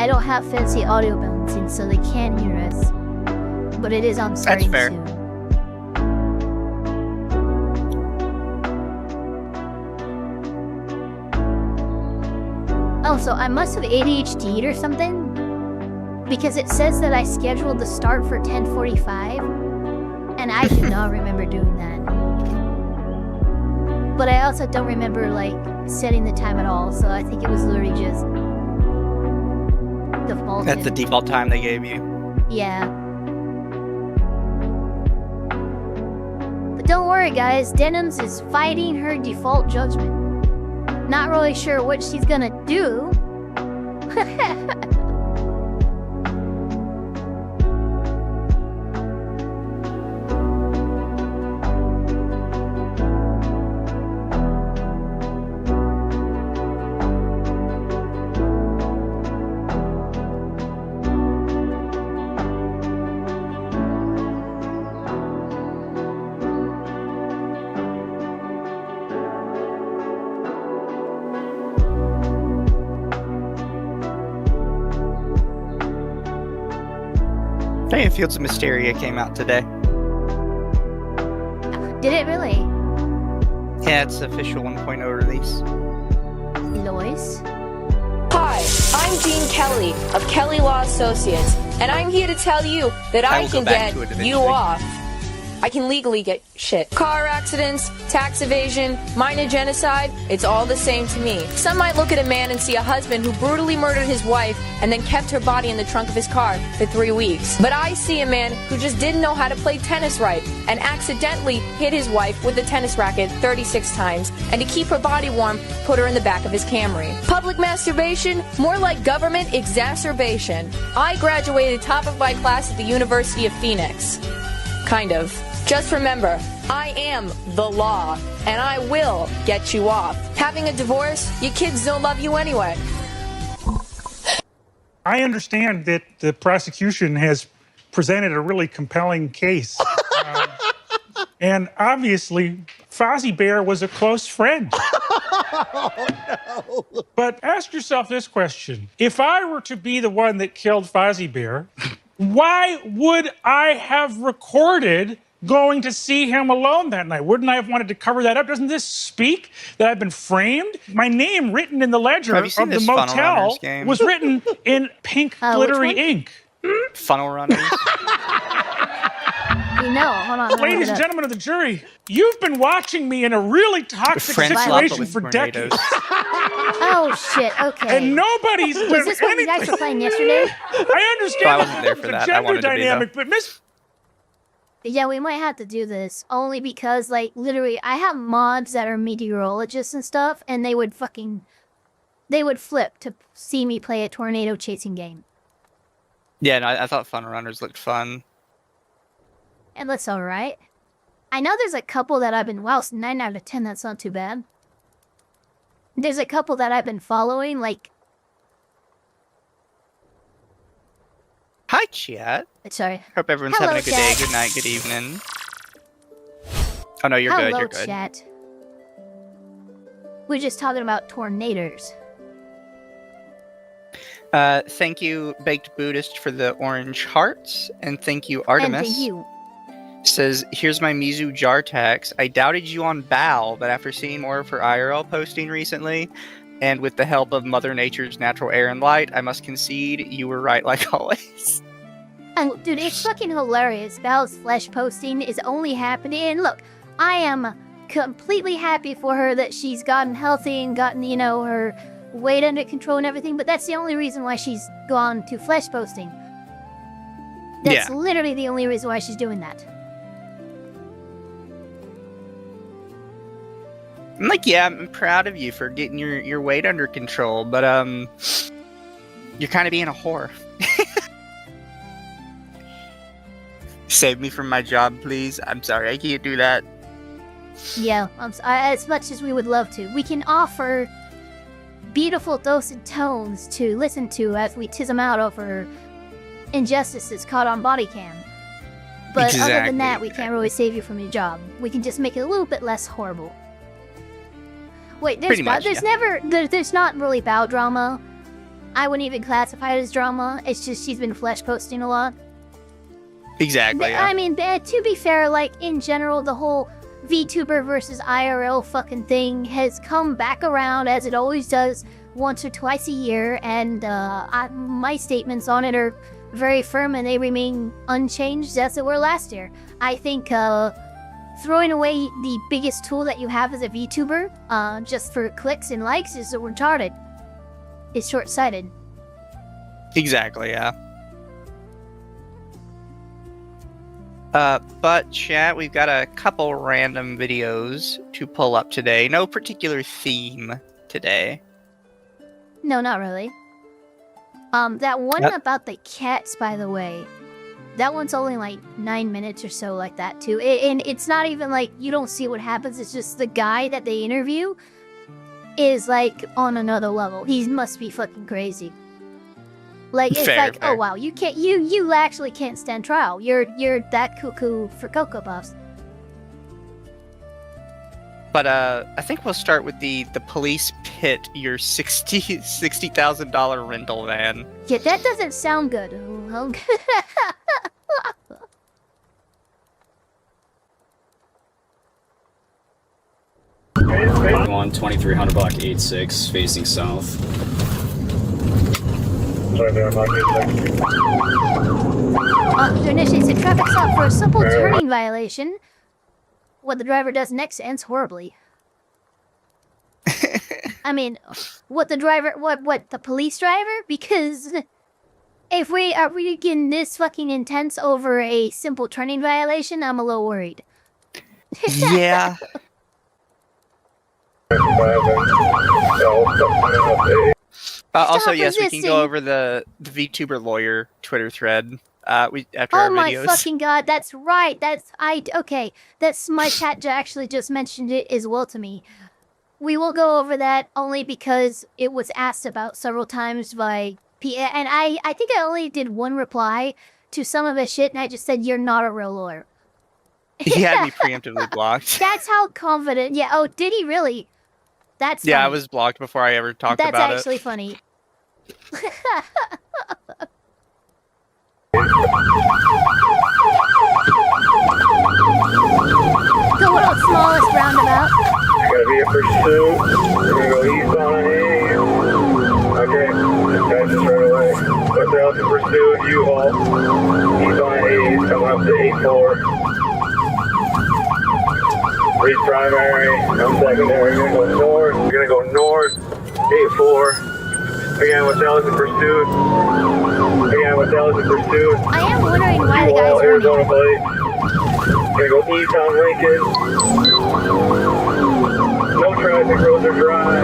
I don't have fancy audio balancing, so they can't hear us. But it is on starting fair. soon. Oh, so I must have ADHD'd or something? Because it says that I scheduled the start for 10:45, and I do not remember doing that. But I also don't remember, like, setting the time at all, so I think it was literally just defaulted. That's the default time they gave you. Yeah. But don't worry, guys. Denims is fighting her default judgment. Not really sure what she's gonna do. Hey, Fields of Mysteria came out today. Did it really? Yeah, it's official 1.0 release. Lois? Hi, I'm Dean Kelly of Kelly Law Associates, and I'm here to tell you that I will go can back to it get eventually. you off. I can legally get shit. Car accidents, tax evasion, minor genocide, it's all the same to me. Some might look at a man and see a husband who brutally murdered his wife and then kept her body in the trunk of his car for 3 weeks. But I see a man who just didn't know how to play tennis right and accidentally hit his wife with a tennis racket 36 times, and to keep her body warm, put her in the back of his Camry. Public masturbation? More like government exacerbation. I graduated top of my class at the University of Phoenix. Kind of. Just remember, I am the law, and I will get you off. Having a divorce, your kids don't love you anyway. I understand that the prosecution has presented a really compelling case. And obviously, Fozzie Bear was a close friend. Oh, no. But ask yourself this question. If I were to be the one that killed Fozzie Bear, why would I have recorded going to see him alone that night? Wouldn't I have wanted to cover that up? Doesn't this speak that I've been framed? My name written in the ledger Have you of seen the this Funnel motel Runners game? was written in pink glittery which one? ink. Funnel Runners. No, hold on. Ladies and gentlemen of the jury, you've been watching me in a really toxic Friends situation with for tornadoes. decades. Oh, shit, okay. And nobody's Was been this what you guys were playing yesterday? I understand I wasn't there for the that. I gender wanted to be, though. dynamic, but Miss Yeah, we might have to do this, only because, like, literally, I have mods that are meteorologists and stuff, and they would flip to see me play a tornado chasing game. Yeah, no, I thought Funnel Runners looked fun. And that's alright. I know there's a couple that I've been, wow, 9 out of 10, that's not too bad. There's a couple that I've been following, like, Hi, chat. sorry. Hope everyone's Hello, having a good day, chat. good night, good evening. Oh no, you're Hello, good, you're good. chat. We're just talking about tornadoes. Thank you, Baked Buddhist, for the orange hearts, and thank you, Artemis. And thank you. Says, here's my Mizu jar tax. I doubted you on Bao, but after seeing more of her IRL posting recently, and with the help of Mother Nature's natural air and light, I must concede you were right like always. And dude, it's fucking hilarious. Val's flesh posting is only happening. And look, I am completely happy for her that she's gotten healthy and gotten, you know, her weight under control and everything. But that's the only reason why she's gone to flesh posting. That's literally the only reason why she's doing that. I'm like, yeah, I'm proud of you for getting your weight under control, but you're kind of being a whore. Save me from my job, please. I'm sorry, I can't do that. Yeah, as much as we would love to. We can offer beautiful dulcet tones to listen to as we tism out over injustices caught on body cam. But other than that, we can't really save you from your job. We can just make it a little bit less horrible. Wait, there's Pretty much, there's not really bow drama. I wouldn't even classify it as drama. It's just she's been flesh posting a lot. Exactly. Yeah. I mean, to be fair, like, in general, the whole VTuber versus IRL fucking thing has come back around, as it always does, once or twice a year, and my statements on it are very firm, and they remain unchanged as they were last year. I think throwing away the biggest tool that you have as a VTuber just for clicks and likes is retarded. It's short-sighted. Exactly, yeah. But chat, we've got a couple random videos to pull up today. No particular theme today. No, not really. That one about the cats, by the way, that one's only like 9 minutes or so, like that too. And it's not even like you don't see what happens. It's just the guy that they interview is like on another level. He must be fucking crazy. Like, it's fair. oh wow, you can't, you actually can't stand trial. You're that cuckoo for Cocoa Puffs. But I think we'll start with the police pit your $60,000 rental van. Yeah, that doesn't sound good. On 2300 block 86 facing south. To initiate a traffic stop for a simple turning violation. What the driver does next ends horribly. I mean, what the police driver? Because if we are really getting this fucking intense over a simple turning violation, I'm a little worried. Yeah. Also, yes, we can go over the VTuber lawyer Twitter thread after our Oh my videos. fucking god, that's right. Okay. That's my chat actually just mentioned it as well to me. We will go over that only because it was asked about several times by and I think I only did one reply to some of his shit, and I just said, "You're not a real lawyer." He had me preemptively blocked. That's how confident. Yeah. Oh, did he really? That's Yeah, funny. I was blocked before I ever talked about it. That's actually funny. The world's smallest roundabout. Gonna be a pursuit. We're gonna go east on A. Okay, this guy's just right away. What's the else in pursuit? U-Haul. East on A. He's coming up to 8-4. Reed primary. I'm secondary. We're gonna go north. We're gonna go north. 8-4. Again, what's the else in pursuit? Again, what's the else in pursuit? I am wondering why the U-Haul, guy's Arizona running. plate. Gonna go east on Lincoln. No traffic, roads are dry.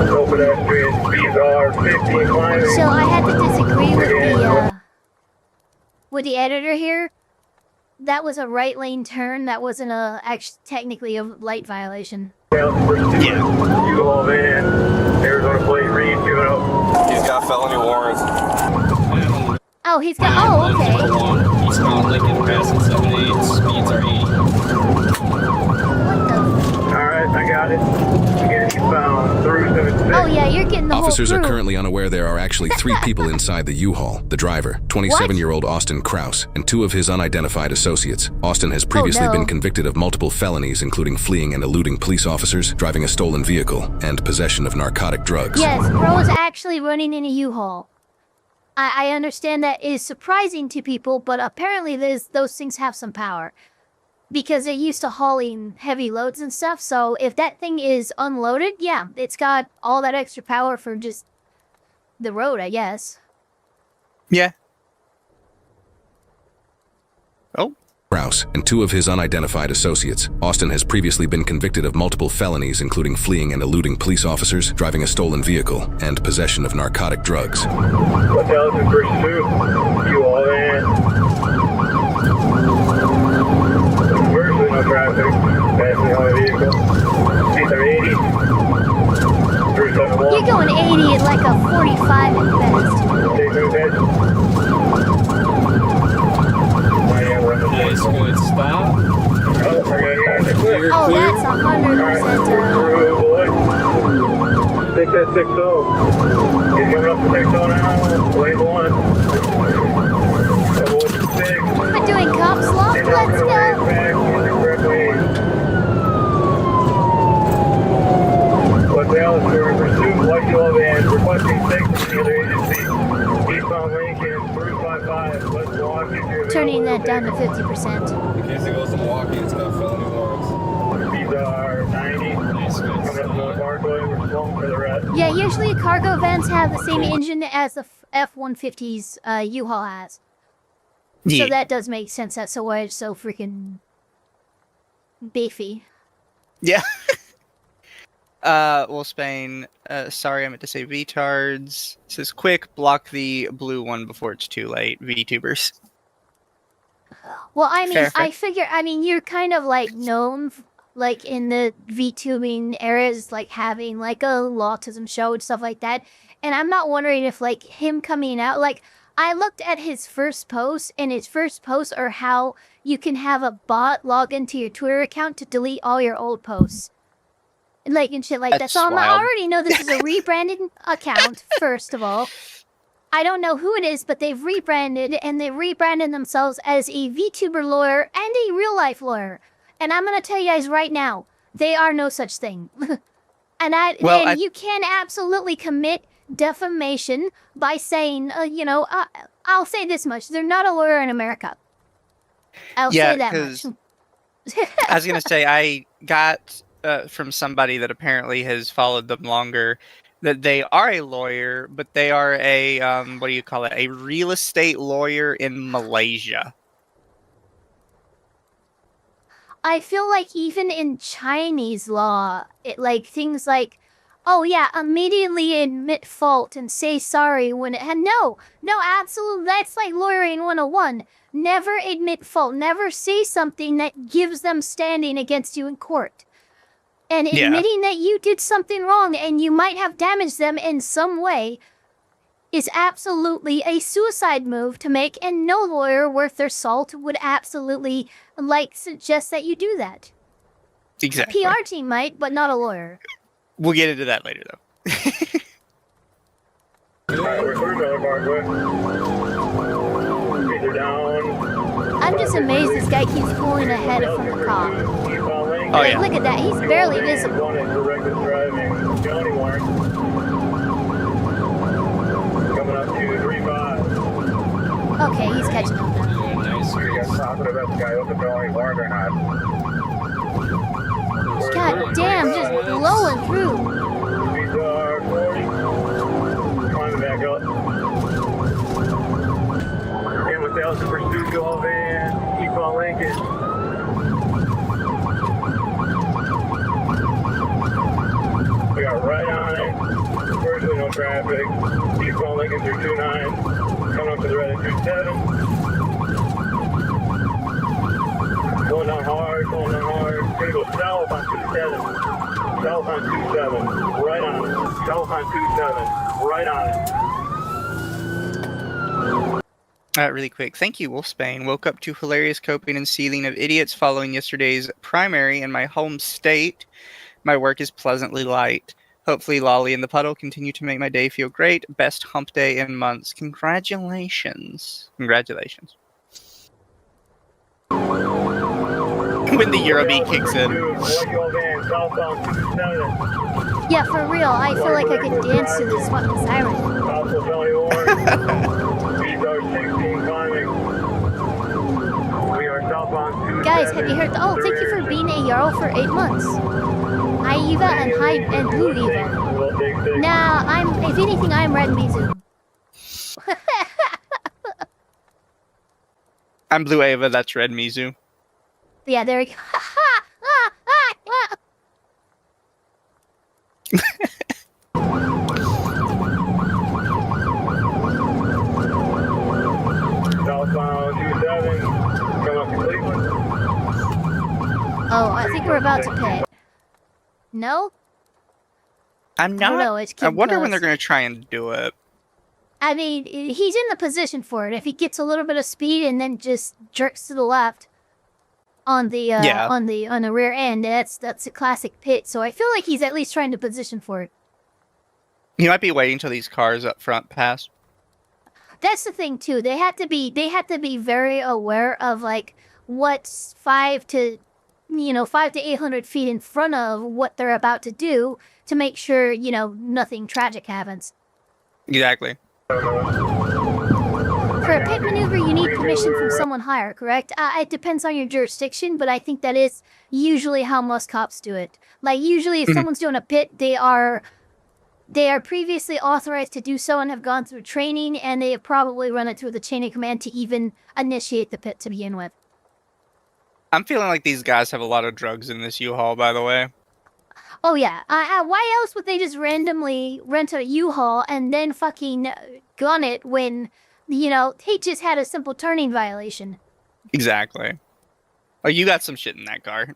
No pedestrians, speeds are 15 climbing. So I had to disagree with the editor here. That was a right lane turn. That wasn't technically a light violation. Yeah. U-Haul van, Arizona plate, Reed, Juno. He's got felony warrant. Oh, he's got. Oh, okay. Eastbound Lincoln passing 78, speeds are 80. What the? Alright, I got it. Again, eastbound through 76. Oh yeah, you're getting the Officers whole are crew. currently unaware there are actually 3 people inside the U-Haul: the driver, 27-year-old Austin Kraus, and 2 of his unidentified associates. Austin has previously been convicted of multiple felonies, including fleeing and eluding police officers, driving a stolen vehicle, and possession of narcotic drugs. Yes, bro is actually running in a U-Haul. I understand that is surprising to people, but apparently those things have some power. Because they're used to hauling heavy loads and stuff, so if that thing is unloaded, yeah, it's got all that extra power for just the road, I guess. Yeah. Oh. Kraus and 2 of his unidentified associates. Austin has previously been convicted of multiple felonies, including fleeing and eluding police officers, driving a stolen vehicle, and possession of narcotic drugs. What's the else in pursuit? U-Haul van. Virtually no traffic. Passing on a vehicle. Speeds are 80. 371. You're going 80 at like a 45 at best. Take no head. Nice, good stop. Oh, I got it. Clear. Oh, that's 100%. Through, boy. 6 at 6-0. He's coming up to 6 on now. Lane 1. Double 6. We're doing cop slot. And Let's go. back in the correct lane. What's Dallas for pursuit? White Yellow Van requesting 6 from the other agency. Eastbound Lincoln 355. Let's walk if you're Turning that down to 50%. In case it goes to Milwaukee, it's got felony warrants. These are 90. Nice, good. Coming up to the Parkway. We're slowing for the rest. Yeah, usually cargo vans have the same engine as the F-150's U-Haul has. Yeah. So that does make sense. That's why it's so freaking beefy. Yeah. Well, Spain, sorry, I meant to say VTards. It says, quick, block the blue one before it's too late, VTubers. Well, I mean, Fair. I figure, I mean, you're kind of like known, like in the VTubing areas, like having like a Lawtism show and stuff like that. And I'm not wondering if like him coming out, like I looked at his first post, and his first posts are how you can have a bot log into your Twitter account to delete all your old posts. Like and shit like that. That's So I wild. already know this is a rebranded account, first of all. I don't know who it is, but they've rebranded, and they rebranded themselves as a VTuber lawyer and a real life lawyer. And I'm gonna tell you guys right now, they are no such thing. And you can absolutely commit defamation by saying, I'll say this much: they're not a lawyer in America. I'll say that much. I was gonna say I got from somebody that apparently has followed them longer that they are a lawyer, but they are a what do you call it? A real estate lawyer in Malaysia. I feel like even in Chinese law, it like things like, oh yeah, immediately admit fault and say sorry when it no, absolutely, that's like lawyering 101. Never admit fault. Never say something that gives them standing against you in court. And admitting that you did something wrong and you might have damaged them in some way is absolutely a suicide move to make, and no lawyer worth their salt would absolutely suggest that you do that. Exactly. A PR team might, but not a lawyer. We'll get into that later, though. Alright, we're through Miller Parkway. Speeds are down. I'm just amazed this guy keeps pulling ahead from the cop. Oh, yeah. Look at that, he's barely visible. One is for reckless driving. County warrant. Coming up to 3-5. Okay, he's catching up now. Nice, You guys talking about the guy open felony warrant or not? God damn, just blowing through. Speeds are 40. Climbing back up. And with Delta pursuit, go all van. Keep on Lincoln. We got right on it. Virtually no traffic. Keep on Lincoln through 29. Coming up to the red at 27. Going down hard, going down hard. Gonna go south on 27. South on 27. Right on it. South on 27. Right on it. Really quick. Thank you, Wolfsbane. Woke up to hilarious coping and seething of idiots following yesterday's primary in my home state. My work is pleasantly light. Hopefully Lolly and the Puddle continue to make my day feel great. Best hump day in months. Congratulations. Congratulations. When the Eurobeat kicks in. Yeah, for real, I feel like I could dance to this fucking siren. Guys, have you heard oh, thank you for being a Jarl for 8 months. Hi Eva and hi and Blue Eva. Nah, if anything, I'm Red Mizu. I'm Blue Ava, that's Red Mizu. Yeah, there we go. Southbound 27, come up to Cleveland. Oh, I think we're about to pit. No? I'm I don't not. know, it's I wonder when close. they're going to try and do it. I mean, he's in the position for it. If he gets a little bit of speed and then just jerks to the left on the on the rear end, that's a classic pit. So I feel like he's at least trying to position for it. He might be waiting till these cars up front pass. That's the thing too. They have to be very aware of like what's 5 to 800 feet in front of what they're about to do to make sure, nothing tragic happens. Exactly. For a pit maneuver, you need permission from someone higher, correct? It depends on your jurisdiction, but I think that is usually how most cops do it. Like, usually if someone's doing a pit, they are previously authorized to do so and have gone through training, and they have probably run it through the chain of command to even initiate the pit to begin with. I'm feeling like these guys have a lot of drugs in this U-Haul, by the way. Oh, yeah. Why else would they just randomly rent a U-Haul and then fucking gun it when, they just had a simple turning violation? Exactly. Oh, you got some shit in that car.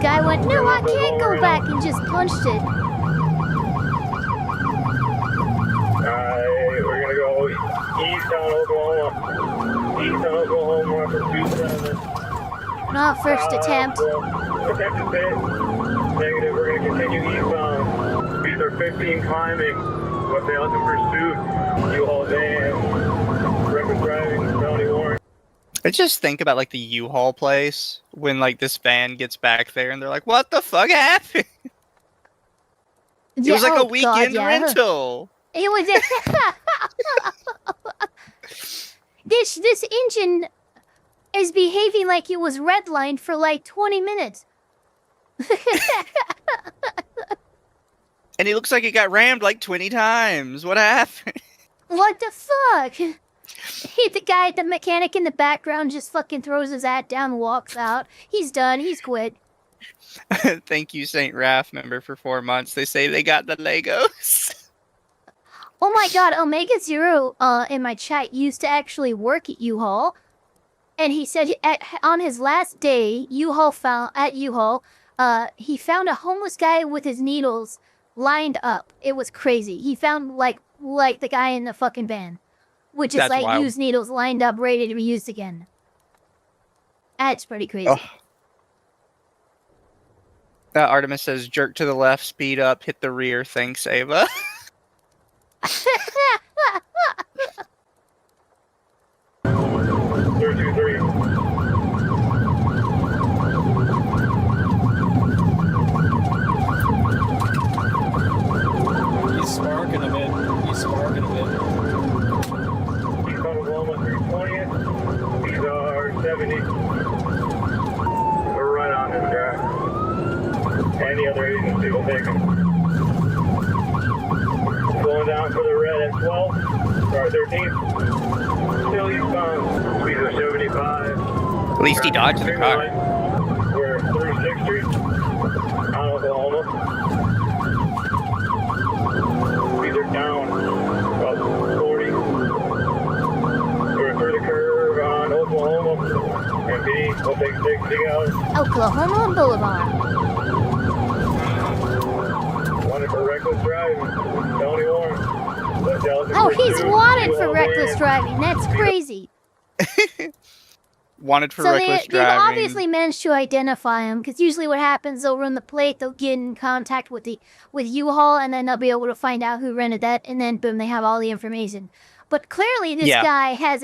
Guy went, no, I can't go back, and just punched it. We're gonna go eastbound Oklahoma. Eastbound Oklahoma for 27. Not first attempt. Attempt to pit. Negative, we're gonna continue eastbound. These are 15 climbing. What they also pursuit. U-Haul van. Reckless driving, felony warrant. I just think about like the U-Haul place when like this van gets back there and they're like, "What the fuck happened?" It was like a weekend rental. It was. This engine is behaving like it was redlined for like 20 minutes. And it looks like it got rammed like 20 times. What happened? What the fuck? The guy, the mechanic in the background just fucking throws his hat down and walks out. He's done. He's quit. Thank you, St. Raph member, for 4 months. They say they got the Legos. Oh my god, Omega Zero in my chat used to actually work at U-Haul. And he said on his last day, he found a homeless guy with his needles lined up. It was crazy. He found like the guy in the fucking van. Which is like wild. Used needles lined up, ready to be used again. That's pretty crazy. Oh. Artemis says, jerk to the left, speed up, hit the rear. Thanks, Ava. 323. He's sparking a bit. He's sparking a bit. Oklahoma 320th. These are 70. We're right on this guy. Any other agency will take him. Going down for the red at 12. Sorry, 13. Still eastbound. Speeds of 75. At least he dodged the car. We're through 6th Street. On Oklahoma. Speeds are down. About 40. We're through the curve on Oklahoma. MP, we'll take 60 out. Oklahoma Boulevard. Wanted for reckless driving. Felony warrant. Oh, he's wanted for reckless driving. That's crazy. Wanted for reckless driving. They've obviously managed to identify him, because usually what happens, they'll run the plate, they'll get in contact with U-Haul, and then they'll be able to find out who rented that, and then boom, they have all the information. But clearly this guy has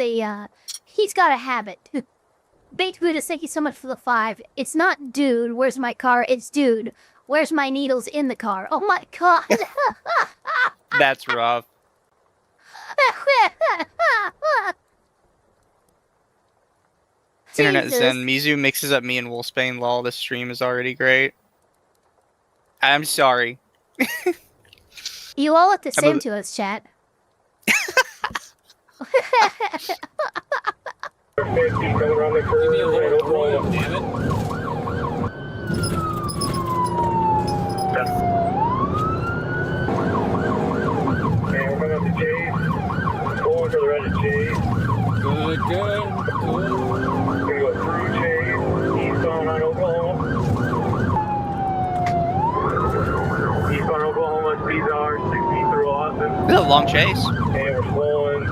he's got a habit. Bait Buddha, thank you so much for the 5. It's not dude, where's my car? It's dude, where's my needles in the car? Oh my god. That's rough. Internet Zen, Mizu mixes up me and Wolfsbane lol. This stream is already great. I'm sorry. You all look the same to us, chat. Give me a little roll, damn it. And we're coming up to J's. Going for the red at J's. Good, good, good. We're going to go through J's. Eastbound on Oklahoma. Eastbound Oklahoma, speeds are 60 through Austin. This is a long chase. And we're slowing.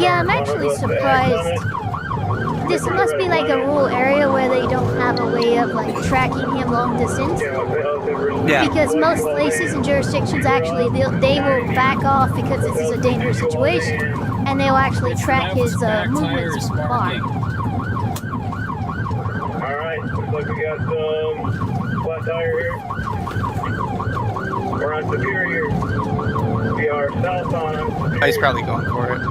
Yeah, I'm actually surprised. This must be like a rural area where they don't have a way of like tracking him long distance. Yeah. Because most places and jurisdictions actually they will back off because this is a dangerous situation, and they will actually track his movements from far. Alright, looks like we got some flat tire here. We're on Superior. We are south on Superior. He's probably going for it.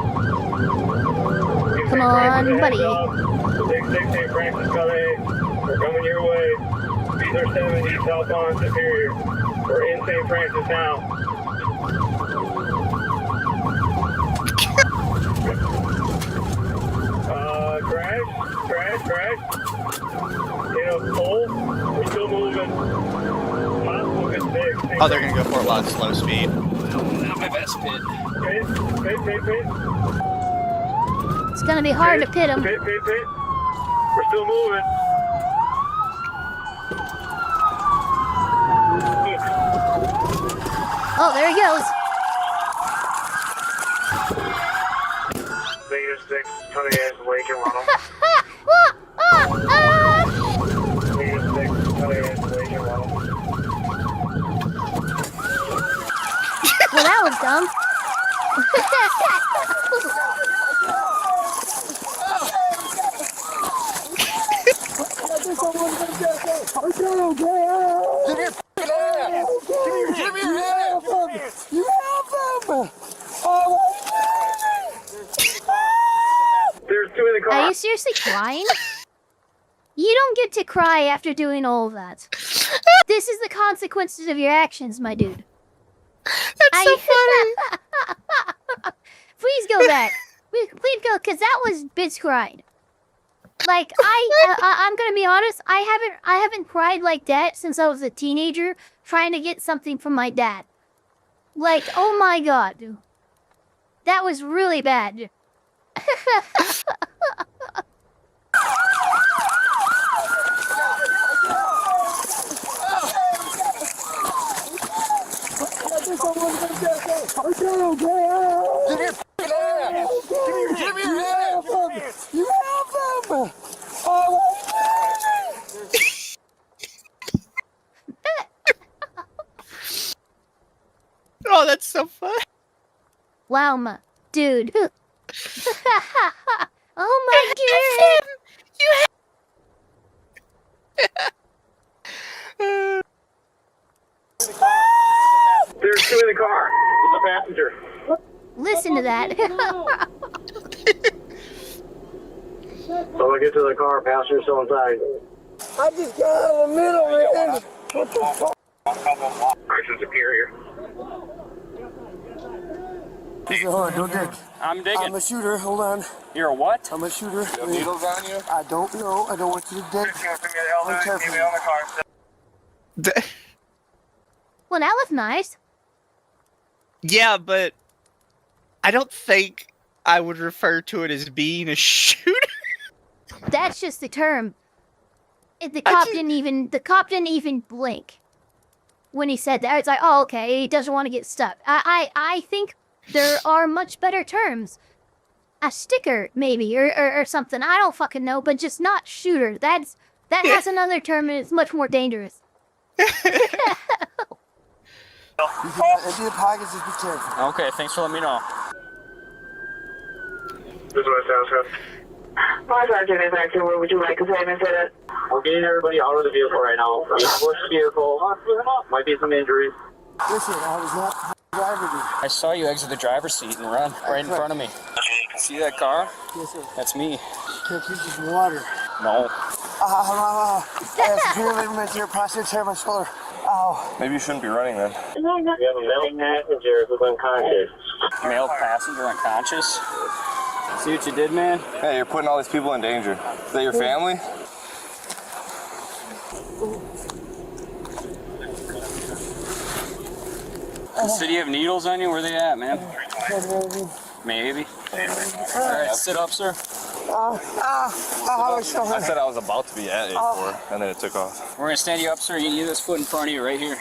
Come on, buddy. 6 St. Francis Calais. We're coming your way. These are 70 south on Superior. We're in St. Francis now. Crash. In a pole. We're still moving. Top looking big. Oh, they're gonna go for it while it's slow speed. Not my best pit. Pit. It's gonna be hard to pit him. Pit. We're still moving. Oh, there he goes. Negative 6, Tony has Lake and Ronald. Negative 6, Tony has Lake and Ronald. Well, that was dumb. There's 2 in the car. Are you seriously crying? You don't get to cry after doing all of that. This is the consequences of your actions, my dude. That's so funny. Please go back. Please go, because that was bitch cried. Like, I'm gonna be honest, I haven't cried like that since I was a teenager trying to get something from my dad. Like, oh my god, dude. That was really bad. Oh, that's so fun. Wow, dude. Oh my god. There's 2 in the car. It's a passenger. Listen to that. So I get to the car, passenger still inside. I just got out of the middle, man. What the fuck? Christian Superior. Hold on, don't dig. I'm digging. I'm a shooter, hold on. You're a what? I'm a shooter. You have needles on you? I don't know. I don't want you to dig. Well, that was nice. Yeah, but I don't think I would refer to it as being a shooter. That's just the term. The cop didn't even blink when he said that. It's like, oh, okay, he doesn't want to get stuck. I think there are much better terms. A sticker, maybe, or something. I don't fucking know, but just not shooter. That has another term, and it's much more dangerous. Empty the pockets, just be careful. Okay, thanks for letting me know. This is what it sounds good. Fire Sergeant is actually, where would you like to say and say that? We're getting everybody out of the vehicle right now. Push the vehicle. Might be some injuries. Listen, I was not the driver, dude. I saw you exit the driver's seat and run right in front of me. See that car? Yes, sir. That's me. Can't keep this water. No. Superior ligament here, posterior tear my shoulder. Ow. Maybe you shouldn't be running then. We have a male passenger who's unconscious. Male passenger unconscious. See what you did, man? Hey, you're putting all these people in danger. Is that your family? So do you have needles on you? Where they at, man? Maybe. Alright, sit up, sir. I said I was about to be at 8-4, and then it took off. We're gonna stand you up, sir. You need this foot in front of you right here.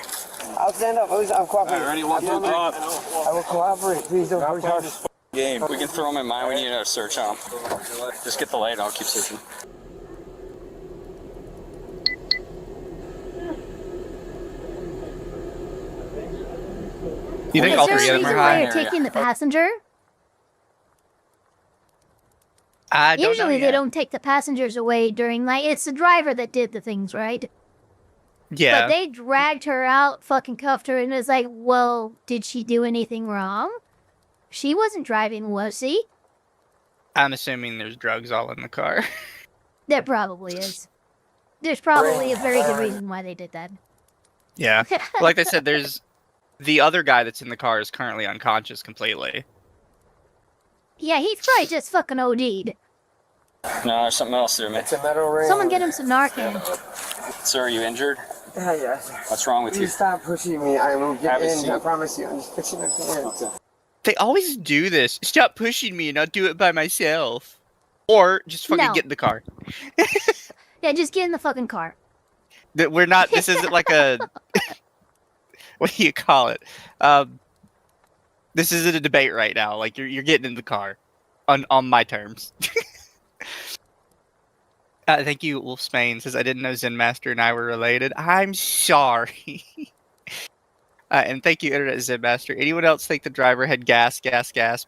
I'll stand up. I'm cooperating. Alright, ready? 1, 2, 3. I will cooperate. Please don't push hard. Game. We can throw them in mine. We need another search on them. Just get the light and I'll keep searching. You think all three of them are why high? you're taking the passenger? I don't Usually know they yet. don't take the passengers away during like it's the driver that did the things, right? Yeah. But they dragged her out, fucking cuffed her, and it's like, well, did she do anything wrong? She wasn't driving, was she? I'm assuming there's drugs all in the car. There probably is. There's probably a very good reason why they did that. Yeah. Like I said, there's the other guy that's in the car is currently unconscious completely. Yeah, he's probably just fucking OD'd. No, there's something else there, man. It's a metal ring. Someone get him some Narcan. Sir, are you injured? Yeah, yes. What's wrong with you? You stop pushing me. I will get Have a in. seat. I promise you. I'm just pushing it in. They always do this. Stop pushing me and I'll do it by myself. Or just fucking No. get in the car. Yeah, just get in the fucking car. That we're not. This isn't like a. What do you call it? This isn't a debate right now. Like you're getting in the car, on my terms. Thank you, Wolf Spain says I didn't know Zen Master and I were related. I'm sorry. And thank you, Internet Zen Master. Anyone else think the driver had gas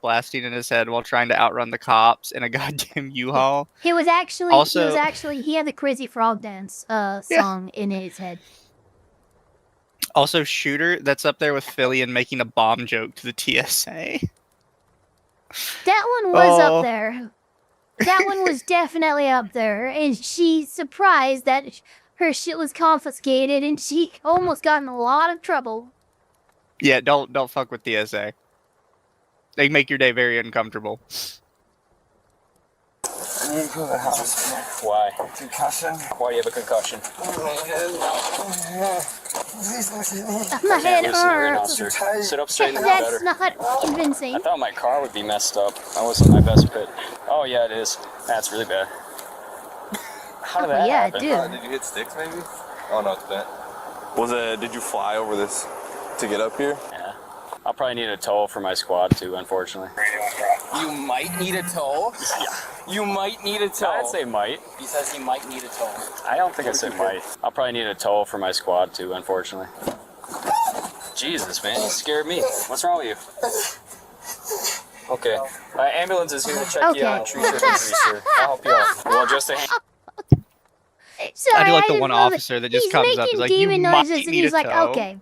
blasting in his head while trying to outrun the cops in a goddamn U-Haul? He was actually, Also- he had the Crazy Frog Dance song in his head. Also, Shooter, that's up there with Fillion making a bomb joke to the TSA. That one was Oh. up there. That one was definitely up there, and she's surprised that her shit was confiscated, and she almost got in a lot of trouble. Yeah, don't fuck with TSA. They make your day very uncomfortable. I need to go to the house. Why? Concussion. Why do you have a concussion? Please listen to me. My head Listen, you're an hurts. officer. Sit up straight and look That's better. not convincing. I thought my car would be messed up. That wasn't my best fit. Oh yeah, it is. That's really bad. How did that Yeah, happen? dude. Did you hit sticks maybe? Oh no, it's bent. Was it? Did you fly over this to get up here? Yeah. I'll probably need a tow for my squad too, unfortunately. You might need a tow? Yeah. You might need a tow. I'd say might. He says he might need a tow. I don't think I said might. I'll probably need a tow for my squad too, unfortunately. Jesus, man, you scared me. What's wrong with you? Okay. Ambulance is here to check you out and treat your injuries, sir. I'll help you out. Well, just a hand. Sorry, I do like the didn't one know that. officer that just He's comes up making and is like, demon "You might noises, and need he's a like, tow." okay.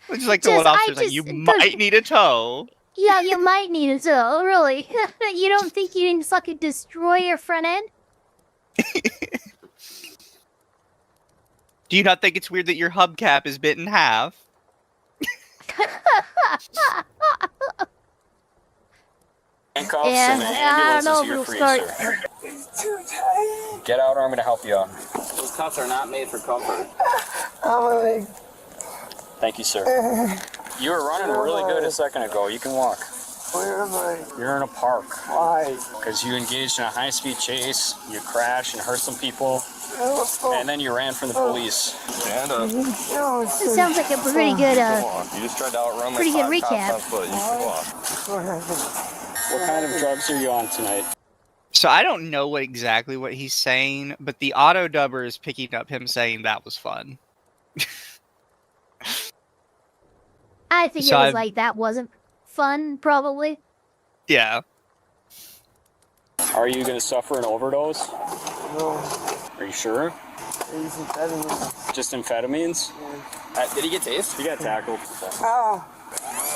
It's like the Just- one I officer's like, just- you does- might need a tow. Yeah, you might need it, so really. You don't think you can fucking destroy your front end? Do you not think it's weird that your hubcap is bit in half? Handcuffs Yeah, and the I don't ambulance know is if here it'll for you, start. sir. It's too tight. Get out or I'm going to help you out. Those cuffs are not made for comfort. I'm like, Thank you, sir. You were running really good a second ago. You can walk. where am I? You're in a park. Why? Because you engaged in a high-speed chase, you crashed and hurt some people, Oh, and then you ran from the police. Stand up. no, it's This sounds like a pretty good, Come on. You just tried to outrun pretty good like 5 recap. cops on foot. You can walk. what happened. What kind of drugs are you on tonight? So I don't know exactly what he's saying, but the auto dubber is picking up him saying that was fun. I think So it was I've- like that wasn't fun, probably. Yeah. Are you going to suffer an overdose? No, Are you sure? easy better. Just amphetamines? Did he get tased? He got tackled. Oh.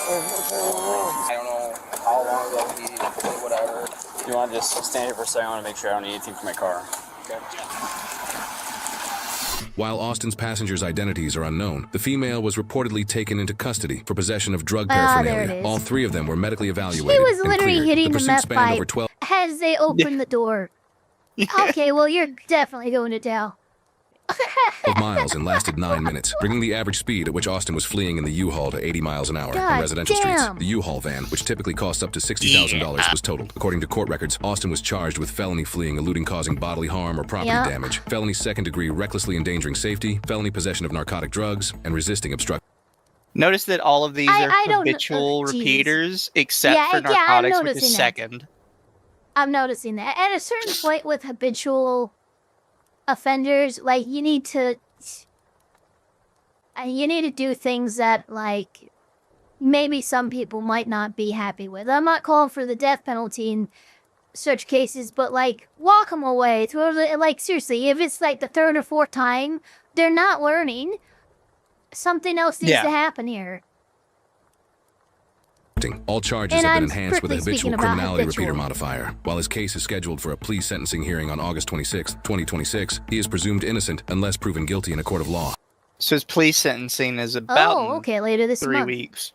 I don't know how long ago he did whatever. You want to just stand here for a second? I want to make sure I don't need anything for my car. Okay. While Austin's passengers' identities are unknown, the female was reportedly taken into custody for possession of drug Ah, there paraphernalia. it is. All 3 of them were medically He evaluated was and literally cleared. hitting The the pursuit meth spanned over pipe 12 as they opened the door. Okay, well, you're definitely going to jail. miles and lasted 9 minutes, bringing the average speed at which Austin was fleeing in the U-Haul to 80 miles an hour God on residential damn. streets. The U-Haul van, which typically costs up to $60,000, was totaled. According to court records, Austin was charged with felony fleeing, eluding causing bodily harm or property Yeah. damage, felony second-degree recklessly endangering safety, felony possession of narcotic drugs, and resisting obstruction. Notice that all of these are I don't kn- habitual jeez. repeaters, except Yeah, for yeah, I'm narcotics, which noticing is that. second. I'm noticing that. At a certain point with habitual offenders, like, you need to do things that, like, maybe some people might not be happy with. I'm not calling for the death penalty in such cases, but, like, walk them away. Like, seriously, if it's, like, the third or fourth time, they're not learning. Something else needs to happen here. All charges And have been I'm enhanced with a strictly habitual speaking about criminality habitual. repeater modifier. While his case is scheduled for a plea sentencing hearing on August 26, 2026, he is presumed innocent unless proven guilty in a court of law. So his plea sentencing is about okay, later this 3 month. weeks.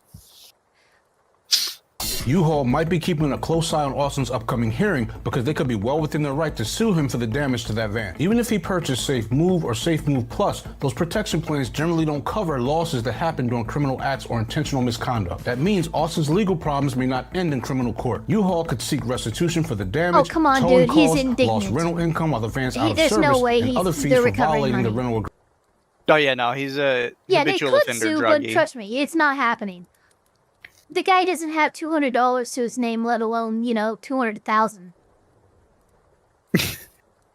U-Haul might be keeping a close eye on Austin's upcoming hearing because they could be well within their right to sue him for the damage to that van. Even if he purchased Safe Move or Safe Move Plus, those protection plans generally don't cover losses that happen during criminal acts or intentional misconduct. That means Austin's legal problems may not end in criminal court. U-Haul could seek restitution for the damage, Oh, come on, towing dude, he's costs, indignant. lost rental income while the van's out of There's service, no way and he's other fees the for recovering violating the money. rental agreement. Oh yeah, no, he's a Yeah, they habitual could offender sue, druggie. but trust me, it's not happening. The guy doesn't have $200 to his name, let alone, 200,000.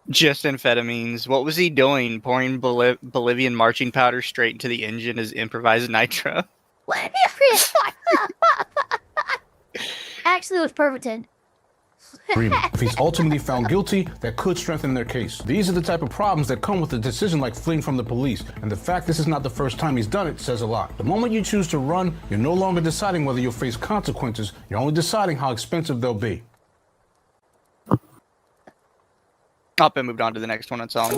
Just amphetamines. What was he doing? Pouring Bolivian marching powder straight into the engine as improvised nitro? Actually, it was Pervitin. If he's ultimately found guilty, that could strengthen their case. These are the type of problems that come with a decision like fleeing from the police, and the fact this is not the first time he's done it says a lot. The moment you choose to run, you're no longer deciding whether you'll face consequences, you're only deciding how expensive they'll be. Up and moved on to the next one it's on.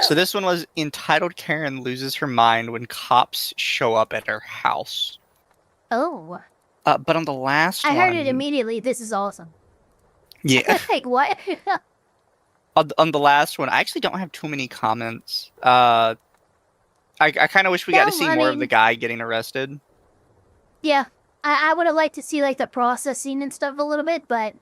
So this one was entitled Karen loses her mind when cops show up at her house. Oh. But on the last one... I heard it immediately. This is awesome. Yeah. Like, what? On the last one, I actually don't have too many comments. I kind of wish we got to see more of the guy getting arrested. Yeah. I would have liked to see, like, the processing and stuff a little bit, but...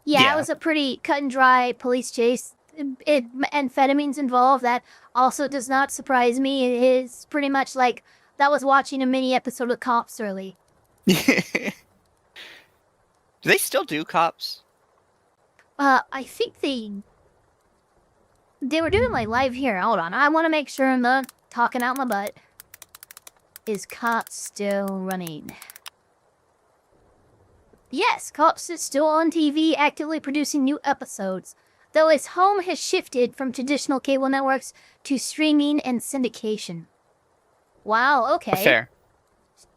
Yeah, it was a pretty cut and dry police chase. Amphetamines involved. That also does not surprise me. It is pretty much like that was watching a mini episode of Cops early. Do they still do Cops? I think they were doing like live here. Hold on, I want to make sure I'm not talking out my butt. Is Cops still running? Yes, Cops is still on TV, actively producing new episodes. Though its home has shifted from traditional cable networks to streaming and syndication. Wow. Okay. Fair.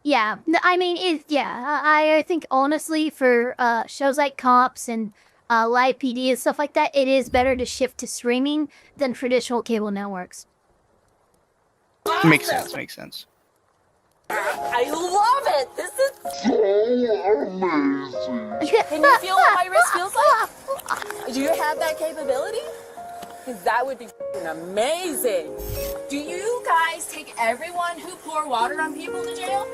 Yeah, I mean, I think honestly for shows like Cops and Live PD and stuff like that, it is better to shift to streaming than traditional cable networks. Makes sense. I love it! This is so amazing! Can you feel what my wrist feels like? Do you have that capability? Because that would be amazing! Do you guys take everyone who pour water on people to jail?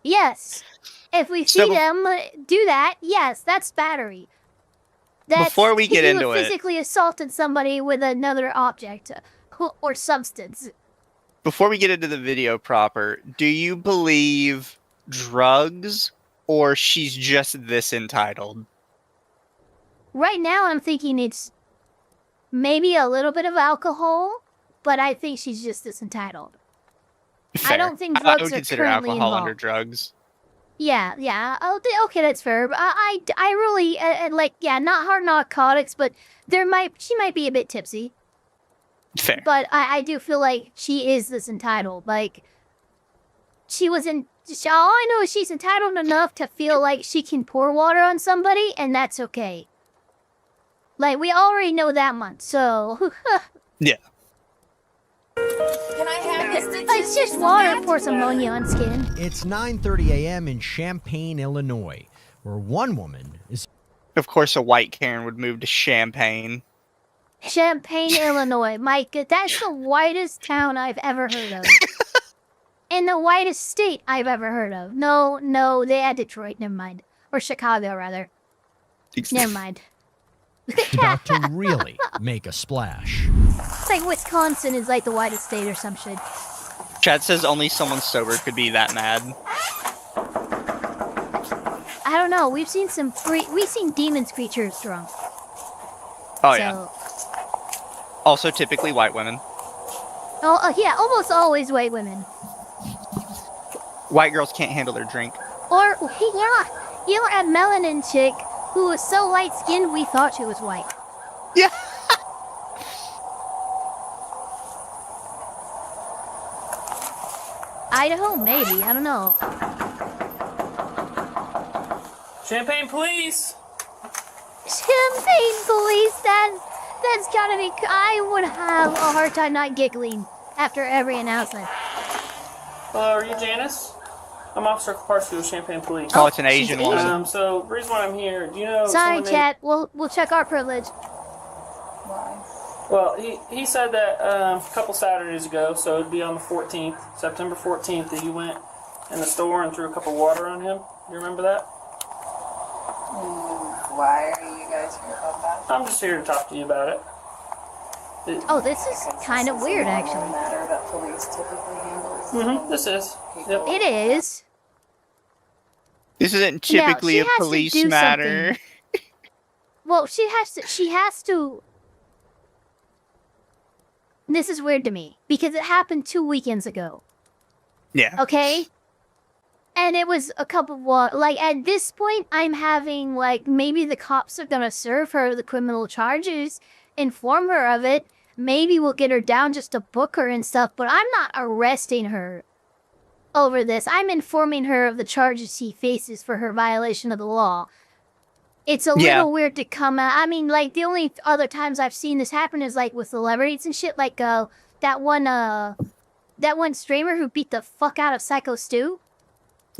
Yes. If we see them do that, yes, that's battery. That's Before we get into it, physically assaulted somebody with another object or substance. Before we get into the video proper, do you believe drugs or she's just this entitled? Right now, I'm thinking it's maybe a little bit of alcohol, but I think she's just this entitled. Fair. I don't think I drugs would are consider currently alcohol involved. under drugs. Yeah. Oh, okay, that's fair. But I really not hard narcotics, but she might be a bit tipsy. Fair. But I do feel like she is this entitled. Like, all I know is she's entitled enough to feel like she can pour water on somebody, and that's okay. Like, we already know that much, so... Yeah. Can I have this? It's just water, pour some ammonia on skin. It's 9:30 a.m. in Champaign, Illinois, where one woman is... Of course, a white Karen would move to Champaign. Champaign, Illinois. Mike, that's the whitest town I've ever heard of. And the whitest state I've ever heard of. No, they had Detroit, never mind. Or Chicago, rather. Never mind. about to really make a splash. It's like Wisconsin is like the whitest state or some shit. Chad says only someone sober could be that mad. I don't know. We've seen demons creatures drunk. Oh yeah. Also, typically white women. Oh yeah, almost always white women. White girls can't handle their drink. Or you're a melanin chick who was so light-skinned we thought she was white. Yeah. Idaho, maybe. I don't know. Champagne, please. Champagne police, that's gotta be... I would have a hard time not giggling after every announcement. Hello, are you Janice? I'm Officer Parsu of Champagne Police. Oh, it's an Asian woman. So, the reason why I'm here, do you know... Sorry, chat. We'll check our privilege. Well, he said that a couple Saturdays ago, so it'd be on the 14th, September 14th, that you went in the store and threw a cup of water on him. You remember that? Why are you guys here about that? I'm just here to talk to you about it. Oh, this is kind of weird, actually. Matter that police typically handles. This is. Yep. It is. This isn't typically a police matter. Well, she has to. This is weird to me because it happened 2 weekends ago. Yeah. Okay. And it was a couple of like at this point, I'm having like maybe the cops are gonna serve her the criminal charges, inform her of it. Maybe we'll get her down just to book her and stuff. But I'm not arresting her over this. I'm informing her of the charges she faces for her violation of the law. It's a little weird to come out. I mean, like, the only other times I've seen this happen is, like, with celebrities and shit. Like, that one streamer who beat the fuck out of Psycho Stu.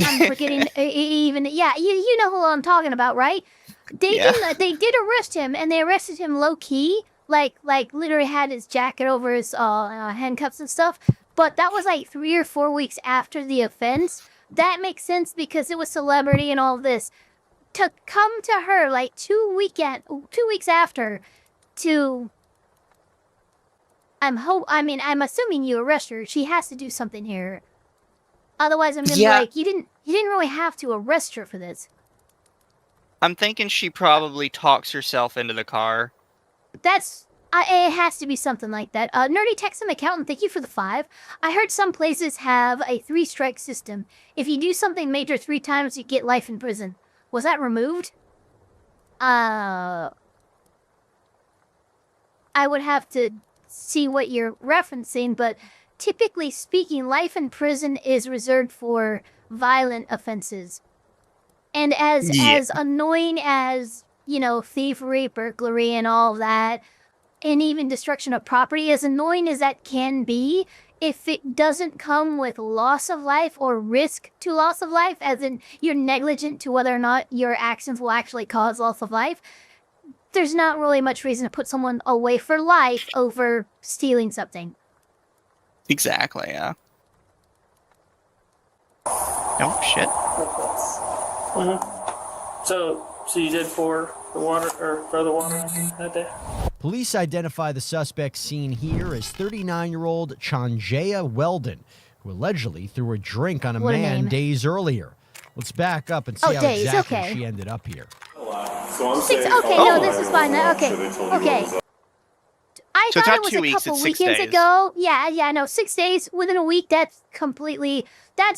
I'm forgetting even... Yeah, you know who I'm talking about, right? They did arrest him, and they arrested him low-key. Like, literally had his jacket over his handcuffs and stuff. But that was, like, 3 or 4 weeks after the offense. That makes sense because it was celebrity and all this. To come to her like 2 weeks after to I'm assuming you arrest her. She has to do something here. Otherwise I'm gonna be like, you didn't really have to arrest her for this. I'm thinking she probably talks herself into the car. It has to be something like that. Nerdy Texan Accountant, thank you for the 5. I heard some places have a 3-strike system. If you do something major 3 times, you get life in prison. Was that removed? I would have to see what you're referencing, but typically speaking, life in prison is reserved for violent offenses. And as annoying as, you know, thievery, burglary, and all of that, and even destruction of property, as annoying as that can be, if it doesn't come with loss of life or risk to loss of life, as in you're negligent to whether or not your actions will actually cause loss of life, there's not really much reason to put someone away for life over stealing something. Exactly, yeah. Oh, shit. So you did pour the water, or throw the water on that day? Police identify the suspect seen here as 39-year-old Chanjaya Weldon, who allegedly threw a drink on a man days earlier. Let's back up and see how exactly she ended up here. This is fine. Okay. I thought it was a couple weekends ago. Yeah, no, 6 days within a week. That's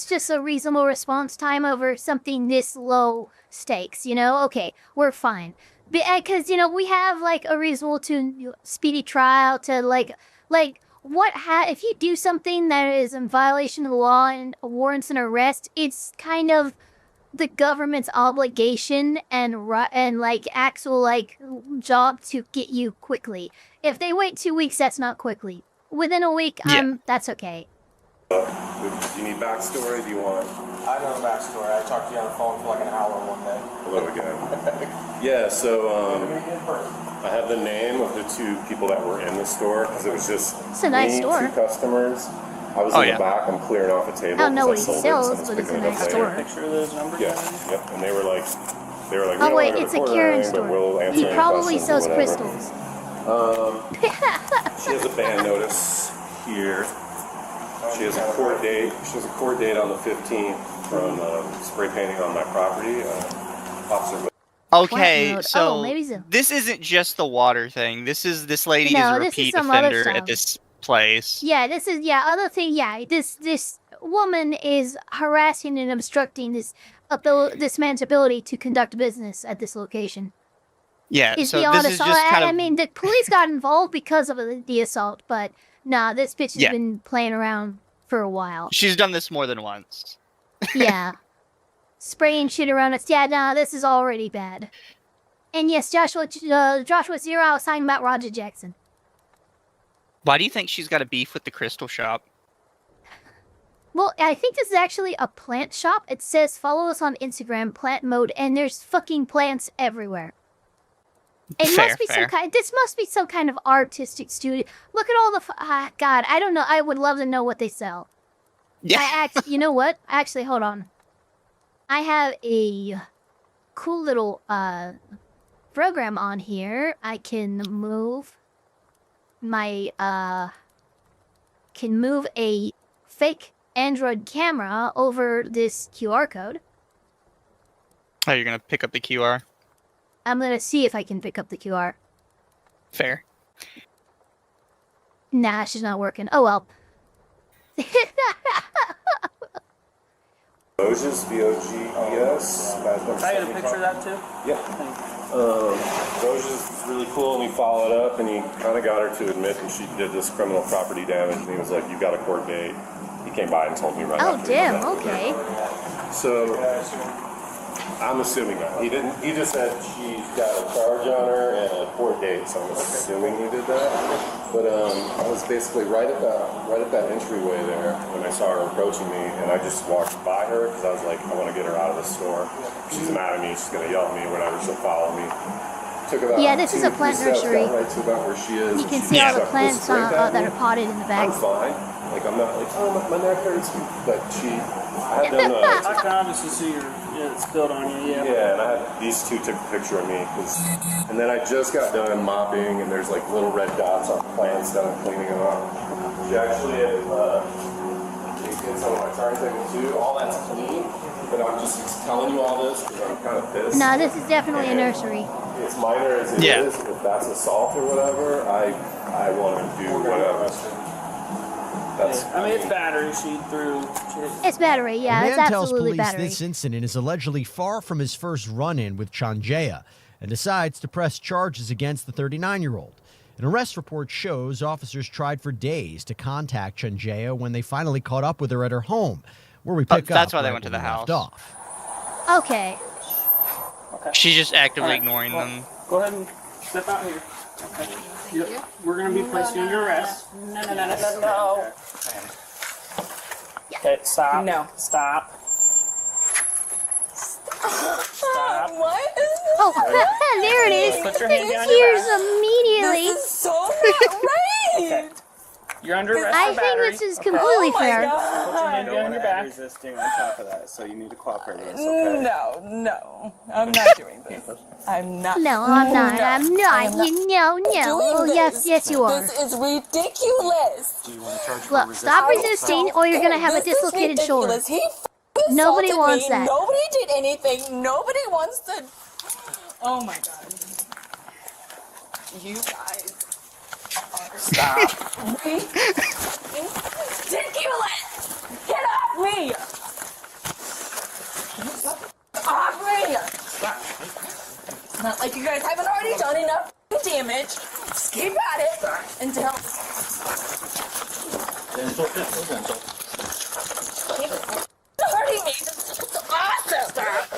just a reasonable response time over something this low stakes. You know, okay, we're fine. Because, you know, we have, like, a reasonable to speedy trial to, if you do something that is in violation of the law and warrants an arrest, it's kind of the government's obligation and actual, job to get you quickly. If they wait 2 weeks, that's not quickly. Within a week, that's okay. Do you need backstory? Do you want... I know the backstory. I talked to you on the phone for like an hour one day. Hello again. Yeah, so I have the name of the 2 people that were in the store because it was just it's a nice store. 2 customers. I was in the back. I'm clearing off a table. I don't know what he sells, but it's a nice store. Picture of those numbers. Yeah, and they were like, oh wait, it's a curing store. He probably sells crystals. She has a ban notice here. She has a court date. She has a court date on the 15th from spray painting on my property. Officer. Okay, so maybe so. this isn't just the water thing. This lady is No, a this is repeat some other offender stuff. at this place. Yeah, this is other thing. Yeah, this woman is harassing and obstructing this man's ability to conduct business at this location. Yeah, Is so beyond this is assault. just kind I of mean, the police got involved because of the assault, but nah, this bitch has been playing around for a while. She's done this more than once. Yeah. Spraying shit around us. Yeah, nah, this is already bad. And yes, Joshua Zero, I was talking about Roger Jackson. Why do you think she's got a beef with the crystal shop? Well, I think this is actually a plant shop. It says follow us on Instagram, plant mode, and there's fucking plants everywhere. This must be some kind of artistic studio. Look at all the God, I don't know. I would love to know what they sell. Yeah. You know what? Actually, hold on. I have a cool little program on here. I can move my a fake Android camera over this QR code. Oh, you're gonna pick up the QR? I'm gonna see if I can pick up the QR. Fair. Nah, she's not working. Oh well. Voges, V-O-G-E-S. Can I get a picture of that too? Yeah. Voges is really cool, and he followed up, and he kind of got her to admit that she did this criminal property damage, and he was like, "You got a court date." He came by and told me right after. Oh damn! Okay. So I'm assuming that he didn't. He just said she's got a charge on her and a court date, so I'm assuming he did that. But I was basically right at that entryway there when I saw her approaching me, and I just walked by her because I was like, I want to get her out of the store. She's mad at me. She's gonna yell at me or whatever. She'll follow me. Took about this is a plant nursery. Right to about where she is. You can see all the plants that are potted in the back. I'm fine. Like I'm not like, oh my neck hurts, but I had them. I can obviously see it's spilled on you. Yeah. Yeah, and these two took a picture of me, and then I just got done mopping, and there's like little red dots on plants that I'm cleaning them up. She actually had taken some of my tar table too. All that's clean, but I'm just telling you all this because I'm kind of pissed. No, this is definitely a nursery. It's minor as it is. If that's assault or whatever, I want to do whatever. It's battery. It's battery, yeah. The It's man tells absolutely police battery. this incident is allegedly far from his first run-in with Chanjaya and decides to press charges against the 39-year-old. An arrest report shows officers tried for days to contact Chanjaya when they finally caught up with her at her home, where we pick up. That's why they went to the house. Okay. She's just actively ignoring them. Go ahead and step out here. Okay. We're going to be placing you under arrest. No. Okay, stop. No. Stop. What? Oh, there it is. Put your hand behind your Here's back. immediately. This is so not right. Okay. You're under arrest I for think battery. this is completely fair. Put your hand behind your back. Resisting on top of that, so you need to cooperate with us, okay? No. I'm not doing this. I'm not. No, I'm not. No, I'm not. doing Oh, this. yes, you are. This is ridiculous. Do you want to charge for Look, stop resisting? resisting, or you're gonna have a This is dislocated shoulder. ridiculous. He Nobody assaulted wants me. that. Nobody did anything. Nobody wants to. Oh my god. You guys are stop. Ridiculous. Get off me. Off me. It's not like you guys haven't already done enough damage. Just keep at it until. Hurting me. This is awesome.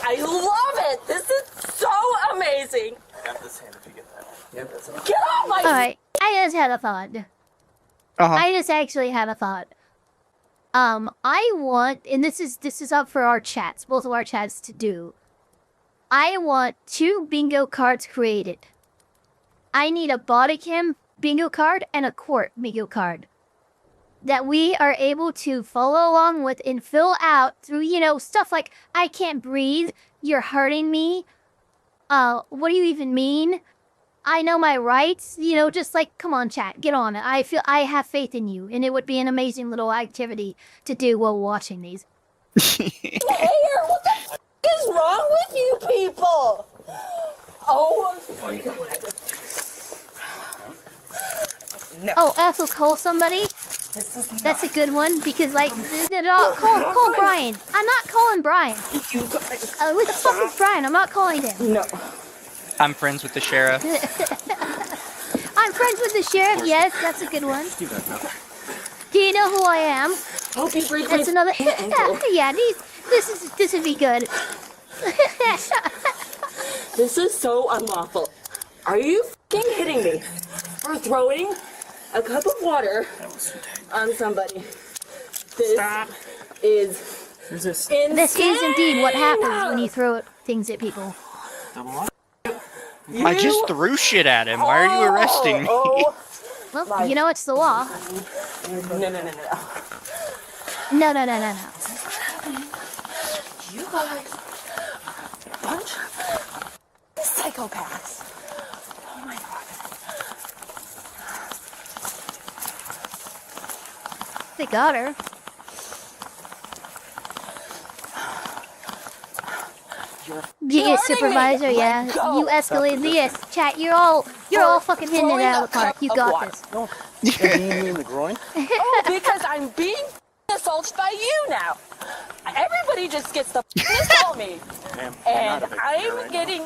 I love it. This is so amazing. Have this hand if you get that. Yep, that's enough. Get off my. All right, I just had a thought. I just actually had a thought. I want, and this is up for our chats, both of our chats to do. I want 2 bingo cards created. I need a body cam bingo card and a court bingo card that we are able to follow along with and fill out through, stuff like, I can't breathe, you're hurting me, what do you even mean? I know my rights. You know, just like, come on, chat, get on it. I have faith in you, and it would be an amazing little activity to do while watching these. Hey, what the f is wrong with you people? Oh. No. Oh, also call somebody. That's a good one because, like, call Brian. I'm not calling Brian. Who the fuck is Brian? I'm not calling him. No. I'm friends with the sheriff. I'm friends with the sheriff. Yes, that's a good one. Do you know who I am? Hope you break That's another. Yeah, this would be good. This is so unlawful. Are you f***ing kidding me? For throwing a cup of water on somebody. This is This is indeed what happens when you throw things at people. I just threw shit at him. Why are you arresting me? Well, you know it's the law. No. No. You guys, bunch of psychopaths. Oh my god. They got her. Yes, supervisor. Yeah, you escalated. Yes, chat. You're all fucking hitting it out of the park. You got this. in the groin? Oh, because I'm being assaulted by you now. Everybody just gets to assault me. And I'm getting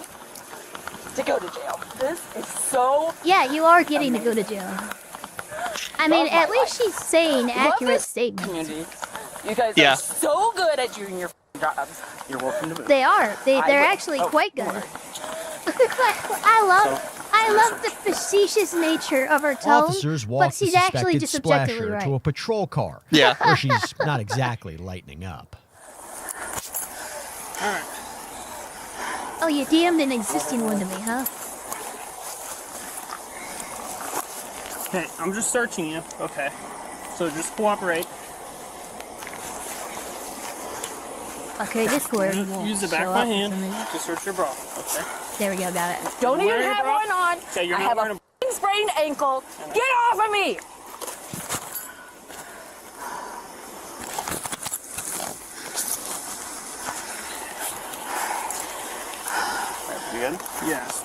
to go to jail. This is so... Yeah, you are getting to go to jail. I mean, at least she's saying accurate statements. You guys are so good at doing your jobs. You're welcome to They are. They're actually quite good. I love the facetious nature of her tone, Officers walk but she's the actually suspected just objectively splasher right. to a patrol car. Yeah. Where she's not exactly lightening up. Alright. Oh, you DM'd an existing one to me, huh? Okay, I'm just searching you. Okay. So just cooperate. Okay, Discord. Use the back of my hand to search your bra. Okay. There we go, got it. Don't even have one on. Okay, you're I not have wearing a sprained ankle. Get off of me! You good? Yes.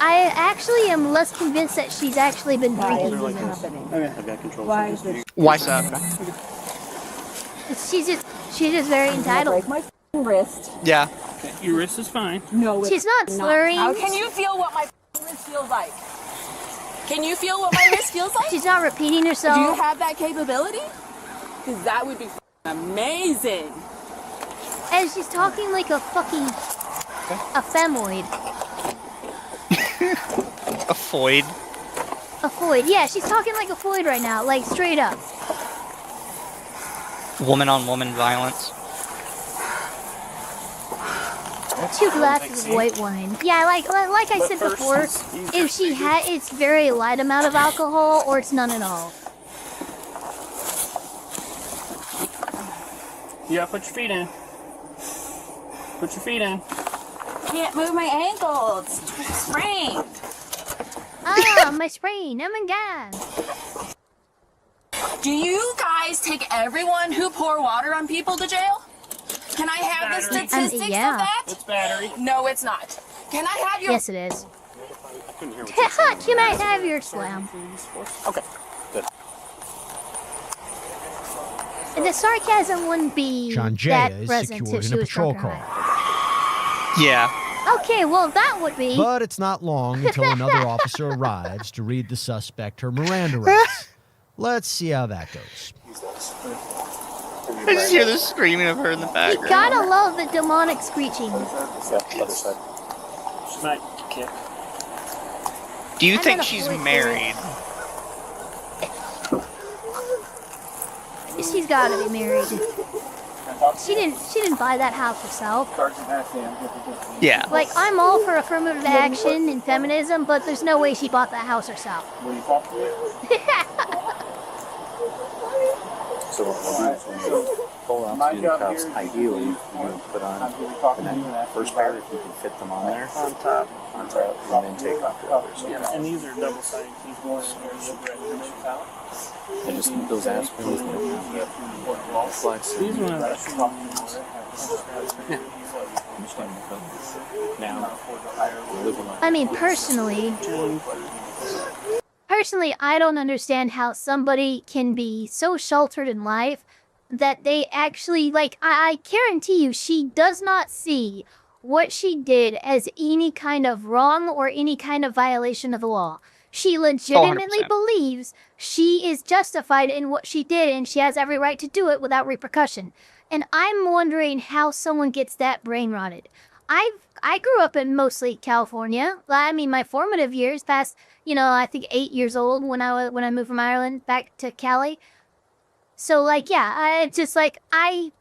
I actually am less convinced that she's actually been drinking. Okay. I've got control. Why is this? Why so? She's just very entitled. Break my wrist. Yeah. Okay, your wrist is fine. No, it's She's not slurring. How can you feel what my wrist feels like? Can you feel what my wrist feels like? She's not repeating herself. Do you have that capability? Because that would be amazing. And she's talking like a fucking a femoid. A foid. A foid. Yeah, she's talking like a foid right now, like straight up. Woman on woman violence. 2 glasses of white wine. Yeah, like I said before, if she had, it's very light amount of alcohol, or it's none at all. Yeah, put your feet in. Put your feet in. Can't move my ankle. It's sprained. Ah, my sprain. Oh my god. Do you guys take everyone who pour water on people to jail? Can I have the statistics yeah. of that? It's battery. No, it's not. Can I have your... Yes, it is. Can I have your slam? Okay. Good. The sarcasm wouldn't be John that Jaya is present secured if in she a was patrol drunk or car. high. Yeah. Okay, well that would be. But it's not long until another officer arrives to read the suspect her Miranda rights. Let's see how that goes. I just hear the screaming of her in the You background. gotta love the demonic screeching. Other side. She might kick. Do you I'm think not a she's fool. married? She's gotta be married. She didn't buy that house herself. Yeah. Like, I'm all for affirmative action and feminism, but there's no way she bought that house herself. So, pull out to do the cuffs, ideally, you want to put on that first pair if you can fit them on there. On top. On top, and then take off your others. Yeah, and these are double-sided keyboards. I just need those aspirins and the flex. These ones are I mean, personally, I don't understand how somebody can be so sheltered in life that they actually, like, I guarantee you, she does not see what she did as any kind of wrong or any kind of violation of the law. She legitimately 100%. believes she is justified in what she did, and she has every right to do it without repercussion. And I'm wondering how someone gets that brain rotted. I grew up in mostly California. I mean, my formative years, past, I think 8 years old when I moved from Ireland back to Cali. So, like, yeah, it's just like I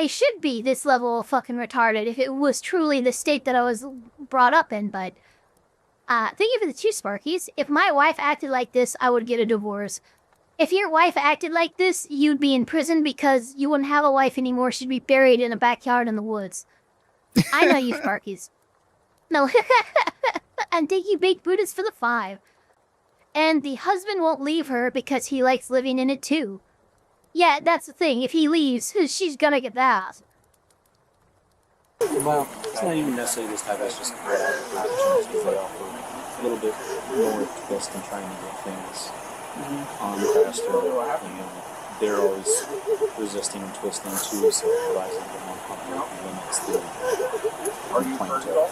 should be this level of fucking retarded if it was truly the state that I was brought up in. But thank you for the 2 Sparkies. If my wife acted like this, I would get a divorce. If your wife acted like this, you'd be in prison because you wouldn't have a wife anymore. She'd be buried in a backyard in the woods. I know you, Sparkies. No. And thank you, Baked Buddhas, for the 5. And the husband won't leave her because he likes living in it too. Yeah, that's the thing. If he leaves, she's gonna get that. Well, it's not even necessarily this type. That's just great opportunities because they offer a little bit more twist in trying to get things on faster. They're always resisting and twisting too, so it provides a bit more comfort and limits the plaintiff.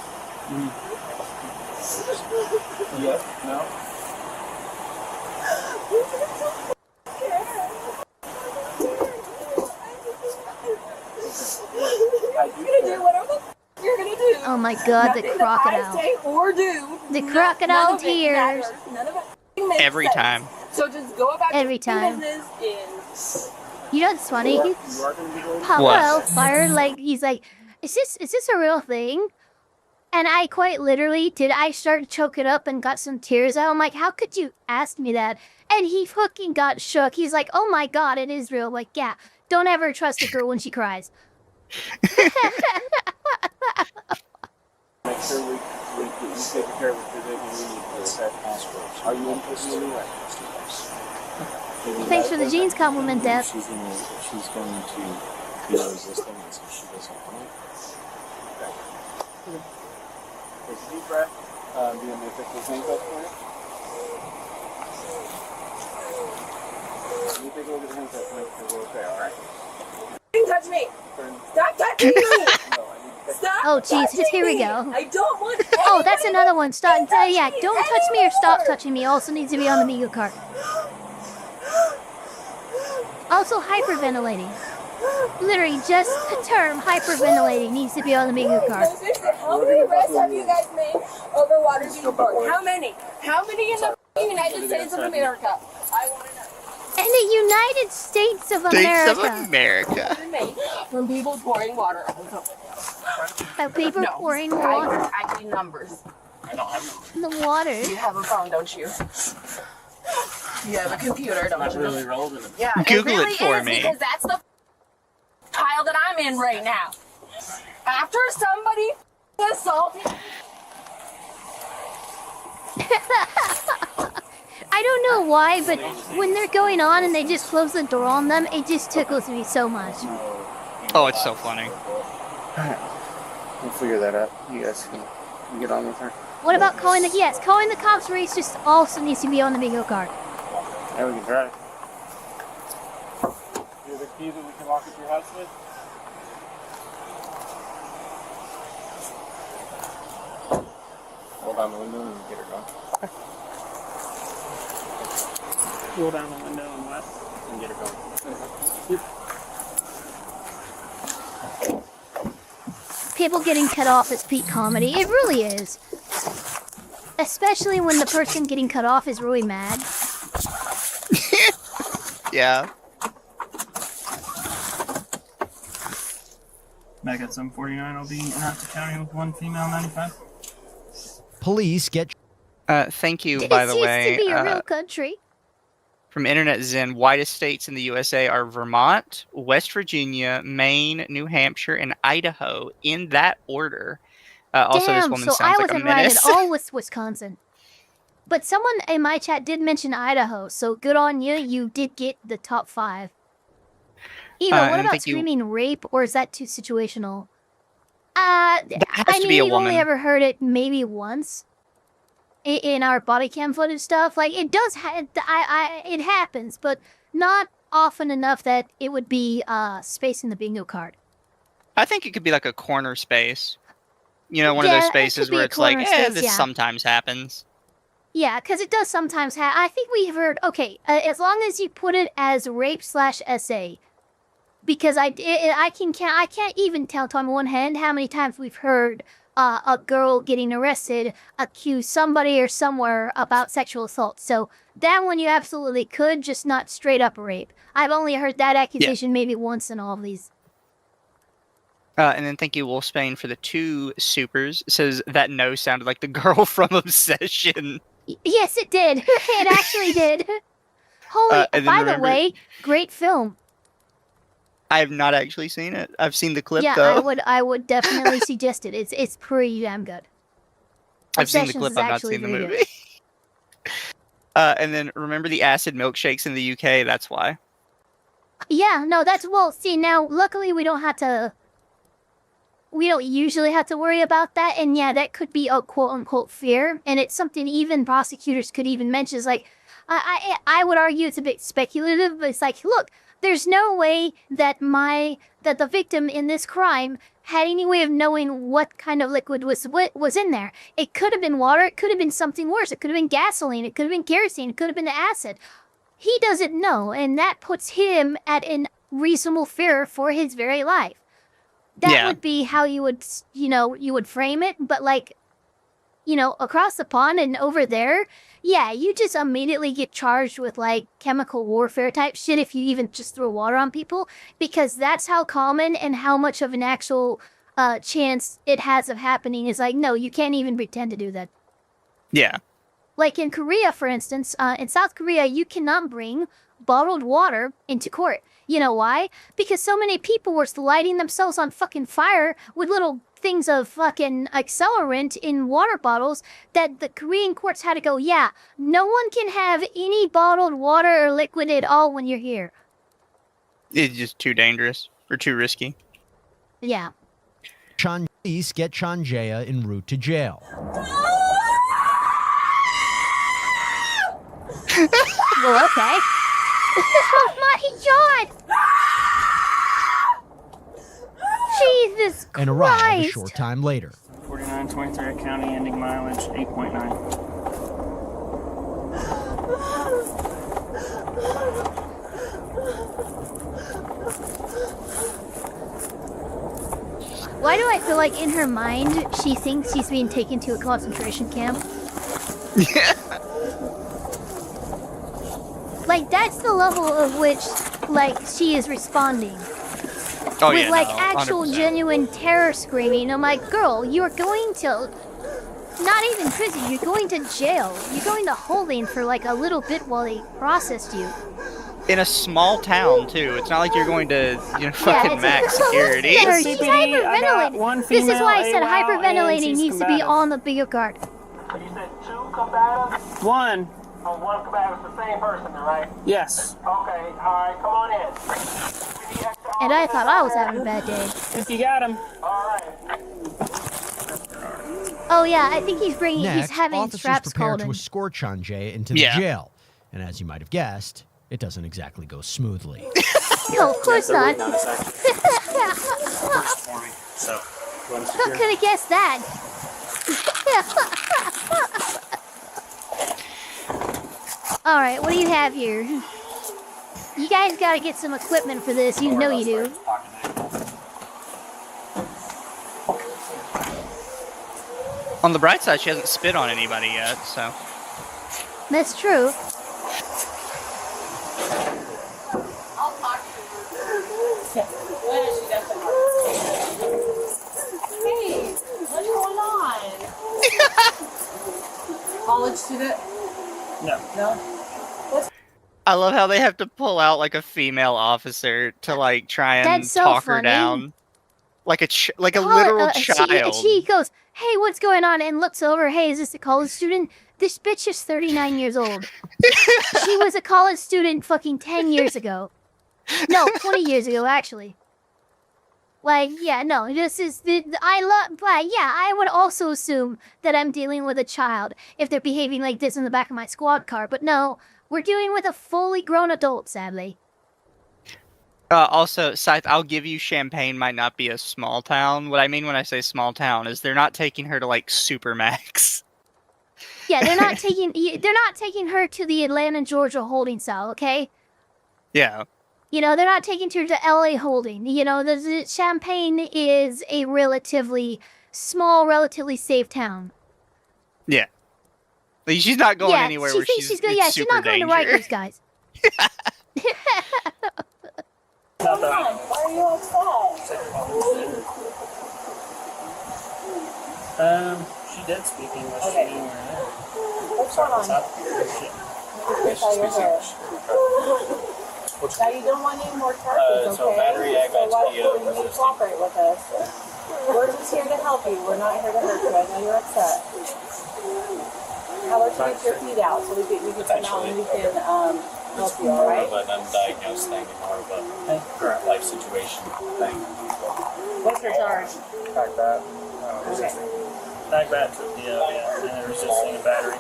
Yeah, no. You're gonna do whatever you're gonna do. Oh my god, the Nothing crocodile. that I say or do. The crocodile none of it tears. matters. None of it makes Every sense. time. So just go about Every your time. business You know what's funny? Papa What? Elfpire, like, he's like, is this a real thing? And I quite literally I started choking up and got some tears out. I'm like, how could you ask me that? And he fucking got shook. He's like, oh my god, it is real. I'm like, yeah, don't ever trust a girl when she cries. Make sure we take care of it today when we need to set passwords. Are you interested in that? Thanks for the jeans compliment, Dad. She's going to be resisting it, so she doesn't want it. Take a deep breath. Do you want me to pick those handcuffs for you? Let me take a look at the handcuffs and make sure we're okay, alright? Don't touch me! Stop touching me! Stop Oh, jeez, touching here we me! go. I don't want Oh, that's another one. Stop. Yeah, me don't touch me or stop touching me. Also needs to be on the Migo card. Also, hyperventilating. Literally, just the term hyperventilating needs to be on the Migo card. How many arrests have you guys made over water being poured? How many? How many in the United States of America? I want to know. In the United States of America. From people pouring water. By people pouring water. I need numbers. I don't have numbers. The water. You have a phone, don't you? You have a computer, don't Not you? really relevant. Yeah, Google really it for is, me. because that's the pile that I'm in right now. After somebody assaulted. I don't know why, but when they're going on and they just close the door on them, it just tickles me so much. Oh, it's so funny. We'll figure that out. You guys can get on with her. What about calling the cops race just also needs to be on the bingo card. Yeah, we can try. You have a key that we can lock up your house with? Roll down the window and get her going. roll down the window and what? And get her going. People getting cut off is peak comedy. It really is. Especially when the person getting cut off is really mad. Yeah. Back at 749, I'll be in Hampton County with one female 95. Police get... Thank you, by the way. This used to be a real country. From Internet Zen, whitest states in the USA are Vermont, West Virginia, Maine, New Hampshire, and Idaho, in that order. Also, this Damn, woman so sounds I like a wasn't right at menace. all with Wisconsin. But someone in my chat did mention Idaho, so good on you. You did get the top 5. Eva, what about screaming rape, or is that too situational? That has to be a we've woman. only ever heard it maybe once in our body cam footage stuff. Like, it does, it happens, but not often enough that it would be space in the bingo card. I think it could be like a corner space. You know, one of those spaces where it's like, this sometimes happens. Yeah, because it does sometimes happen. I think we've heard, okay, as long as you put it as rape/SA, because I can't even tell on one hand how many times we've heard a girl getting arrested accuse somebody or somewhere about sexual assault. So that one you absolutely could, just not straight up rape. I've only heard that accusation maybe once in all of these. And then thank you, Wolfsbane, for the 2 supers. It says that no sounded like the girl from Obsession. Yes, it did. It actually did. Holy, by the way, great film. I have not actually seen it. I've seen the clip, yeah, though. I would definitely suggest it. It's pretty damn good. I've seen the clip, I've not seen the movie. And then remember the acid milkshakes in the UK? That's why. Yeah, no, see, now, luckily we don't usually have to worry about that, and yeah, that could be a quote-unquote fear, and it's something even prosecutors could even mention. It's like, I would argue it's a bit speculative, but it's like, look, there's no way that the victim in this crime had any way of knowing what kind of liquid was in there. It could have been water, it could have been something worse, it could have been gasoline, it could have been kerosene, it could have been acid. He doesn't know, and that puts him at an reasonable fear for his very life. That would be how you would, you would frame it, but like, across the pond and over there, yeah, you just immediately get charged with like chemical warfare type shit if you even just throw water on people, because that's how common and how much of an actual chance it has of happening is like, no, you can't even pretend to do that. Yeah. Like in Korea, for instance, in South Korea, you cannot bring bottled water into court. You know why? Because so many people were lighting themselves on fucking fire with little things of fucking accelerant in water bottles that the Korean courts had to go, yeah, no one can have any bottled water or liquid at all when you're here. It's just too dangerous or too risky. Yeah. Police get Chanjaya en route to jail. Well, okay. Oh my God! Jesus Christ! And arrive a short time later. 4923 County, ending mileage 8.9. Why do I feel like in her mind she thinks she's being taken to a concentration camp? Yeah. Like, that's the level of which, like, she is responding. Oh, with, yeah, like, no, actual 100%. genuine terror screaming. I'm like, girl, you're going to... Not even prison, you're going to jail. You're going to holding for, like, a little bit while they processed you. In a small town, too. It's not like you're going to, fucking max security. Yeah, she's hyperventilating. This is why I said hyperventilating needs to be on the bigger guard. You said 2 combatants? 1. Oh, 1 combatant's the same person, right? Yes. Okay, alright, come on in. And I thought I was having a bad day. If you got him. Alright. Oh yeah, I think he's Next, having officers straps prepare called to in. escort Chanjaya into the jail. And as you might have guessed, it doesn't exactly go smoothly. No, of course not. So, How could have guessed that? Alright, what do you have here? You guys gotta get some equipment for this, you know you do. On the bright side, she hasn't spit on anybody yet, so... That's true. Hey, what's going on? College student? No. No? I love how they have to pull out like a female officer to like try and That's so talk her funny. down, like a literal child. She goes, "Hey, what's going on?" and looks over. "Hey, is this a college student?" This bitch is 39 years old. She was a college student fucking 10 years ago. No, 20 years ago actually. Like, yeah, no, this is but yeah, I would also assume that I'm dealing with a child if they're behaving like this in the back of my squad car, but no, we're dealing with a fully grown adult, sadly. Also, Scythe, I'll give you Champaign might not be a small town. What I mean when I say small town is they're not taking her to like Supermax. Yeah, they're not taking her to the Atlanta, Georgia holding cell, okay? Yeah. You know, they're not taking her to LA holding. You know, the Champaign is a relatively small, relatively safe town. Yeah. Like, she's not going anywhere where she's good. Yeah, she's not going to Rikers, guys. Why are you upset? She did speak English. Okay. What's going on? Now you don't want any more charges, So okay? battery, I got why you. wouldn't you cooperate with us? We're just here to help you. We're not here to hurt you. I know you're upset. How about you get your feet out so we can come out and we can help you, all right? More of an undiagnosed thing and more of a current life situation thing. What's your charge? Back that. Okay. Back to and then resisting a battery.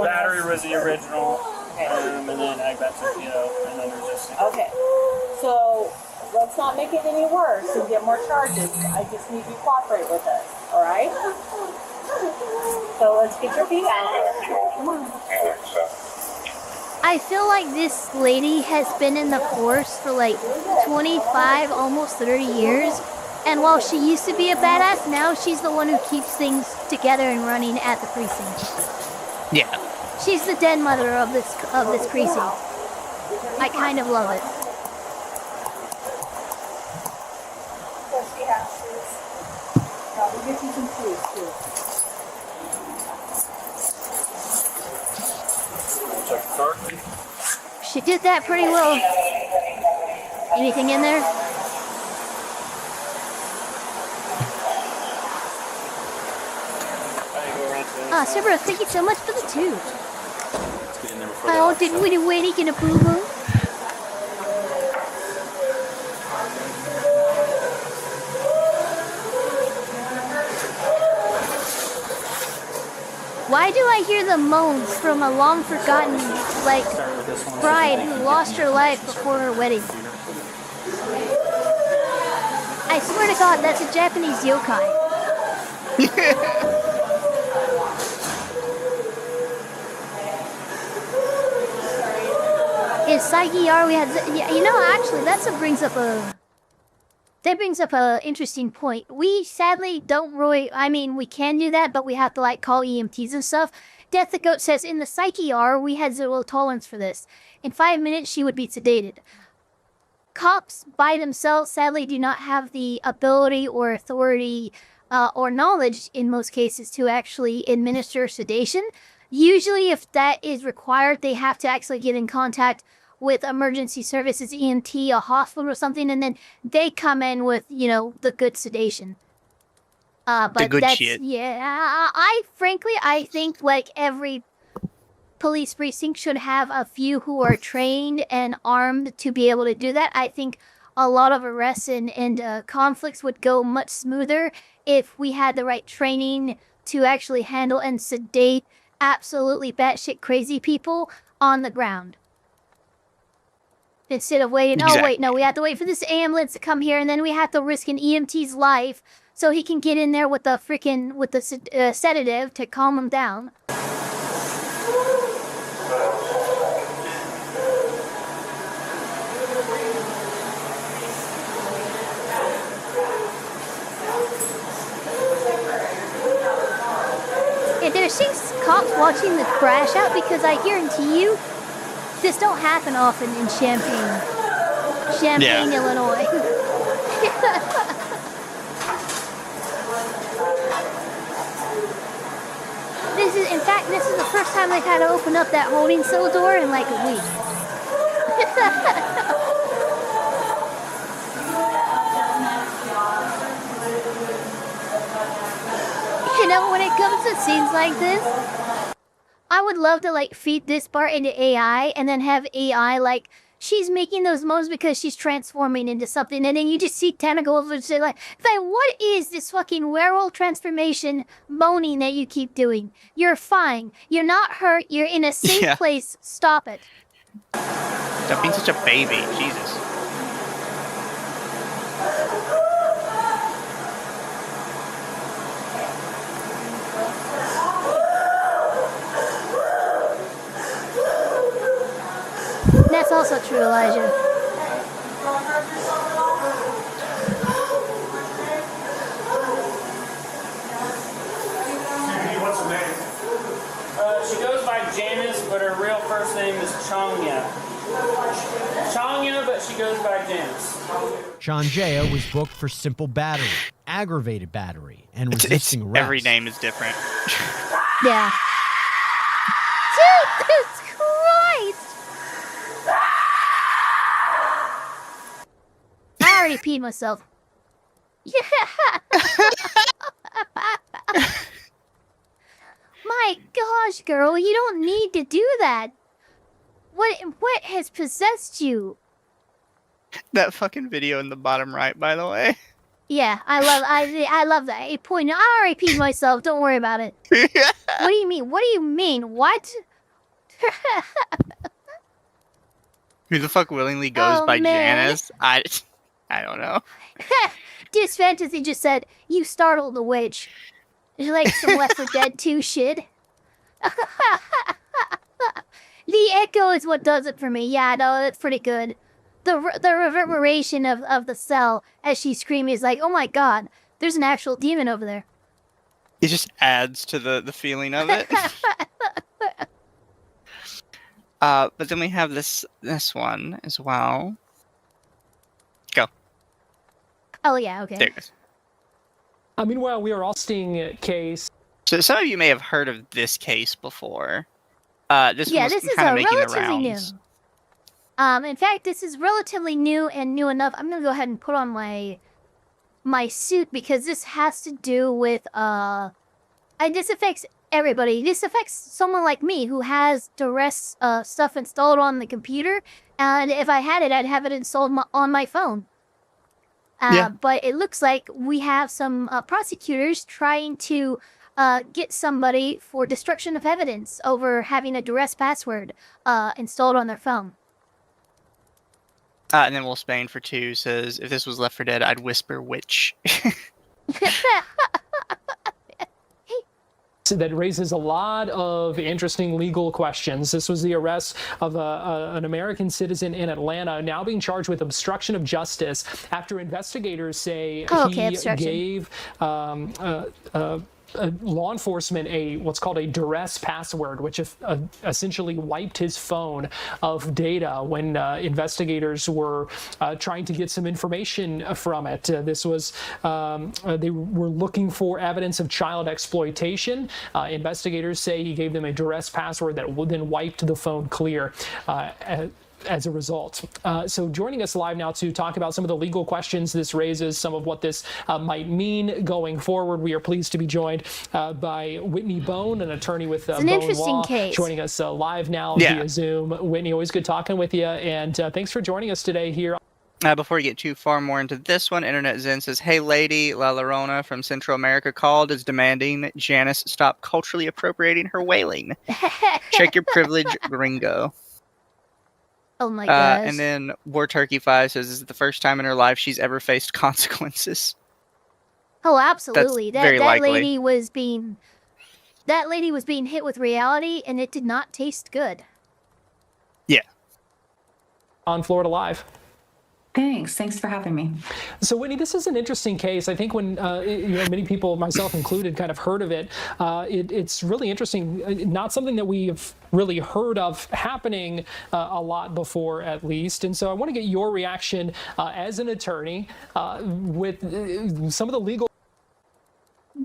Battery was the original, and then ag back to and then resisting. Okay. So let's not make it any worse and get more charges. I just need you to cooperate with us, all right? So let's get your feet out. Come on. I feel like this lady has been in the force for like 25, almost 30 years. And while she used to be a badass, now she's the one who keeps things together and running at the precinct. Yeah. She's the den mother of this precinct. I kind of love it. We'll get you some food too. Check the car. She did that pretty well. Anything in there? Cerberus, thank you so much for the tube. Oh, didn't we do anything in a boo-boo? Why do I hear the moans from a long-forgotten, like, bride who lost her life before her wedding? I swear to God, that's a Japanese yokai. In Psyche R, we had, you know, actually, that brings up a interesting point. We sadly don't really, I mean, we can do that, but we have to like call EMTs and stuff. Death the Goat says, in the Psyche R, we had zero tolerance for this. In 5 minutes, she would be sedated. Cops by themselves sadly do not have the ability or authority or knowledge in most cases to actually administer sedation. Usually if that is required, they have to actually get in contact with emergency services, EMT, a hospital or something, and then they come in with, you know, the good sedation. But the good that's, shit. Yeah, I think like every police precinct should have a few who are trained and armed to be able to do that. I think a lot of arrests and conflicts would go much smoother if we had the right training to actually handle and sedate absolutely batshit crazy people on the ground. Instead of waiting, Exactly. Oh wait, no, we have to wait for this ambulance to come here, and then we have to risk an EMT's life so he can get in there with the sedative to calm him down. Yeah, there's 6 cops watching the crash out because I guarantee you, this don't happen often in Champaign, Illinois. This is the first time they've had to open up that holding cell door in like a week. You know, when it comes to scenes like this, I would love to like feed this part into AI and then have AI like she's making those moans because she's transforming into something, and then you just see Tana go over and say like, what is this fucking werewolf transformation moaning that you keep doing? You're fine. You're not hurt. You're in a safe place. Stop it. Stop being such a baby. Jesus. That's also true, Elijah. What's her name? She goes by Janice, but her real first name is Changya. Changya, but she goes by Janice. Changea was booked for simple battery, aggravated battery, and resisting arrest. Every name is different. Yeah. Jesus Christ! I already peed myself. Yeah. My gosh, girl, you don't need to do that. What has possessed you? That fucking video in the bottom right, by the way. Yeah, I love that. Hey, point. I already peed myself. Don't worry about it. What do you mean? What do you mean? What? Who the fuck willingly goes by Janice? I don't know. This fantasy just said, you startled the witch. It's like some Left 4 Dead 2 shit. The echo is what does it for me. Yeah, no, that's pretty good. The reverberation of the cell as she's screaming is like, oh my god, there's an actual demon over there. It just adds to the feeling of it. But then we have this one as well. Go. Oh yeah, okay. There it goes. Meanwhile, we are all seeing a case. So some of you may have heard of this case before. This is relatively new. In fact, this is relatively new and new enough. I'm gonna go ahead and put on my suit because this has to do with this affects everybody. This affects someone like me who has duress stuff installed on the computer, and if I had it, I'd have it installed on my phone. But it looks like we have some prosecutors trying to get somebody for destruction of evidence over having a duress password installed on their phone. And then Will Spain for 2 says, if this was Left 4 Dead, I'd whisper witch. That raises a lot of interesting legal questions. This was the arrest of an American citizen in Atlanta, now being charged with obstruction of justice after investigators say he gave law enforcement what's called a duress password, which essentially wiped his phone of data when investigators were trying to get some information from it. This was they were looking for evidence of child exploitation. Investigators say he gave them a duress password that then wiped the phone clear. As a result. So joining us live now to talk about some of the legal questions this raises, some of what this might mean going forward, we are pleased to be joined by Whitney Bone, an attorney with Bone Law, joining us live now via Zoom. Whitney, always good talking with you, and thanks for joining us today here. Before we get too far more into this one, Internet Zen says, hey lady, La Llorona from Central America called, is demanding Janice stop culturally appropriating her wailing. Check your privilege, gringo. Oh my gosh. And then War Turkey 5 says this is the first time in her life she's ever faced consequences. Oh, absolutely. That's that lady was being hit with reality, and it did not taste good. Yeah. On Florida Live. Thanks for having me. So, Whitney, this is an interesting case. I think when many people, myself included, kind of heard of it, it's really interesting. Not something that we've really heard of happening a lot before, at least. And so, I want to get your reaction as an attorney with some of the legal.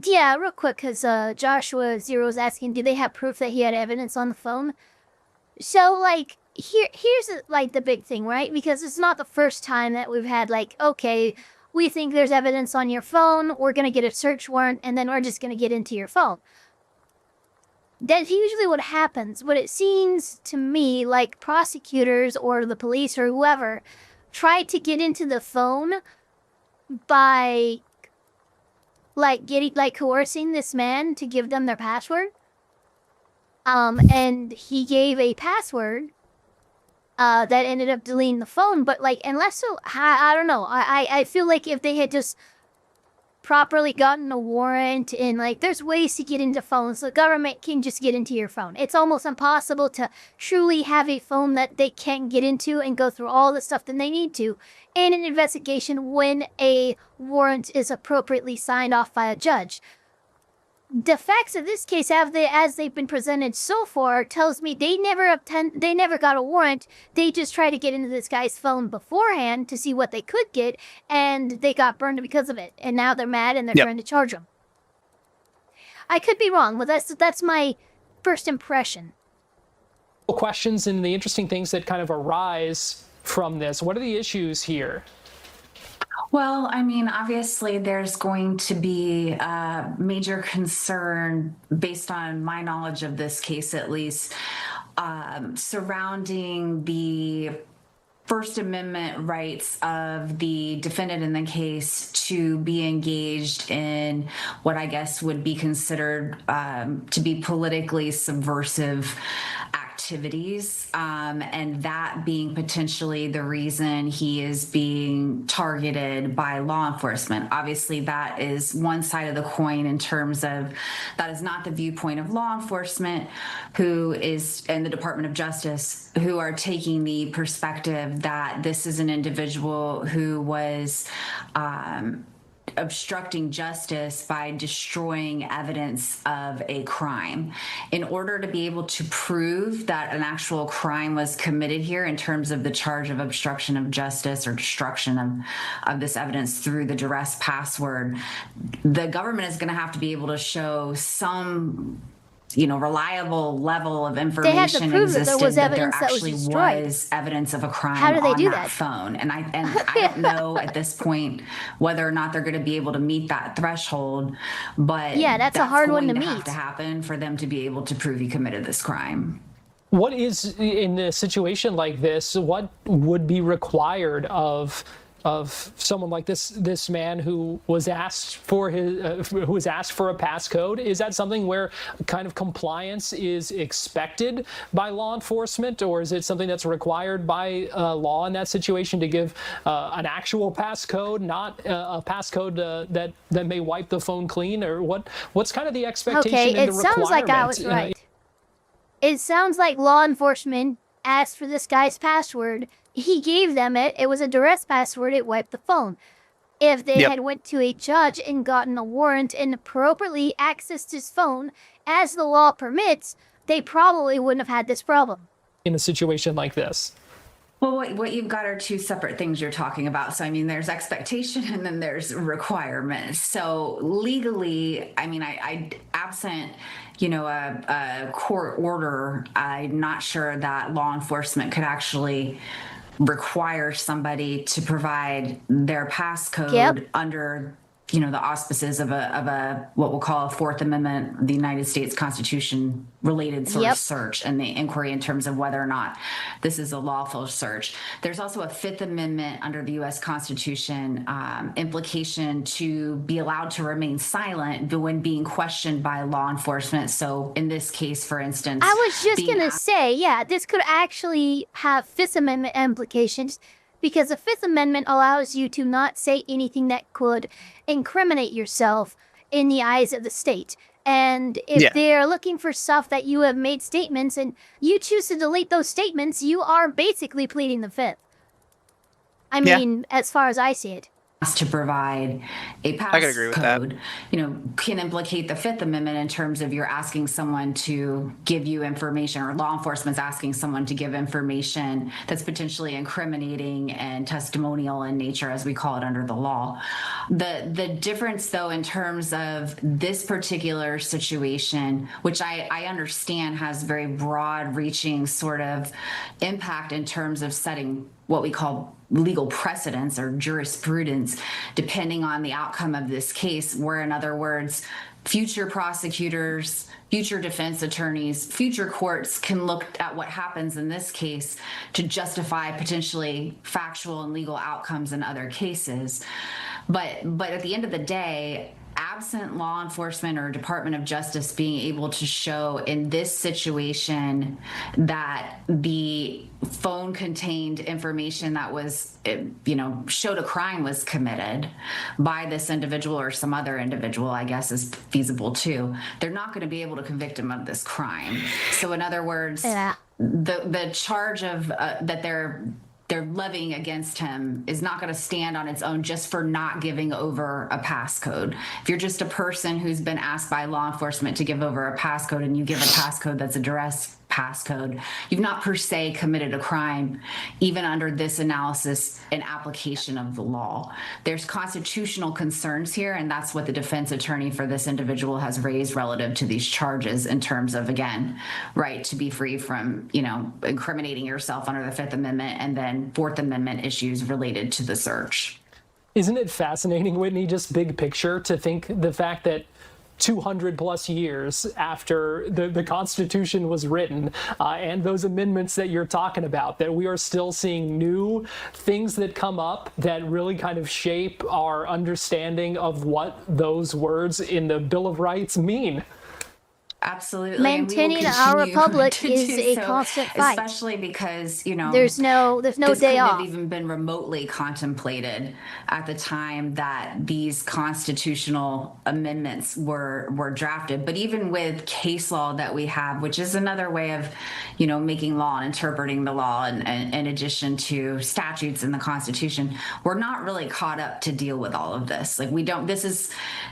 Yeah, real quick, because Joshua Zero's asking, do they have proof that he had evidence on the phone? So, like, here's, like, the big thing, right? Because it's not the first time that we've had, like, okay, we think there's evidence on your phone, we're going to get a search warrant, and then we're just going to get into your phone. That's usually what happens. But it seems to me like prosecutors or the police or whoever try to get into the phone by coercing this man to give them their password. And he gave a password that ended up deleting the phone. But like, I don't know. I feel like if they had just properly gotten a warrant and like, there's ways to get into phones. The government can just get into your phone. It's almost impossible to truly have a phone that they can get into and go through all the stuff that they need to in an investigation when a warrant is appropriately signed off by a judge. The facts of this case, as they've been presented so far, tells me they never got a warrant. They just tried to get into this guy's phone beforehand to see what they could get, and they got burned because of it. And now they're mad and they're trying to charge him. I could be wrong, but that's my first impression. Questions and the interesting things that kind of arise from this. What are the issues here? Well, I mean, obviously there's going to be a major concern, based on my knowledge of this case at least, surrounding the First Amendment rights of the defendant in the case to be engaged in what I guess would be considered to be politically subversive activities, and that being potentially the reason he is being targeted by law enforcement. Obviously, that is one side of the coin in terms of that is not the viewpoint of law enforcement, who is, and the Department of Justice, who are taking the perspective that this is an individual who was obstructing justice by destroying evidence of a crime. In order to be able to prove that an actual crime was committed here in terms of the charge of obstruction of justice or destruction of this evidence through the duress password, the government is going to have to be able to show some reliable level of information existed that there actually was evidence of a crime on that phone. And I don't know at this point whether or not they're going to be able to meet that threshold, but yeah, that's a hard one to meet. Have to happen for them to be able to prove he committed this crime. What is, in a situation like this, what would be required of someone like this man who was asked for a passcode? Is that something where kind of compliance is expected by law enforcement, or is it something that's required by law in that situation to give an actual passcode, not a passcode that may wipe the phone clean? Or what's kind of the expectation and the requirement? Sounds like I was right. It sounds like law enforcement asked for this guy's password. He gave them it. It was a duress password. It wiped the phone. If they had went to a judge and gotten a warrant and appropriately accessed his phone, as the law permits, they probably wouldn't have had this problem. In a situation like this. Well, what you've got are two separate things you're talking about. So, I mean, there's expectation and then there's requirements. So legally, I mean, I absent, a court order, I'm not sure that law enforcement could actually require somebody to provide their passcode under the auspices of a what we'll call a Fourth Amendment, the United States Constitution related sort of search, and the inquiry in terms of whether or not this is a lawful search. There's also a Fifth Amendment under the U.S. Constitution implication to be allowed to remain silent when being questioned by law enforcement. So in this case, for instance, I was just going to say, this could actually have Fifth Amendment implications, because the Fifth Amendment allows you to not say anything that could incriminate yourself in the eyes of the state. And if they're looking for stuff that you have made statements and you choose to delete those statements, you are basically pleading the Fifth. I mean, as far as I see it. asked to provide a passcode, can implicate the Fifth Amendment in terms of you're asking someone to give you information, or law enforcement's asking someone to give information that's potentially incriminating and testimonial in nature, as we call it under the law. The difference, though, in terms of this particular situation, which I understand has very broad-reaching sort of impact in terms of setting what we call legal precedents or jurisprudence, depending on the outcome of this case, where, in other words, future prosecutors, future defense attorneys, future courts can look at what happens in this case to justify potentially factual and legal outcomes in other cases. But at the end of the day, absent law enforcement or Department of Justice being able to show in this situation that the phone contained information that was, showed a crime was committed by this individual or some other individual, I guess is feasible too, they're not going to be able to convict him of this crime. So in other words, the charge of that they're levying against him is not going to stand on its own just for not giving over a passcode. If you're just a person who's been asked by law enforcement to give over a passcode and you give a passcode that's a duress passcode, you've not per se committed a crime, even under this analysis and application of the law. There's constitutional concerns here, and that's what the defense attorney for this individual has raised relative to these charges in terms of, again, right to be free from, incriminating yourself under the Fifth Amendment, and then Fourth Amendment issues related to the search. Isn't it fascinating, Whitney, just big picture, to think the fact that 200 plus years after the Constitution was written and those amendments that you're talking about, that we are still seeing new things that come up that really kind of shape our understanding of what those words in the Bill of Rights mean. Absolutely. Maintaining our republic is a constant fight. Especially because, there's no this day off. Have even been remotely contemplated at the time that these constitutional amendments were drafted. But even with case law that we have, which is another way of, making law and interpreting the law, and in addition to statutes in the Constitution, we're not really caught up to deal with all of this.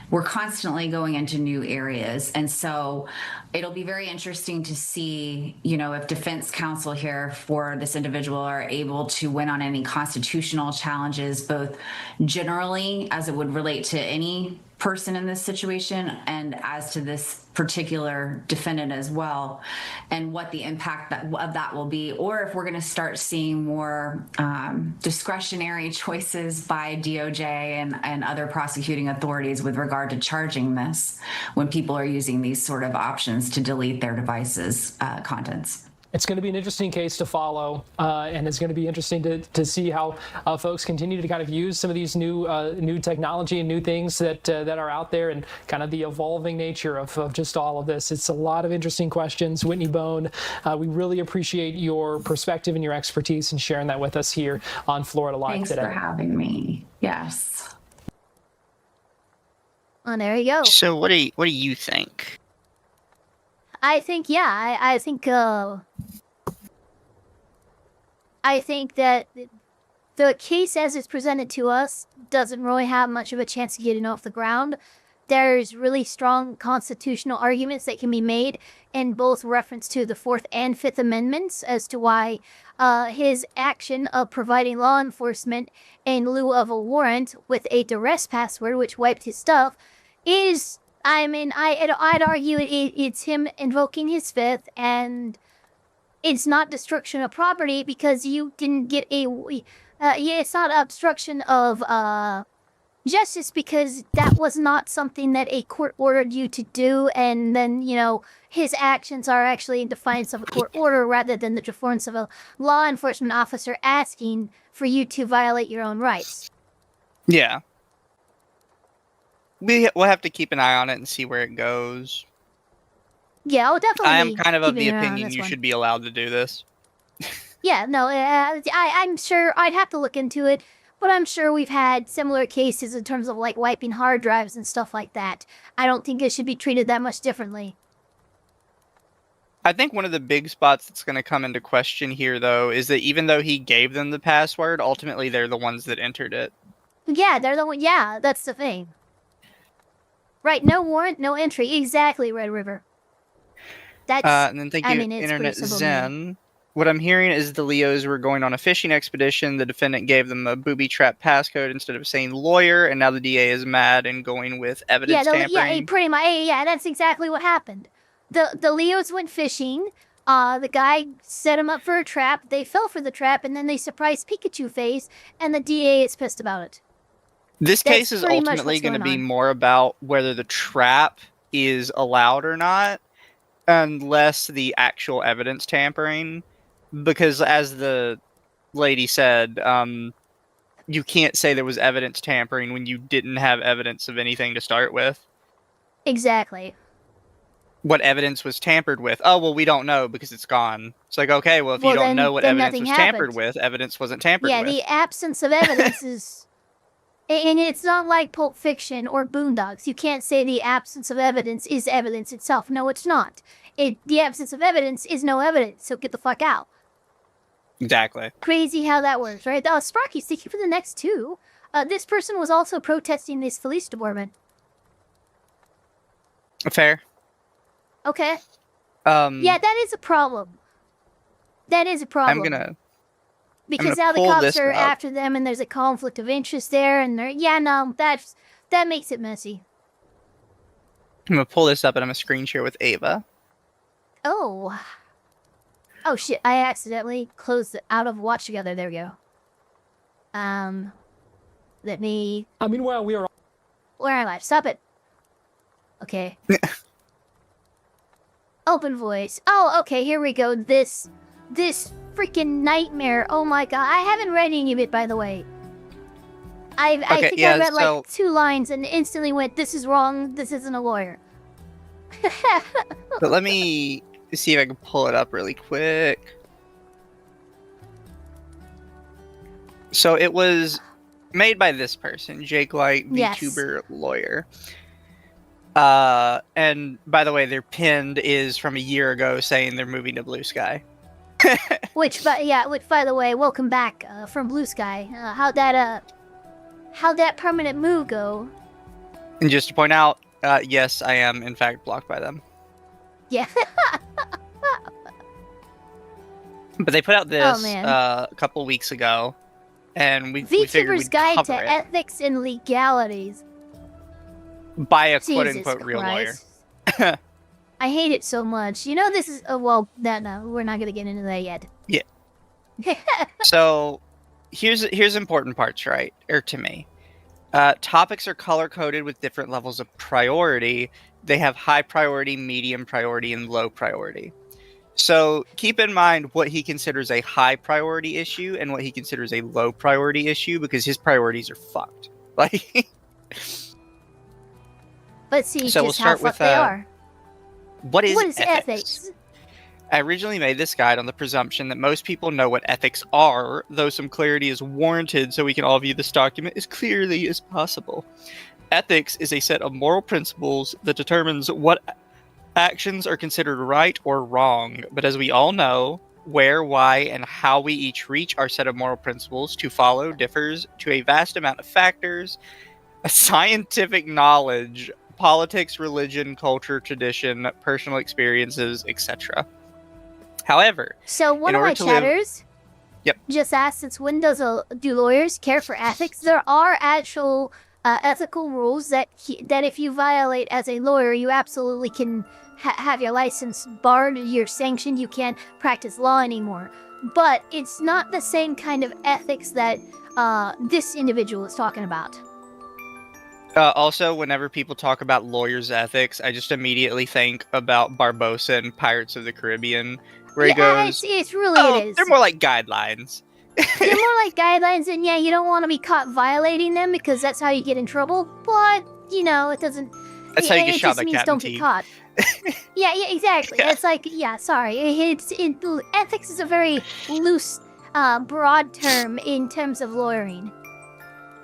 We're constantly going into new areas. And so it'll be very interesting to see, if defense counsel here for this individual are able to win on any constitutional challenges, both generally as it would relate to any person in this situation and as to this particular defendant as well, and what the impact of that will be, or if we're going to start seeing more discretionary choices by DOJ and other prosecuting authorities with regard to charging this when people are using these sort of options to delete their devices' contents. It's going to be an interesting case to follow, and it's going to be interesting to see how folks continue to kind of use some of these new technology and new things that are out there, and kind of the evolving nature of just all of this. It's a lot of interesting questions. Whitney Bone, we really appreciate your perspective and your expertise and sharing that with us here on Florida Live today. Thanks for having me. Yes. Oh, there you go. So what do you think? I think that the case as it's presented to us doesn't really have much of a chance of getting off the ground. There's really strong constitutional arguments that can be made in both reference to the Fourth and Fifth Amendments as to why his action of providing law enforcement in lieu of a warrant with a duress password, which wiped his stuff, is... I'd argue it's him invoking his Fifth, and it's not destruction of property because you didn't get it's not obstruction of justice because that was not something that a court ordered you to do, and then, his actions are actually in defiance of a court order rather than the defiance of a law enforcement officer asking for you to violate your own rights. Yeah. We'll have to keep an eye on it and see where it goes. Yeah, I'll definitely. I am kind of the opinion you should be allowed to do this. Yeah, no, I'm sure I'd have to look into it, but I'm sure we've had similar cases in terms of like wiping hard drives and stuff like that. I don't think it should be treated that much differently. I think one of the big spots that's going to come into question here, though, is that even though he gave them the password, ultimately they're the ones that entered it. Yeah, they're the one. Yeah, that's the thing. Right, no warrant, no entry. Exactly, Red River. That's. And then thank you, it's Internet pretty simple, Zen. man. What I'm hearing is the Leos were going on a fishing expedition. The defendant gave them a booby trap passcode instead of saying lawyer, and now the DA is mad and going with evidence tampering. Yeah, pretty much. Yeah, that's exactly what happened. The Leos went fishing. The guy set him up for a trap. They fell for the trap, and then they surprised Pikachu face, and the DA is pissed about it. This case is ultimately going to be more about whether the trap is allowed or not, and less the actual evidence tampering. Because as the lady said, you can't say there was evidence tampering when you didn't have evidence of anything to start with. Exactly. What evidence was tampered with? Oh, well, we don't know because it's gone. It's like, okay, well, if you don't know what evidence was tampered with, evidence wasn't tampered with. Yeah, the absence of evidence is... And it's not like Pulp Fiction or Boondocks. You can't say the absence of evidence is evidence itself. No, it's not. The absence of evidence is no evidence, so get the fuck out. Exactly. Crazy how that works, right? Sparky, thank you for the next 2. This person was also protesting this police department. Fair. Okay. Yeah, that is a problem. That is a problem. Because now the cops are after them, and there's a conflict of interest there, and that makes it messy. I'm gonna pull this up, and I'm gonna screen share with Ava. Oh shit! I accidentally closed it out of Watch Together. There we go. Let me. Meanwhile, we are. Where am I? Stop it. Okay. Open voice. Oh, okay. Here we go. This freaking nightmare. Oh my god! I haven't read any of it, by the way. I think I read like 2 lines and instantly went, "This is wrong. This isn't a lawyer." But let me see if I can pull it up really quick. So it was made by this person, Jake Light, VTuber lawyer. And by the way, their pinned is from a year ago saying they're moving to Blue Sky. Which, by the way, welcome back from Blue Sky. How'd that permanent move go? And just to point out, yes, I am in fact blocked by them. Yeah. But they put out this a couple weeks ago, and we figured we'd Guide cover to it. Ethics and Legalities. By a quote-unquote real lawyer. I hate it so much. You know, this is... no, we're not going to get into that yet. Yeah. So, here's important parts, right? Or to me. Topics are color-coded with different levels of priority. They have high priority, medium priority, and low priority. So, keep in mind what he considers a high priority issue and what he considers a low priority issue, because his priorities are fucked. Like... But see just how fucked they are. What is ethics? I originally made this guide on the presumption that most people know what ethics are, though some clarity is warranted so we can all view this document as clearly as possible. Ethics is a set of moral principles that determines what actions are considered right or wrong, but as we all know, where, why, and how we each reach our set of moral principles to follow differs to a vast amount of factors, scientific knowledge, politics, religion, culture, tradition, personal experiences, etc. However, so one of my chatters just asked, since when do lawyers care for ethics? There are actual ethical rules that if you violate as a lawyer, you absolutely can have your license barred, you're sanctioned, you can't practice law anymore. But it's not the same kind of ethics that this individual is talking about. Also, whenever people talk about lawyers' ethics, I just immediately think about Barbossa and Pirates of the Caribbean, where he goes, it is. They're more like guidelines. They're more like guidelines, and yeah, you don't want to be caught violating them because that's how you get in trouble, but, you know, it doesn't... That's how you get shot by Captain don't get caught. Yeah, exactly. Yeah. It's like, sorry. Ethics is a very loose, broad term in terms of lawyering.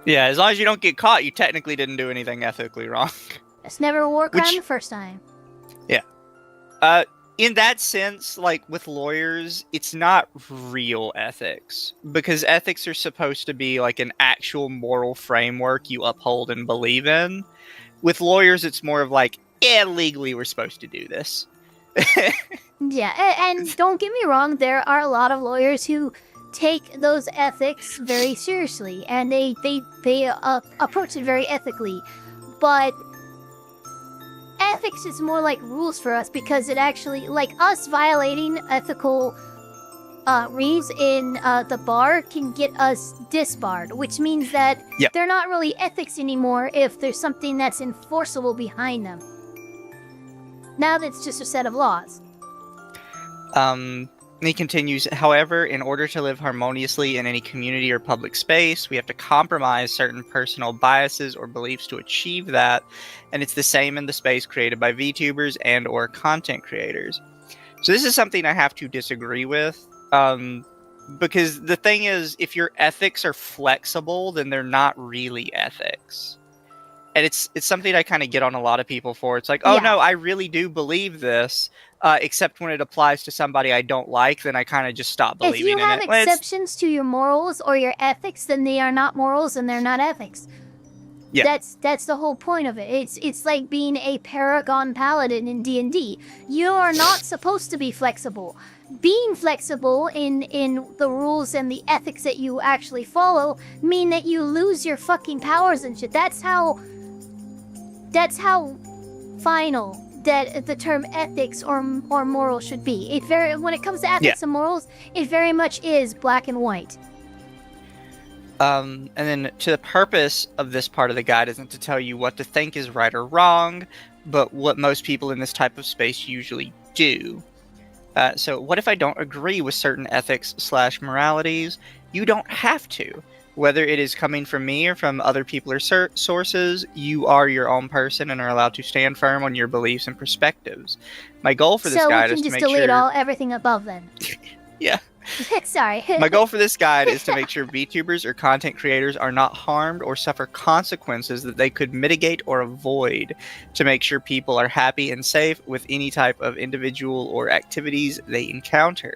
Yeah, as long as you don't get caught, you technically didn't do anything ethically wrong. It's never a war crime the first time. Yeah. in that sense, like with lawyers, it's not real ethics, because ethics are supposed to be like an actual moral framework you uphold and believe in. With lawyers, it's more of like, yeah, legally we're supposed to do this. Yeah, and don't get me wrong, there are a lot of lawyers who take those ethics very seriously, and they approach it very ethically. But ethics is more like rules for us, because it actually, like us violating ethical rules in the bar can get us disbarred, which means that they're not really ethics anymore if there's something that's enforceable behind them. Now that's just a set of laws. He continues, however, in order to live harmoniously in any community or public space, we have to compromise certain personal biases or beliefs to achieve that, and it's the same in the space created by VTubers and or content creators. So this is something I have to disagree with, because the thing is, if your ethics are flexible, then they're not really ethics. And it's something I kind of get on a lot of people for. It's like, oh no, I really do believe this, except when it applies to somebody I don't like, then I kind of just stop believing in it. If you have exceptions to your morals or your ethics, then they are not morals and they're not ethics. Yeah. That's the whole point of it. It's like being a paragon paladin in D&D. You are not supposed to be flexible. Being flexible in the rules and the ethics that you actually follow mean that you lose your fucking powers and shit. That's how final that the term ethics or moral should be. When it comes to ethics and morals, it very much is black and white. And then to the purpose of this part of the guide isn't to tell you what to think is right or wrong, but what most people in this type of space usually do. So what if I don't agree with certain ethics/moralities? You don't have to. Whether it is coming from me or from other people or sources, you are your own person and are allowed to stand firm on your beliefs and perspectives. My goal for this guide is to make sure... So we can just delete everything above then. Yeah. Sorry. My goal for this guide is to make sure VTubers or content creators are not harmed or suffer consequences that they could mitigate or avoid, to make sure people are happy and safe with any type of individual or activities they encounter.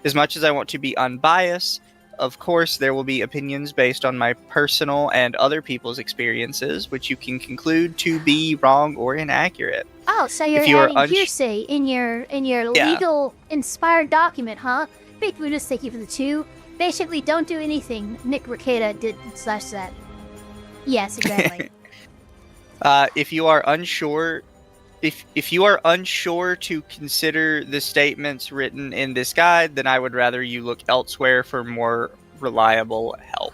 As much as I want to be unbiased, of course, there will be opinions based on my personal and other people's experiences, which you can conclude to be wrong or inaccurate. Oh, so you're adding hearsay in your legal inspired document, huh? Basically, just take you for the two. Basically, don't do anything Nick Rekieta did / that. Yes, exactly. If you are unsure... If you are unsure to consider the statements written in this guide, then I would rather you look elsewhere for more reliable help.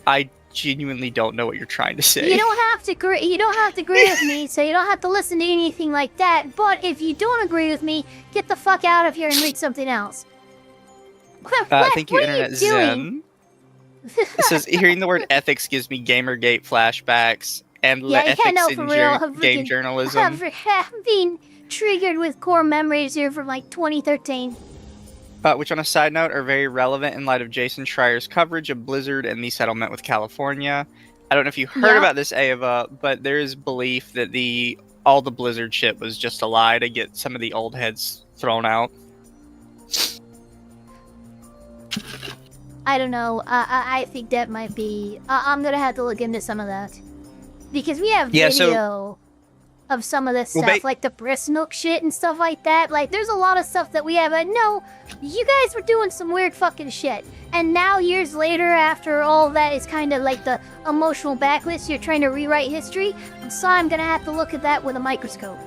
I genuinely don't know what you're trying to say. You don't have to agree. You don't have to agree with me, so you don't have to listen to anything like that. But if you don't agree with me, get the fuck out of here and read something else. Thank you, Internet Zen. It says, hearing the word ethics gives me Gamergate flashbacks. And ethics in game journalism. I've been triggered with core memories here from like 2013. Which on a side note are very relevant in light of Jason Schreier's coverage of Blizzard and the settlement with California. I don't know if you heard about this, Ava, but there is belief that all the Blizzard shit was just a lie to get some of the old heads thrown out. I don't know. I think that might be... I'm going to have to look into some of that. Because we have video of some of this stuff, like the breast milk shit and stuff like that. Like, there's a lot of stuff that we have. No, you guys were doing some weird fucking shit. And now, years later, after all that is kind of like the emotional backlash, you're trying to rewrite history. So I'm going to have to look at that with a microscope.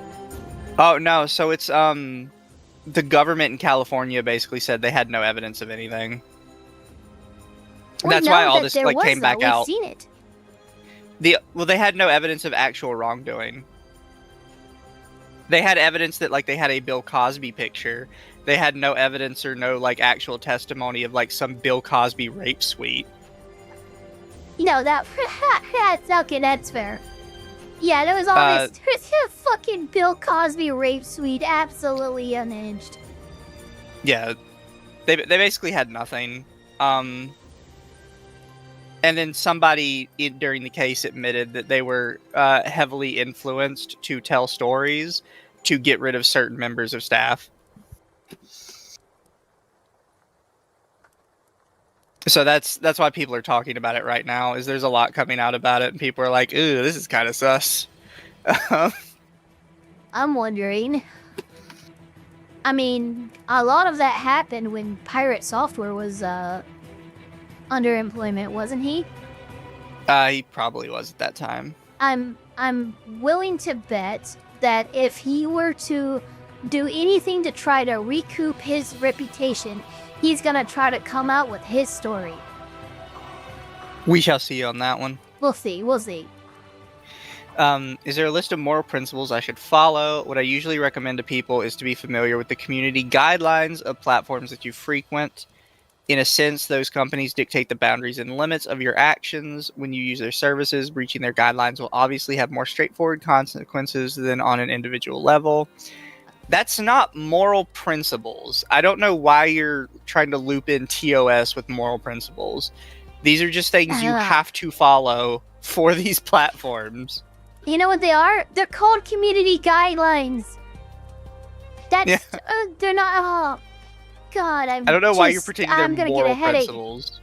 Oh, no. So it's, the government in California basically said they had no evidence of anything. That's why all this, like, came back out. We've seen it. They had no evidence of actual wrongdoing. They had evidence that, like, they had a Bill Cosby picture. They had no evidence or no, like, actual testimony of, like, some Bill Cosby rape suite. You know, that's okay, that's fair. Yeah, there was all this fucking Bill Cosby rape suite, absolutely unhinged. Yeah, they basically had nothing. And then somebody during the case admitted that they were heavily influenced to tell stories to get rid of certain members of staff. So that's why people are talking about it right now, is there's a lot coming out about it, and people are like, ooh, this is kind of sus. I'm wondering. I mean, a lot of that happened when Pirate Software was underemployment, wasn't he? He probably was at that time. I'm willing to bet that if he were to do anything to try to recoup his reputation, he's gonna try to come out with his story. We shall see on that one. We'll see. We'll see. Is there a list of moral principles I should follow? What I usually recommend to people is to be familiar with the community guidelines of platforms that you frequent. In a sense, those companies dictate the boundaries and limits of your actions when you use their services. Breaching their guidelines will obviously have more straightforward consequences than on an individual level. That's not moral principles. I don't know why you're trying to loop in TOS with moral principles. These are just things you have to follow for these platforms. You know what they are? They're called community guidelines. That's they're not. Oh, God, I don't know why you're pretending they're gonna moral get a headache. principles.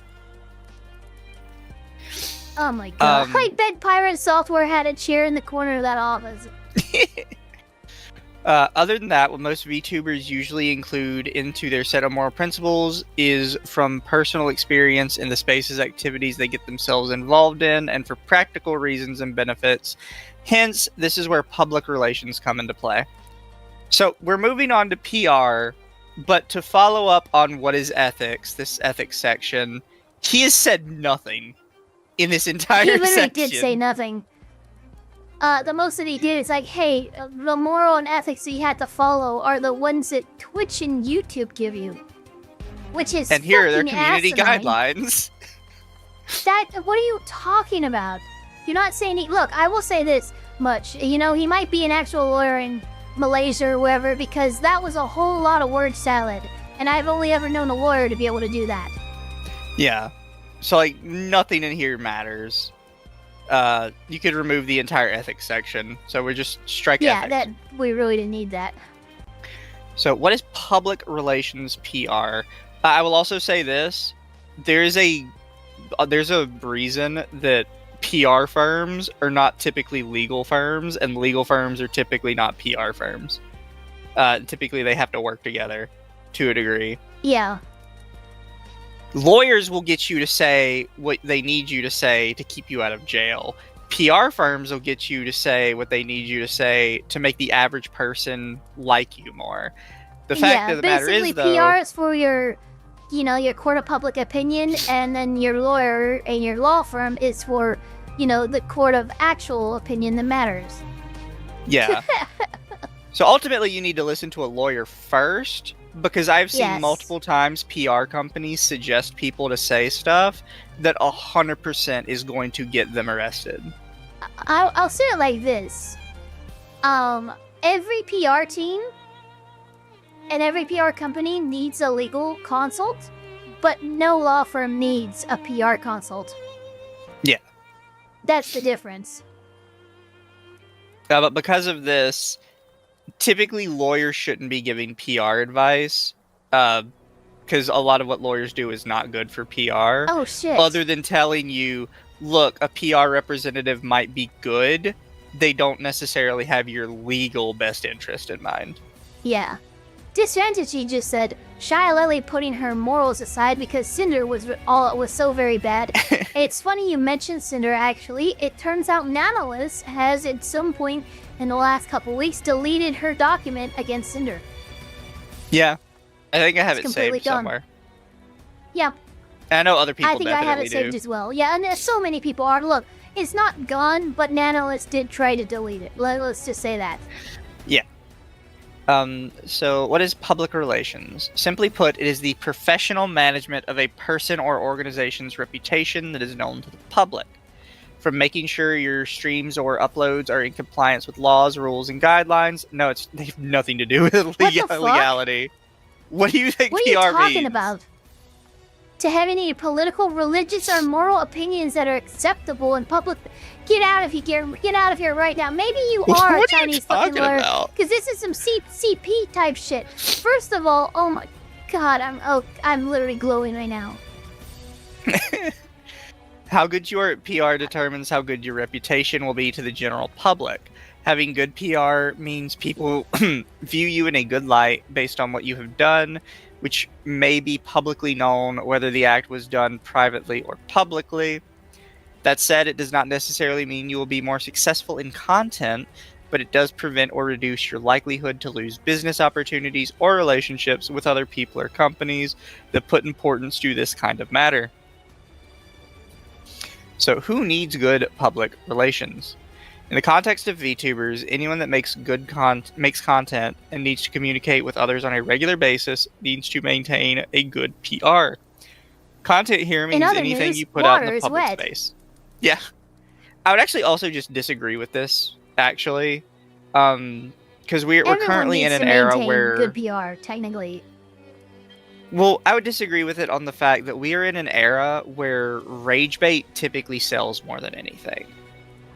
Oh my God! I bet Pirate Software had a chair in the corner of that office. Other than that, what most VTubers usually include into their set of moral principles is from personal experience in the spaces activities they get themselves involved in, and for practical reasons and benefits. Hence, this is where public relations come into play. So, we're moving on to PR, but to follow up on what is ethics, this ethics section, he has said nothing in this entire section. He literally did say nothing. The most that he did is like, hey, the moral and ethics that you had to follow are the ones that Twitch and YouTube give you. Which is and here are their community asinine. guidelines. What are you talking about? You're not saying look, I will say this much. You know, he might be an actual lawyer in Malaysia or wherever, because that was a whole lot of word salad. And I've only ever known a lawyer to be able to do that. Yeah. So, like, nothing in here matters. You could remove the entire ethics section. So we're just strike ethics. Yeah, we really didn't need that. So what is public relations PR? I will also say this. There's a reason that PR firms are not typically legal firms, and legal firms are typically not PR firms. Typically they have to work together to a degree. Yeah. Lawyers will get you to say what they need you to say to keep you out of jail. PR firms will get you to say what they need you to say to make the average person like you more. The fact of the matter is, though, basically PR is for your court of public opinion, and then your lawyer and your law firm is for, the court of actual opinion that matters. Yeah. So ultimately, you need to listen to a lawyer first, because I've seen multiple times PR companies suggest people to say stuff that 100% is going to get them arrested. I'll say it like this. Every PR team and every PR company needs a legal consult, but no law firm needs a PR consult. Yeah. That's the difference. But because of this, typically lawyers shouldn't be giving PR advice, because a lot of what lawyers do is not good for PR. Oh, shit. Other than telling you, look, a PR representative might be good, they don't necessarily have your legal best interest in mind. Yeah. Disvantage just said, Shia Lily putting her morals aside because Cinder was so very bad. It's funny you mentioned Cinder, actually. It turns out Nanolith has, at some point in the last couple weeks, deleted her document against Cinder. Yeah. I think I have It's it saved completely gone. somewhere. Yeah. And I know other people I think definitely I have it saved as well. Yeah, and so many people are. Look, it's not gone, but Nanolith did try to delete it. Let's just say that. Yeah. So what is public relations? Simply put, it is the professional management of a person or organization's reputation that is known to the public. From making sure your streams or uploads are in compliance with laws, rules, and guidelines. No, they have nothing to do with legality. What do you think PR means? What are you talking about? To have any political, religious, or moral opinions that are acceptable in public. Get out of here! Get out of here right now! Maybe you are a Chinese fucking lawyer, because this is some CP type shit. First of all, oh my god, I'm literally glowing right now. How good your PR determines how good your reputation will be to the general public. Having good PR means people view you in a good light based on what you have done, which may be publicly known whether the act was done privately or publicly. That said, it does not necessarily mean you will be more successful in content, but it does prevent or reduce your likelihood to lose business opportunities or relationships with other people or companies that put importance to this kind of matter. So who needs good public relations? In the context of VTubers, anyone that makes content and needs to communicate with others on a regular basis needs to maintain a good PR. Content here means anything you put out in the public space. Yeah. I would actually also just disagree with this, actually. Because we're currently in an era where... good PR, technically. Well, I would disagree with it on the fact that we are in an era where rage bait typically sells more than anything.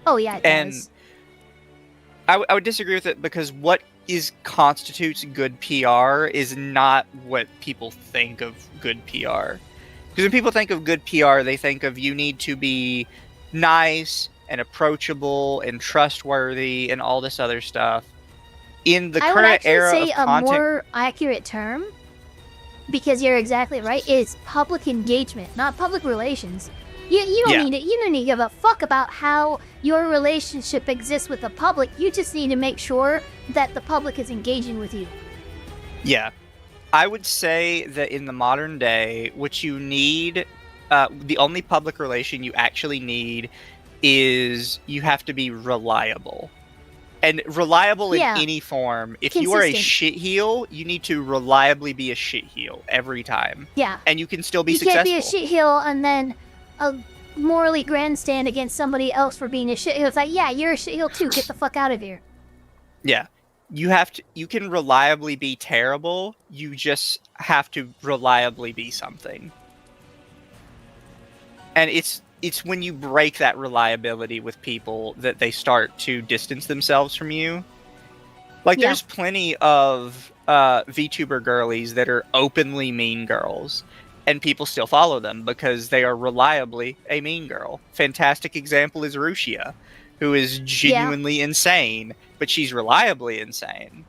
Oh, yeah, it does. I would disagree with it because what constitutes good PR is not what people think of good PR. Because when people think of good PR, they think of you need to be nice and approachable and trustworthy and all this other stuff. In the current era of content... I would actually say a more accurate term, because you're exactly right, is public engagement, not public relations. You don't need it. You don't need to give a fuck about how your relationship exists with the public. You just need to make sure that the public is engaging with you. Yeah. I would say that in the modern day, what you need, the only public relation you actually need is you have to be reliable. And reliable in any form. If you are a shitheel, you need to reliably be a shitheel every time. Yeah. And you can still be successful. You can't be a shitheel and then morally grandstand against somebody else for being a shitheel. It's like, yeah, you're a shitheel too. Get the fuck out of here. Yeah. You can reliably be terrible. You just have to reliably be something. And it's when you break that reliability with people that they start to distance themselves from you. Like, there's plenty of VTuber girlies that are openly mean girls, and people still follow them because they are reliably a mean girl. Fantastic example is Rushia, who is genuinely insane, but she's reliably insane.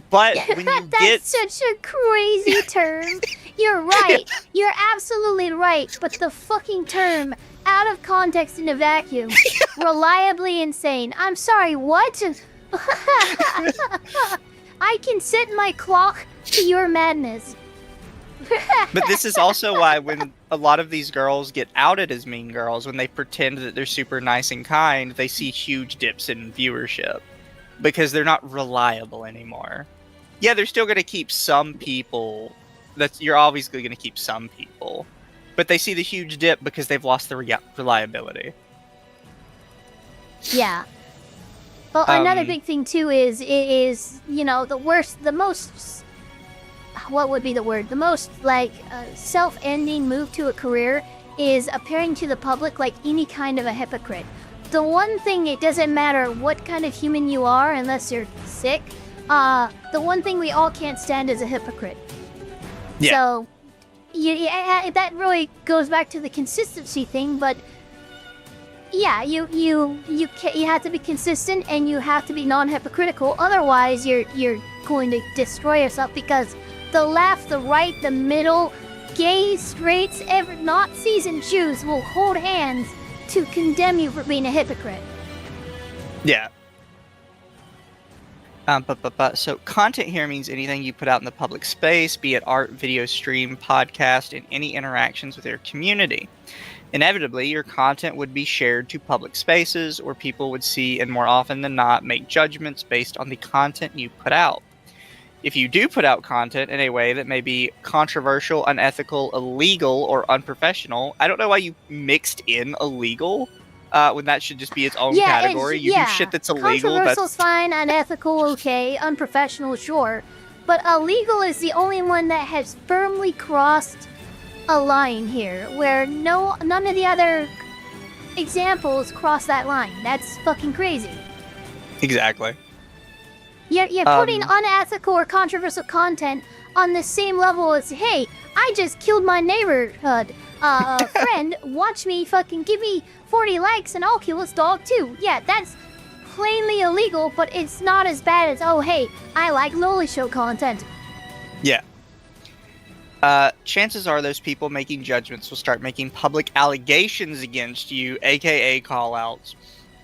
But when you That's such a crazy term. You're right. You're absolutely right. But the fucking term, out of context in a vacuum, reliably insane. I'm sorry, what? I can set my clock to your madness. But this is also why when a lot of these girls get outed as mean girls, when they pretend that they're super nice and kind, they see huge dips in viewership. Because they're not reliable anymore. Yeah, they're still going to keep some people. You're obviously going to keep some people. But they see the huge dip because they've lost the reliability. Yeah. Well, another big thing, too, is the most... What would be the word? The most, self-ending move to a career is appearing to the public like any kind of a hypocrite. The one thing, it doesn't matter what kind of human you are, unless you're sick, the one thing we all can't stand is a hypocrite. Yeah. So, that really goes back to the consistency thing, but yeah, you have to be consistent and you have to be non-hypocritical, otherwise you're going to destroy yourself, because the left, the right, the middle, gays, straights, Nazis and Jews will hold hands to condemn you for being a hypocrite. Yeah. So content here means anything you put out in the public space, be it art, video, stream, podcast, and any interactions with your community. Inevitably, your content would be shared to public spaces where people would see and more often than not make judgments based on the content you put out. If you do put out content in a way that may be controversial, unethical, illegal, or unprofessional, I don't know why you mixed in illegal when that should just be its own category. You do shit that's illegal. Controversial's fine, unethical, okay, unprofessional, sure. But illegal is the only one that has firmly crossed a line here, where none of the other examples cross that line. That's fucking crazy. Exactly. You're putting unethical or controversial content on the same level as, hey, I just killed my neighborhood friend. Watch me fucking give me 40 likes and I'll kill his dog too. Yeah, that's plainly illegal, but it's not as bad as, oh, hey, I like lolly show content. Yeah. Chances are those people making judgments will start making public allegations against you, aka call-outs.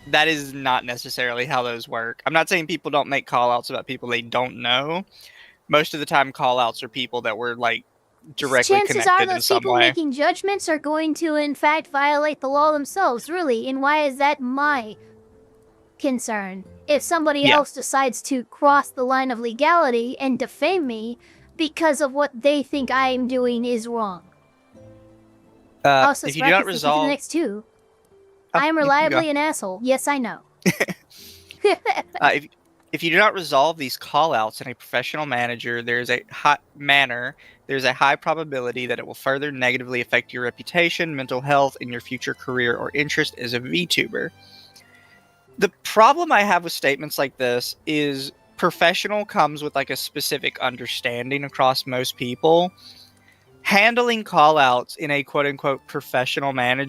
That is not necessarily how those work. I'm not saying people don't make call-outs about people they don't know. Most of the time, call-outs are people that were, like, directly connected in some way. Chances are those people making judgments are going to, in fact, violate the law themselves, really. And why is that my concern? If somebody else decides to cross the line of legality and defame me because of what they think I am doing is wrong. Also, if you do not resolve the next two. I am reliably an asshole. Yes, I know. If you do not resolve these call-outs in a professional manner, there's a high probability that it will further negatively affect your reputation, mental health, and your future career or interest as a VTuber. The problem I have with statements like this is professional comes with like a specific understanding across most people. Handling call-outs in a quote-unquote professional manner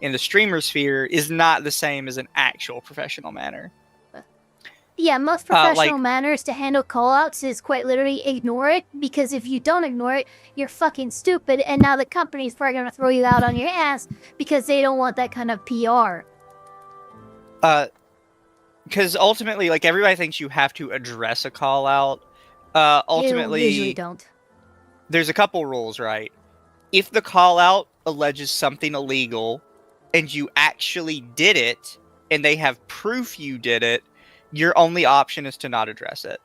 in the streamer sphere is not the same as an actual professional manner. Yeah, most professional manners to handle call-outs is quite literally ignore it, because if you don't ignore it, you're fucking stupid, and now the company's probably gonna throw you out on your ass because they don't want that kind of PR. Because ultimately, like, everybody thinks you have to address a call-out. Ultimately, you usually don't. There's a couple rules, right? If the call-out alleges something illegal, and you actually did it, and they have proof you did it, your only option is to not address it.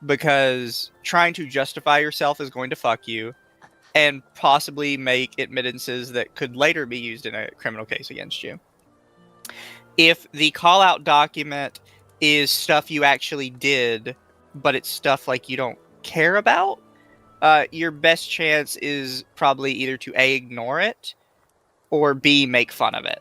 Because trying to justify yourself is going to fuck you, and possibly make admittances that could later be used in a criminal case against you. If the call-out document is stuff you actually did, but it's stuff like you don't care about, your best chance is probably either to A, ignore it, or B, make fun of it.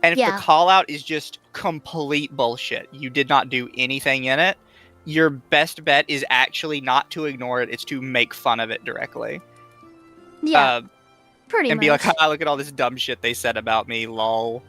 And if the call-out is just complete bullshit, you did not do anything in it, your best bet is actually not to ignore it, it's to make fun of it directly. Yeah, pretty much. And be like, ah, look at all this dumb shit they said about me, lol.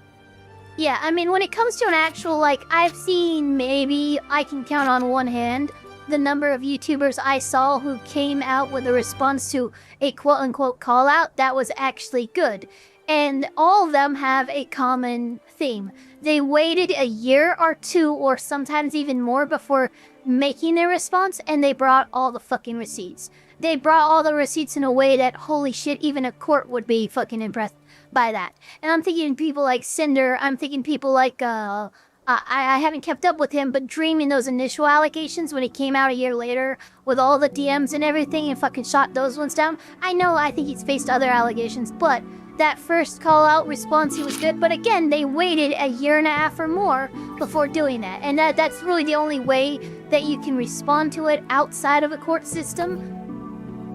Yeah, I mean, when it comes to an actual, like, I've seen, maybe, I can count on one hand, the number of YouTubers I saw who came out with a response to a quote-unquote call-out that was actually good. And all of them have a common theme. They waited a year or two, or sometimes even more, before making their response, and they brought all the fucking receipts. They brought all the receipts in a way that, holy shit, even a court would be fucking impressed by that. And I'm thinking people like Cinder, I'm thinking people like, I haven't kept up with him, but Dreaming those initial allegations when he came out a year later with all the DMs and everything and fucking shot those ones down. I think he's faced other allegations, but that first call-out response, he was good. But again, they waited a year and a half or more before doing that. And that's really the only way that you can respond to it outside of a court system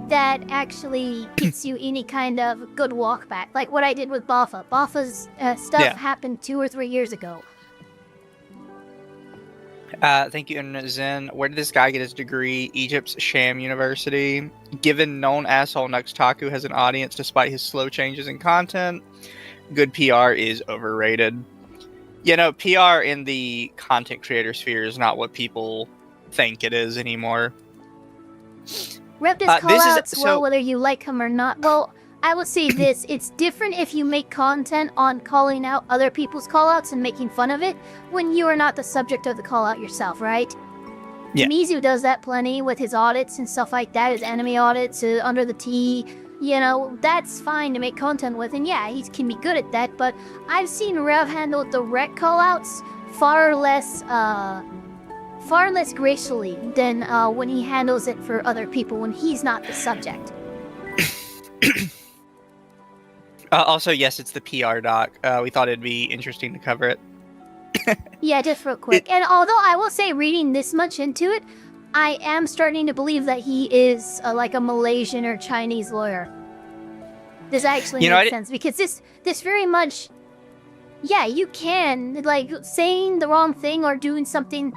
that actually gets you any kind of good walk back. Like what I did with Boffa. Boffa's stuff happened 2 or 3 years ago. Thank you, Internet Zen. Where did this guy get his degree? Egypt's sham university. Given known asshole Nuxtaku has an audience despite his slow changes in content, good PR is overrated. You know, PR in the content creator sphere is not what people think it is anymore. Rep does call-outs well, whether you like him or not. Well, I will say this. It's different if you make content on calling out other people's call-outs and making fun of it when you are not the subject of the call-out yourself, right? Yeah. Mizu does that plenty with his audits and stuff like that, his enemy audits, Under the T. You know, that's fine to make content with, and yeah, he can be good at that, but I've seen Rev handle direct call-outs far less gracefully than when he handles it for other people when he's not the subject. Also, yes, it's the PR doc. We thought it'd be interesting to cover it. Yeah, just real quick. And although I will say, reading this much into it, I am starting to believe that he is like a Malaysian or Chinese lawyer. This actually makes sense, because this very much yeah, you can, like, saying the wrong thing or doing something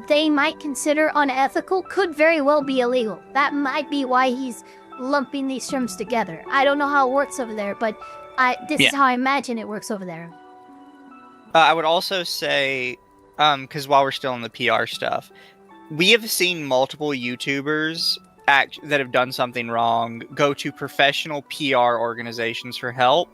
they might consider unethical could very well be illegal. That might be why he's lumping these terms together. I don't know how it works over there, but this is how I imagine it works over there. I would also say, because while we're still on the PR stuff, we have seen multiple YouTubers that have done something wrong go to professional PR organizations for help,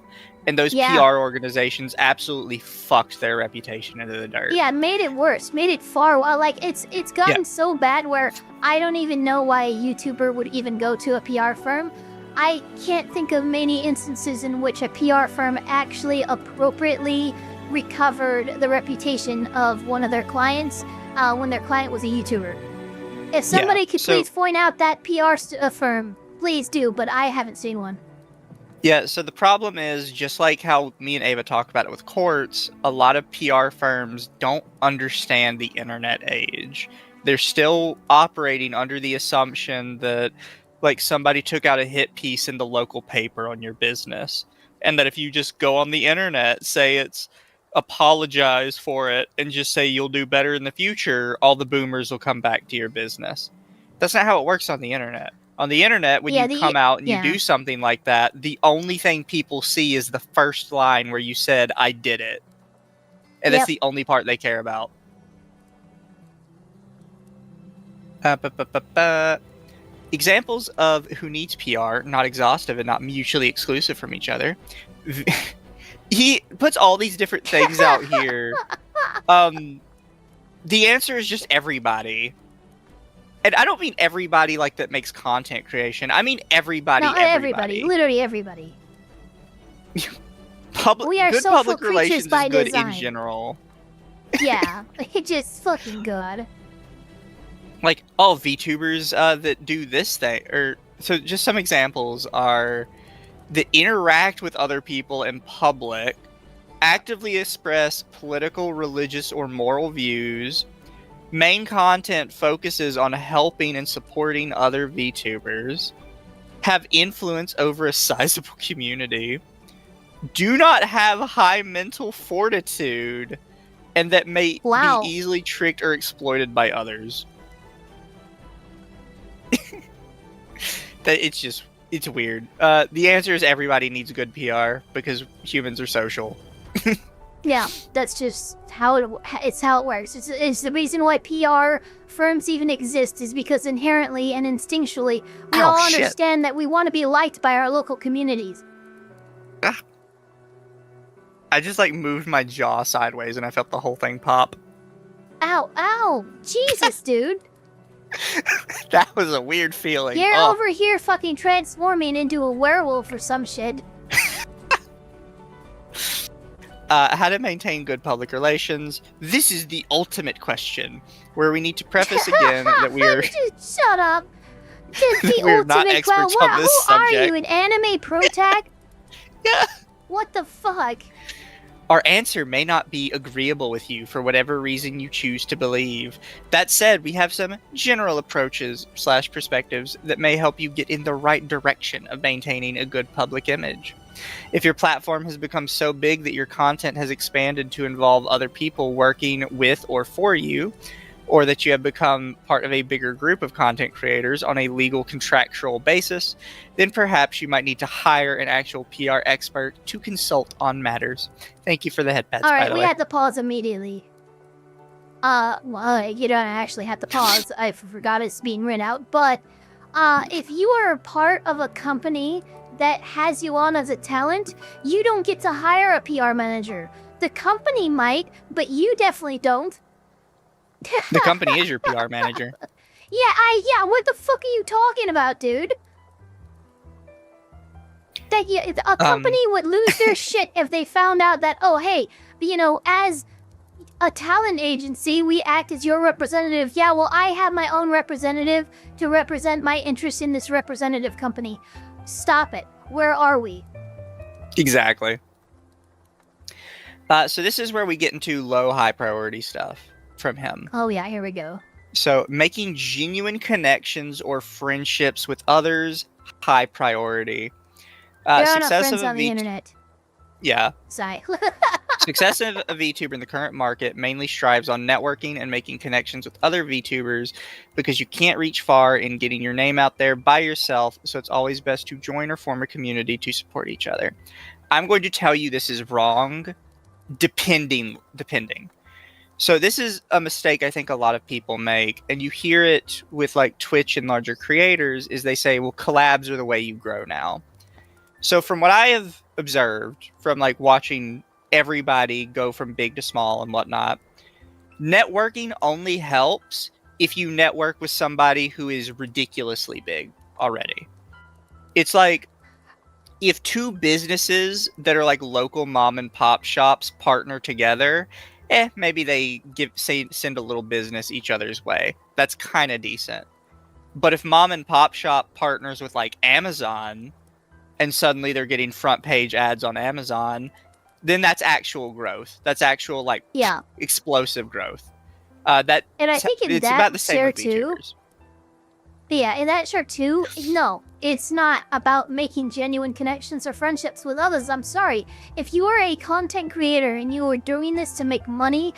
and those PR organizations absolutely fucked their reputation into the dirt. Yeah, made it worse. Made it far. Like, it's gotten so bad where I don't even know why a YouTuber would even go to a PR firm. I can't think of many instances in which a PR firm actually appropriately recovered the reputation of one of their clients when their client was a YouTuber. If somebody could please point out that PR firm, please do, but I haven't seen one. Yeah, so the problem is, just like how me and Ava talk about it with courts, a lot of PR firms don't understand the internet age. They're still operating under the assumption that, like, somebody took out a hit piece in the local paper on your business, and that if you just go on the internet, say it's apologize for it, and just say you'll do better in the future, all the boomers will come back to your business. That's not how it works on the internet. On the internet, when you come out and you do something like that, the only thing people see is the first line where you said, I did it. And that's the only part they care about. Examples of who needs PR, not exhaustive and not mutually exclusive from each other. He puts all these different things out here. The answer is just everybody. And I don't mean everybody like that makes content creation. I mean everybody. No, everybody. Literally everybody. We are good social public creatures relations by is good design. in general. Yeah, it's just fucking good. Like, oh, VTubers that do this thing. So just some examples are that interact with other people in public, actively express political, religious, or moral views. Main content focuses on helping and supporting other VTubers. Have influence over a sizable community. Do not have high mental fortitude. And that may be easily tricked or exploited by others. It's weird. The answer is everybody needs good PR because humans are social. Yeah, that's just how it works. It's the reason why PR firms even exist is because inherently and instinctually we all understand that we want to be liked by our local communities. I just moved my jaw sideways and I felt the whole thing pop. Ow, Jesus, dude. That was a weird feeling. You're over here fucking transforming into a werewolf or some shit. How to maintain good public relations. This is the ultimate question, where we need to preface again that we are... Shut up. We're not experts on this subject. Who are you, an anime protag? Yeah. What the fuck? Our answer may not be agreeable with you for whatever reason you choose to believe. That said, we have some general approaches / perspectives that may help you get in the right direction of maintaining a good public image. If your platform has become so big that your content has expanded to involve other people working with or for you, or that you have become part of a bigger group of content creators on a legal contractual basis, then perhaps you might need to hire an actual PR expert to consult on matters. Thank you for the head pats, by the way. Alright, we had to pause immediately. Well, you don't actually have to pause. I forgot it's being written out. But, if you are a part of a company that has you on as a talent, you don't get to hire a PR manager. The company might, but you definitely don't. The company is your PR manager. Yeah, what the fuck are you talking about, dude? That a company would lose their shit if they found out that, oh, hey, as a talent agency, we act as your representative. Yeah, well, I have my own representative to represent my interests in this representative company. Stop it. Where are we? Exactly. So this is where we get into low, high priority stuff from him. Oh yeah, here we go. So making genuine connections or friendships with others, high priority. There are no friends on the internet. Yeah. Sorry. Success of a VTuber in the current market mainly strives on networking and making connections with other VTubers because you can't reach far in getting your name out there by yourself, so it's always best to join or form a community to support each other. I'm going to tell you this is wrong, depending. So this is a mistake I think a lot of people make, and you hear it with like Twitch and larger creators, is they say, well, collabs are the way you grow now. So from what I have observed from like watching everybody go from big to small and whatnot, networking only helps if you network with somebody who is ridiculously big already. It's like if two businesses that are like local mom and pop shops partner together, maybe they send a little business each other's way. That's kind of decent. But if mom and pop shop partners with like Amazon, and suddenly they're getting front page ads on Amazon, then that's actual growth. That's actual like explosive growth. And I think in it's that about the same share with too. VTubers. Yeah, in that share too. No, it's not about making genuine connections or friendships with others. I'm sorry. If you are a content creator and you are doing this to make money,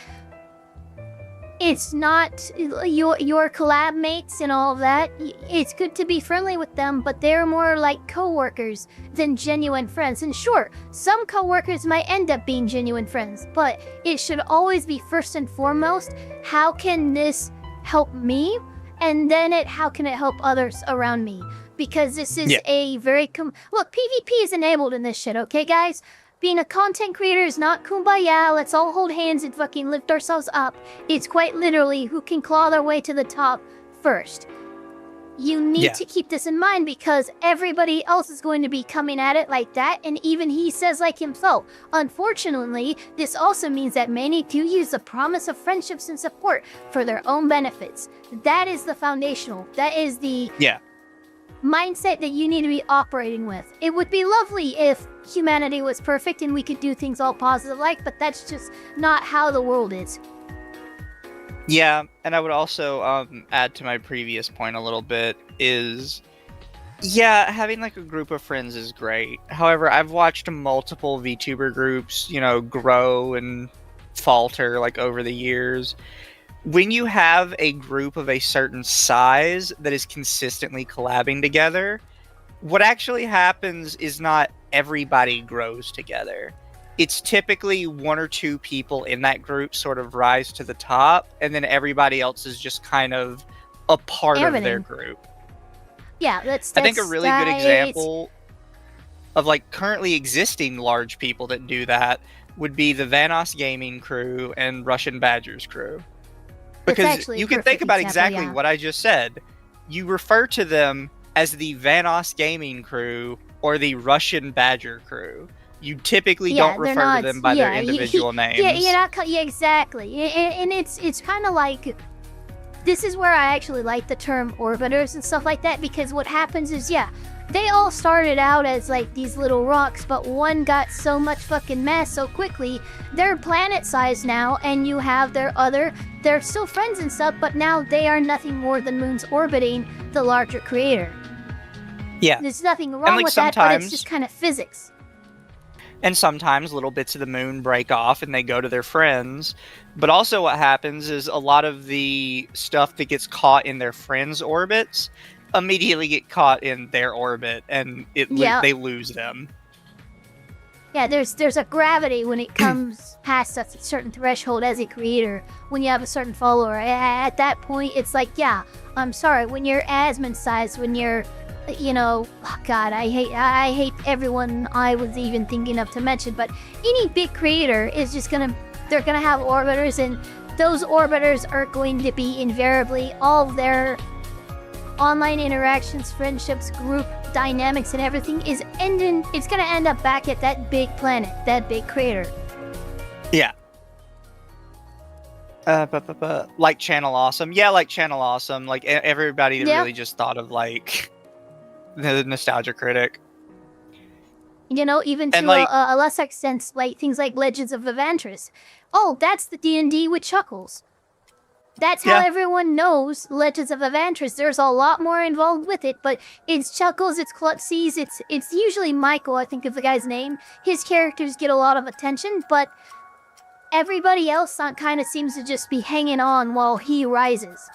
it's not your collab mates and all of that. It's good to be friendly with them, but they're more like co-workers than genuine friends. And sure, some co-workers might end up being genuine friends, but it should always be first and foremost, how can this help me? And then how can it help others around me? Because this is a very... Look, PvP is enabled in this shit, okay, guys? Being a content creator is not kumbaya, let's all hold hands and fucking lift ourselves up. It's quite literally who can claw their way to the top first. You need to keep this in mind because everybody else is going to be coming at it like that, and even he says like himself. Unfortunately, this also means that many do use the promise of friendships and support for their own benefits. That is the foundational. That is the mindset that you need to be operating with. It would be lovely if humanity was perfect and we could do things all positive like, but that's just not how the world is. Yeah, and I would also add to my previous point a little bit is, having like a group of friends is great. However, I've watched multiple VTuber groups, grow and falter like over the years. When you have a group of a certain size that is consistently collabing together, what actually happens is not everybody grows together. It's typically one or two people in that group sort of rise to the top, and then everybody else is just kind of a part of their group. Yeah, that's I think a really good example of like currently existing large people that do that would be the Vanos Gaming crew and Russian Badgers crew. Because you can think about exactly what I just said. You refer to them as the Vanos Gaming crew or the Russian Badger crew. You typically don't refer to them by their individual names. Yeah, exactly. And it's kind of like, this is where I actually like the term orbiters and stuff like that, because what happens is, they all started out as like these little rocks, but one got so much fucking mass so quickly, they're planet size now, and you have they're still friends and stuff, but now they are nothing more than moons orbiting the larger creator. Yeah. There's nothing wrong with that, but it's just kind of physics. And sometimes little bits of the moon break off and they go to their friends. But also what happens is a lot of the stuff that gets caught in their friends' orbits immediately get caught in their orbit, and they lose them. Yeah, there's a gravity when it comes past a certain threshold as a creator. When you have a certain follower, at that point, it's like, I'm sorry, when you're Asmon size, when you're, God, I hate everyone I was even thinking of to mention, but any big creator is just they're gonna have orbiters, and those orbiters are going to be invariably all their online interactions, friendships, group dynamics, and everything it's gonna end up back at that big planet, that big creator. Yeah. Like Channel Awesome. Yeah, like Channel Awesome. Like everybody really just thought of like the Nostalgia Critic. Even to a lesser extent, like things like Legends of Evantris. Oh, that's the D&D with Chuckles. That's how everyone knows Legends of Evantris. There's a lot more involved with it, but it's Chuckles, it's Klutzies, it's usually Michael, I think is the guy's name. His characters get a lot of attention, but everybody else kind of seems to just be hanging on while he rises.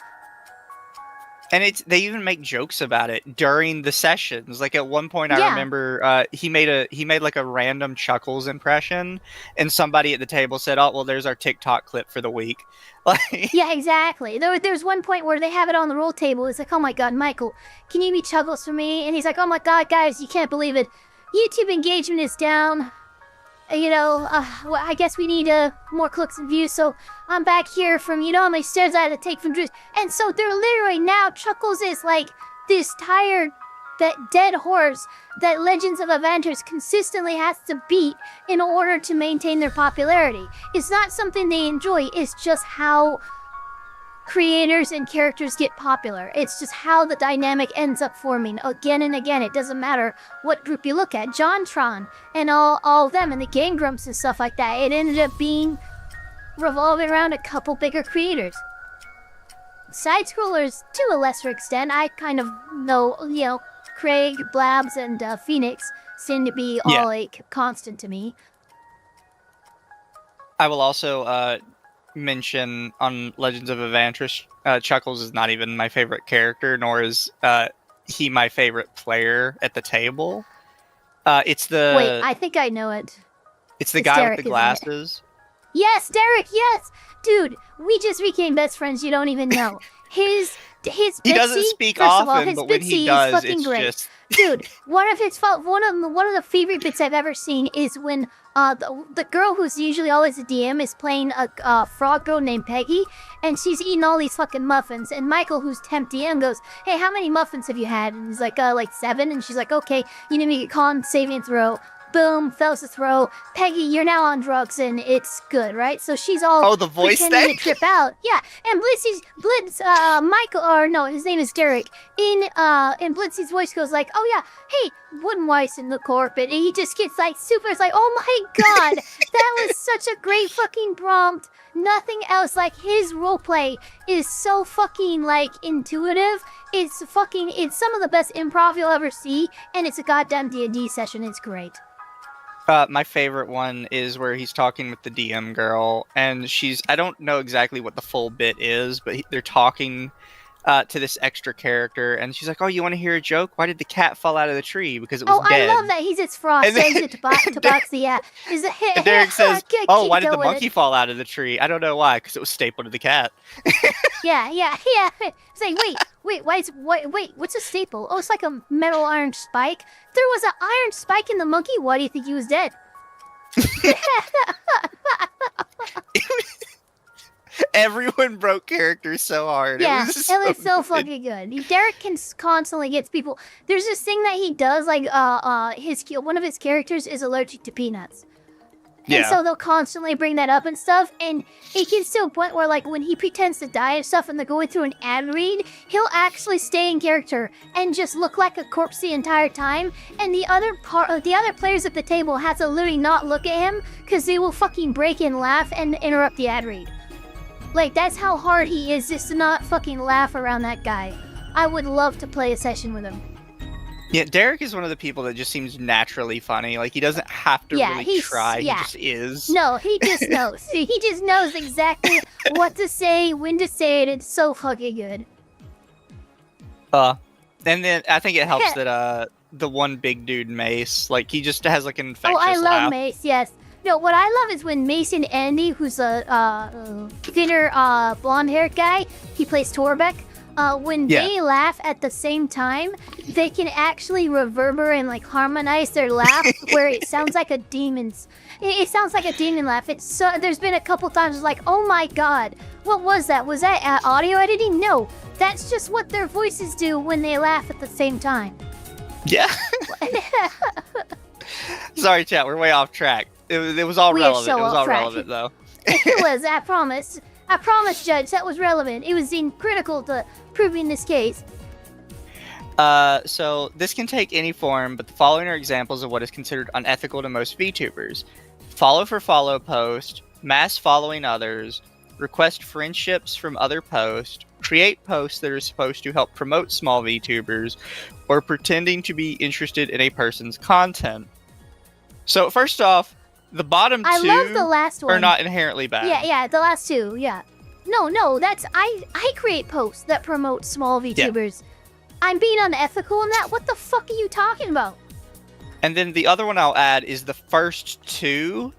And they even make jokes about it during the sessions. Like at one point, I remember he made like a random Chuckles impression, and somebody at the table said, "Oh, well, there's our TikTok clip for the week." Yeah, exactly. There's one point where they have it on the roll table. It's like, "Oh my God, Michael, can you be Chuckles for me?" And he's like, "Oh my God, guys, you can't believe it. YouTube engagement is down. Well, I guess we need more clicks and views, so I'm back here from, how many stairs I had to take from Drews." And so they're literally now, Chuckles is like this tired, that dead horse that Legends of Evantris consistently has to beat in order to maintain their popularity. It's not something they enjoy, it's just how creators and characters get popular. It's just how the dynamic ends up forming again and again. It doesn't matter what group you look at. JonTron and all of them and the Game Grumps and stuff like that. It ended up being revolving around a couple bigger creators. Side-scrollers, to a lesser extent, I kind of know, Craig, Blabs, and Phoenix seem to be all, constant to me. I will also, mention on Legends of Evantris, Chuckles is not even my favorite character, nor is he my favorite player at the table. It's the... Wait, I think I know it. It's the guy Derek, with the glasses. Yes, Derek, yes! Dude, we just became best friends, you don't even know. His Bitsy, he doesn't speak first often, of all, his but when Bitsy he does, fucking it's great. just... Dude, one of the favorite bits I've ever seen is when the girl who's usually always a DM is playing a frog girl named Peggy, and she's eating all these fucking muffins, and Michael, who's temp DM, goes, "Hey, how many muffins have you had?" And he's like 7, and she's like, "Okay, you need to make a con saving throw." Boom, fails the throw. Peggy, you're now on drugs, and it's good, right? So she's all the voice pretending to trip out. Yeah, and Michael, or no, his name is Derek. In Blitzy's voice goes like, "Oh yeah, hey, Woodenweiss in the carpet." And he just gets like super, it's like, "Oh my God, that was such a great fucking prompt." Nothing else. Like, his roleplay is so fucking like intuitive. It's some of the best improv you'll ever see, and it's a goddamn D&D session. It's great. My favorite one is where he's talking with the DM girl, and I don't know exactly what the full bit is, but they're talking to this extra character, and she's like, "Oh, you want to hear a joke? Why did the cat fall out of the tree? Because it was dead." I love that. He's its frost. And then- He's its tabaxi, yeah. And Derek says, "Oh, why did the monkey fall out of the tree? I don't know why, because it was stapled to the cat." Yeah. It's like, wait, what's a staple? Oh, it's like a metal iron spike. There was an iron spike in the monkey. Why do you think he was dead? Everyone broke characters so hard. Yeah, it was so fucking good. Derek constantly gets people. There's this thing that he does, like one of his characters is allergic to peanuts. And so they'll constantly bring that up and stuff, and it gets to a point where, like, when he pretends to die and stuff and they're going through an ad read, he'll actually stay in character and just look like a corpse the entire time, and the other players at the table have to literally not look at him because they will fucking break and laugh and interrupt the ad read. Like, that's how hard he is just to not fucking laugh around that guy. I would love to play a session with him. Yeah, Derek is one of the people that just seems naturally funny. Like, he doesn't have to really try. He just is. No, he just knows. He just knows exactly what to say, when to say it. It's so fucking good. And then I think it helps that the one big dude, Mace, like, he just has like an infectious laugh. Oh, I love laugh. Mace, yes. No, what I love is when Mace and Andy, who's a thinner blonde-haired guy, he plays Torbeck. When they laugh at the same time, they can actually reverberate and like harmonize their laugh where it sounds like a demon's. It sounds like a demon laugh. There's been a couple times like, "Oh my God, what was that? Was that audio editing?" No, that's just what their voices do when they laugh at the same time. Yeah. Sorry, chat. We're way off track. It was all relevant. So it was all relevant, though. It was. I promise. I promise, Judge, that was relevant. It was critical to proving this case. So this can take any form, but the following are examples of what is considered unethical to most VTubers. Follow for follow post, mass following others, request friendships from other posts, create posts that are supposed to help promote small VTubers, or pretending to be interested in a person's content. So first off, the bottom two I love the last one. are not inherently bad. Yeah, the last two, yeah. No, that's I create posts that promote small VTubers. Yeah. I'm being unethical in that? What the fuck are you talking about? And then the other one I'll add is the first two.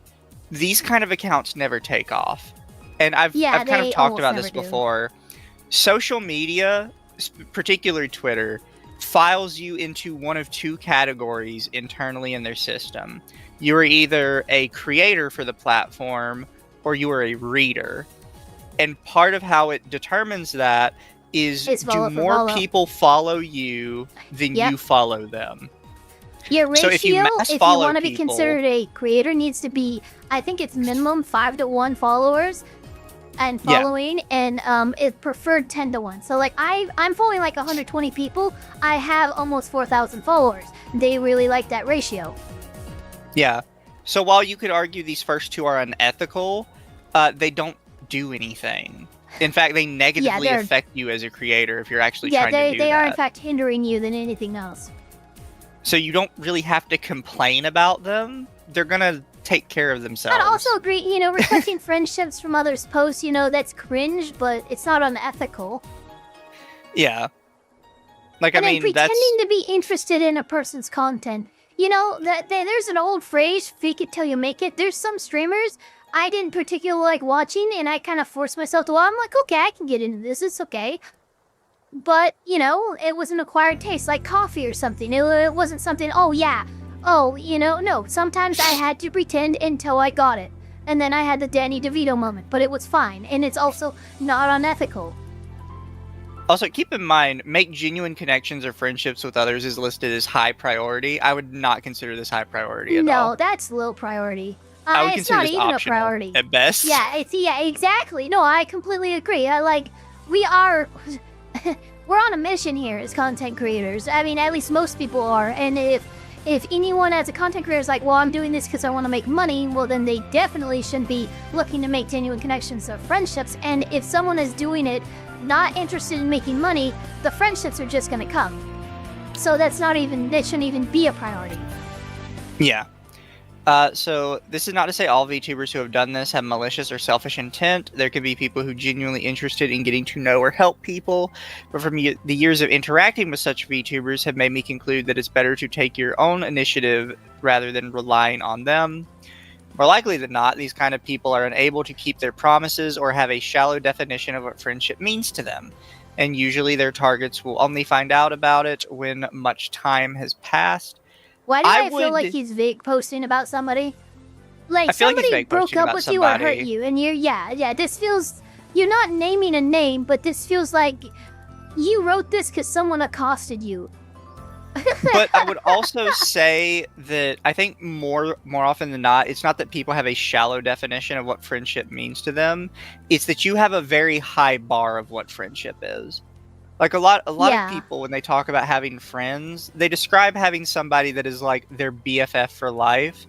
These kind of accounts never take off. And I've kind of talked about this before. Social media, particularly Twitter, files you into one of two categories internally in their system. You are either a creator for the platform or you are a reader. And part of how it determines that is do more people follow you than you follow them. Your ratio, so if you want to be considered a creator, needs to be, I think it's minimum 5-to-1 followers and following, and it's preferred 10-to-1. So like I'm following like 120 people. I have almost 4,000 followers. They really like that ratio. Yeah. So while you could argue these first two are unethical, they don't do anything. In fact, they negatively affect you as a creator if you're actually trying to do that. Yeah, they are in fact hindering you than anything else. So you don't really have to complain about them. They're gonna take care of themselves. I'd also agree, requesting friendships from others' posts, that's cringe, but it's not unethical. Yeah. Like, and pretending to be interested in a person's content. There's an old phrase, fake it till you make it. There's some streamers I didn't particularly like watching, and I kind of forced myself to watch. I'm like, okay, I can get into this. It's okay. But, it was an acquired taste, like coffee or something. It wasn't something, no. Sometimes I had to pretend until I got it. And then I had the Danny DeVito moment, but it was fine. And it's also not unethical. Also, keep in mind, make genuine connections or friendships with others is listed as high priority. I would not consider this high priority at all. No, that's low priority. I would it's not even a priority. At best. Yeah, exactly. No, I completely agree. We're on a mission here as content creators. I mean, at least most people are. And if anyone as a content creator is like, well, I'm doing this because I want to make money, well, then they definitely shouldn't be looking to make genuine connections or friendships. And if someone is doing it not interested in making money, the friendships are just going to come. So that shouldn't even be a priority. Yeah. So this is not to say all VTubers who have done this have malicious or selfish intent. There could be people who are genuinely interested in getting to know or help people, but from the years of interacting with such VTubers have made me conclude that it's better to take your own initiative rather than relying on them. More likely than not, these kind of people are unable to keep their promises or have a shallow definition of what friendship means to them. And usually their targets will only find out about it when much time has passed. Why do I feel like he's vague posting about somebody? Like somebody broke up with you or hurt you, and this feels, you're not naming a name, but this feels like you wrote this because someone accosted you. But I would also say that I think more often than not, it's not that people have a shallow definition of what friendship means to them. It's that you have a very high bar of what friendship is. Like a lot of people, when they talk about having friends, they describe having somebody that is like their BFF for life.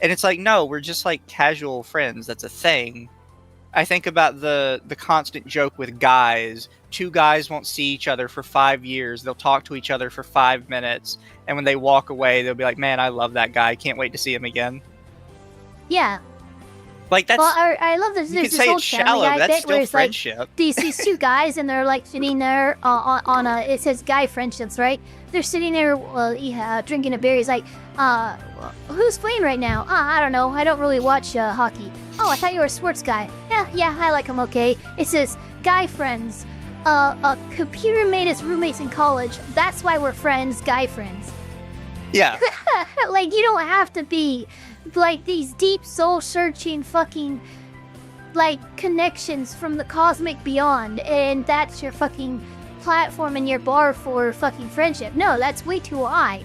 And it's like, no, we're just like casual friends. That's a thing. I think about the constant joke with guys. Two guys won't see each other for 5 years. They'll talk to each other for 5 minutes. And when they walk away, they'll be like, man, I love that guy. Can't wait to see him again. Yeah. Like that's. Well, I love this. There's this old Family Guy bit where it's like these two guys and they're like sitting there on a. It says guy friendships, right? They're sitting there, drinking a beer. He's like, who's playing right now? I don't know. I don't really watch hockey. Oh, I thought you were a sports guy. Yeah, I like him. Okay. It says guy friends. A computer made us roommates in college. That's why we're friends. Guy friends. Yeah. Like you don't have to be. Like these deep soul searching fucking like connections from the cosmic beyond, and that's your fucking platform and your bar for fucking friendship. No, that's way too high.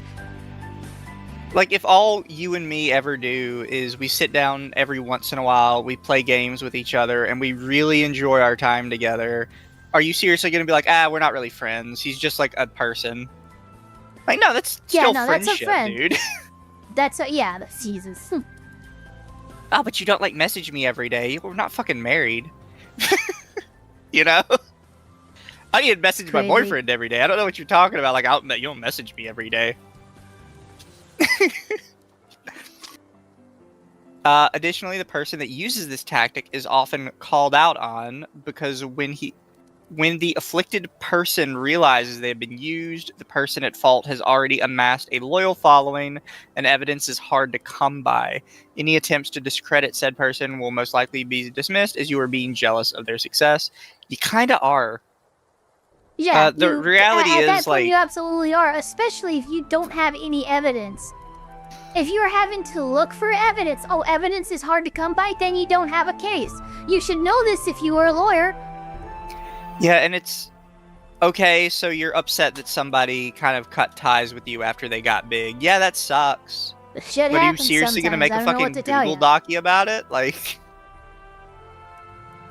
Like if all you and me ever do is we sit down every once in a while, we play games with each other, and we really enjoy our time together, are you seriously going to be like, we're not really friends, he's just like a person? Like, no, that's still friendship, that's a friend. Dude. That's Jesus. Oh, but you don't like message me every day. We're not fucking married. You know? I need to message my Crazy. boyfriend every day. I don't know what you're talking about. Like, you don't message me every day. Additionally, the person that uses this tactic is often called out on because when the afflicted person realizes they've been used, the person at fault has already amassed a loyal following, and evidence is hard to come by. Any attempts to discredit said person will most likely be dismissed as you are being jealous of their success. You kind of are. Yeah, the reality at is, that point like, you absolutely are, especially if you don't have any evidence. If you're having to look for evidence, evidence is hard to come by, then you don't have a case. You should know this if you were a lawyer. Yeah, and it's okay, so you're upset that somebody kind of cut ties with you after they got big. Yeah, that sucks. Shit but are you happens seriously gonna make sometimes. a I don't know fucking what to tell Google ya. docu about it? Like,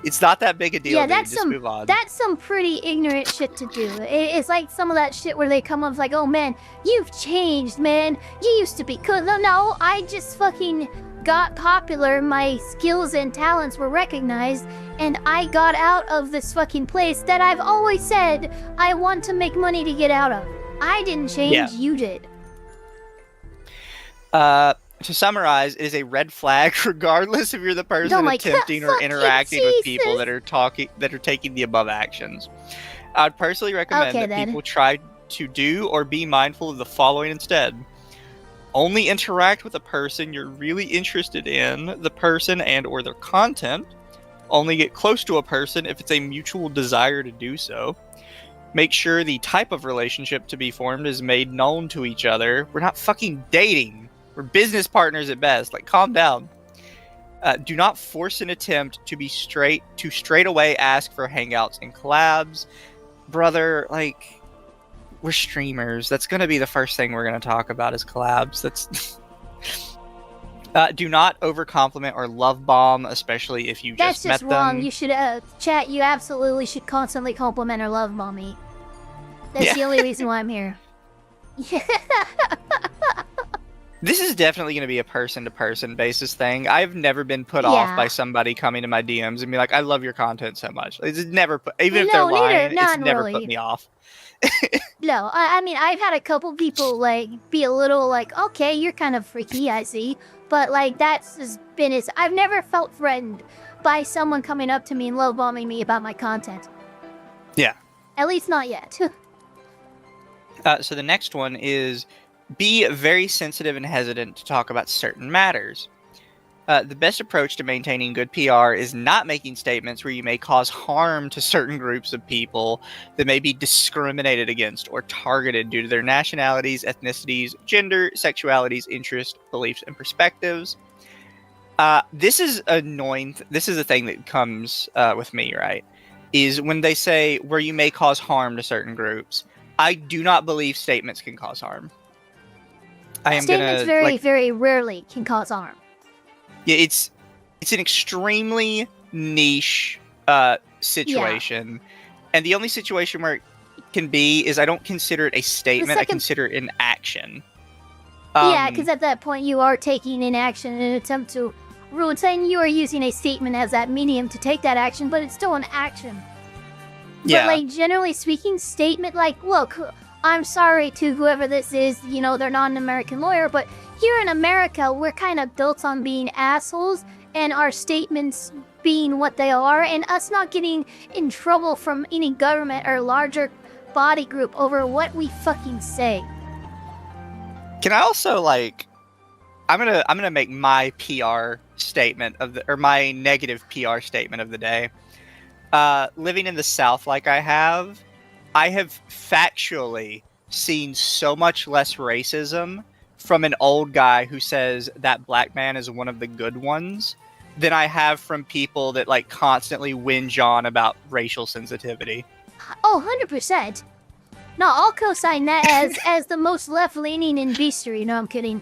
it's not that big a deal. Yeah, dude. Just move on. that's some pretty ignorant shit to do. It's like some of that shit where they come up like, oh man, you've changed, man. You used to be cool. No, I just fucking got popular. My skills and talents were recognized, and I got out of this fucking place that I've always said I want to make money to get out of. I didn't change, Yeah. you did. To summarize, it is a red flag regardless if you're the person Oh my attempting God, or fucking interacting with people Jesus. that are taking the above actions. I'd personally recommend Okay, that then. people try to do or be mindful of the following instead. Only interact with a person you're really interested in, the person and or their content. Only get close to a person if it's a mutual desire to do so. Make sure the type of relationship to be formed is made known to each other. We're not fucking dating. We're business partners at best. Like, calm down. Do not force an attempt to straight away ask for hangouts and collabs. Brother, like, we're streamers. That's going to be the first thing we're going to talk about is collabs. That's... do not overcompliment or love bomb, especially if you That's just met just wrong. them. You should, chat, you absolutely should constantly compliment or love mommy. That's Yeah. the only reason why I'm here. This is definitely going to be a person-to-person basis thing. I've never been put off by somebody coming to my DMs and be like, I love your content so much. It's never put, even if they're lying, it's never put me off. No, I mean, I've had a couple people, like, be a little like, okay, you're kind of freaky, I see. But, like, that's just been it. I've never felt threatened by someone coming up to me and love bombing me about my content. Yeah. At least not yet. So the next one is be very sensitive and hesitant to talk about certain matters. The best approach to maintaining good PR is not making statements where you may cause harm to certain groups of people that may be discriminated against or targeted due to their nationalities, ethnicities, gender, sexualities, interests, beliefs, and perspectives. This is annoying. This is the thing that comes with me, right? Is when they say where you may cause harm to certain groups. I do not believe statements can cause harm. Statements very rarely can cause harm. Yeah, it's an extremely niche situation, and the only situation where it can be is I don't consider it a statement. I consider it an action. Yeah, because at that point you are taking an action in an attempt to ruin. Saying you are using a statement as that medium to take that action, but it's still an action. Yeah. But, like, generally speaking, statement like, look, I'm sorry to whoever this is, you know, they're not an American lawyer, but here in America, we're kind of built on being assholes and our statements being what they are and us not getting in trouble from any government or larger body group over what we fucking say. Can I also, like, I'm gonna make my PR statement or my negative PR statement of the day. Living in the South like I have factually seen so much less racism from an old guy who says that black man is one of the good ones than I have from people that, like, constantly whinge on about racial sensitivity. Oh, 100%. No, I'll co-sign that as the most left-leaning in beastery. No, I'm kidding.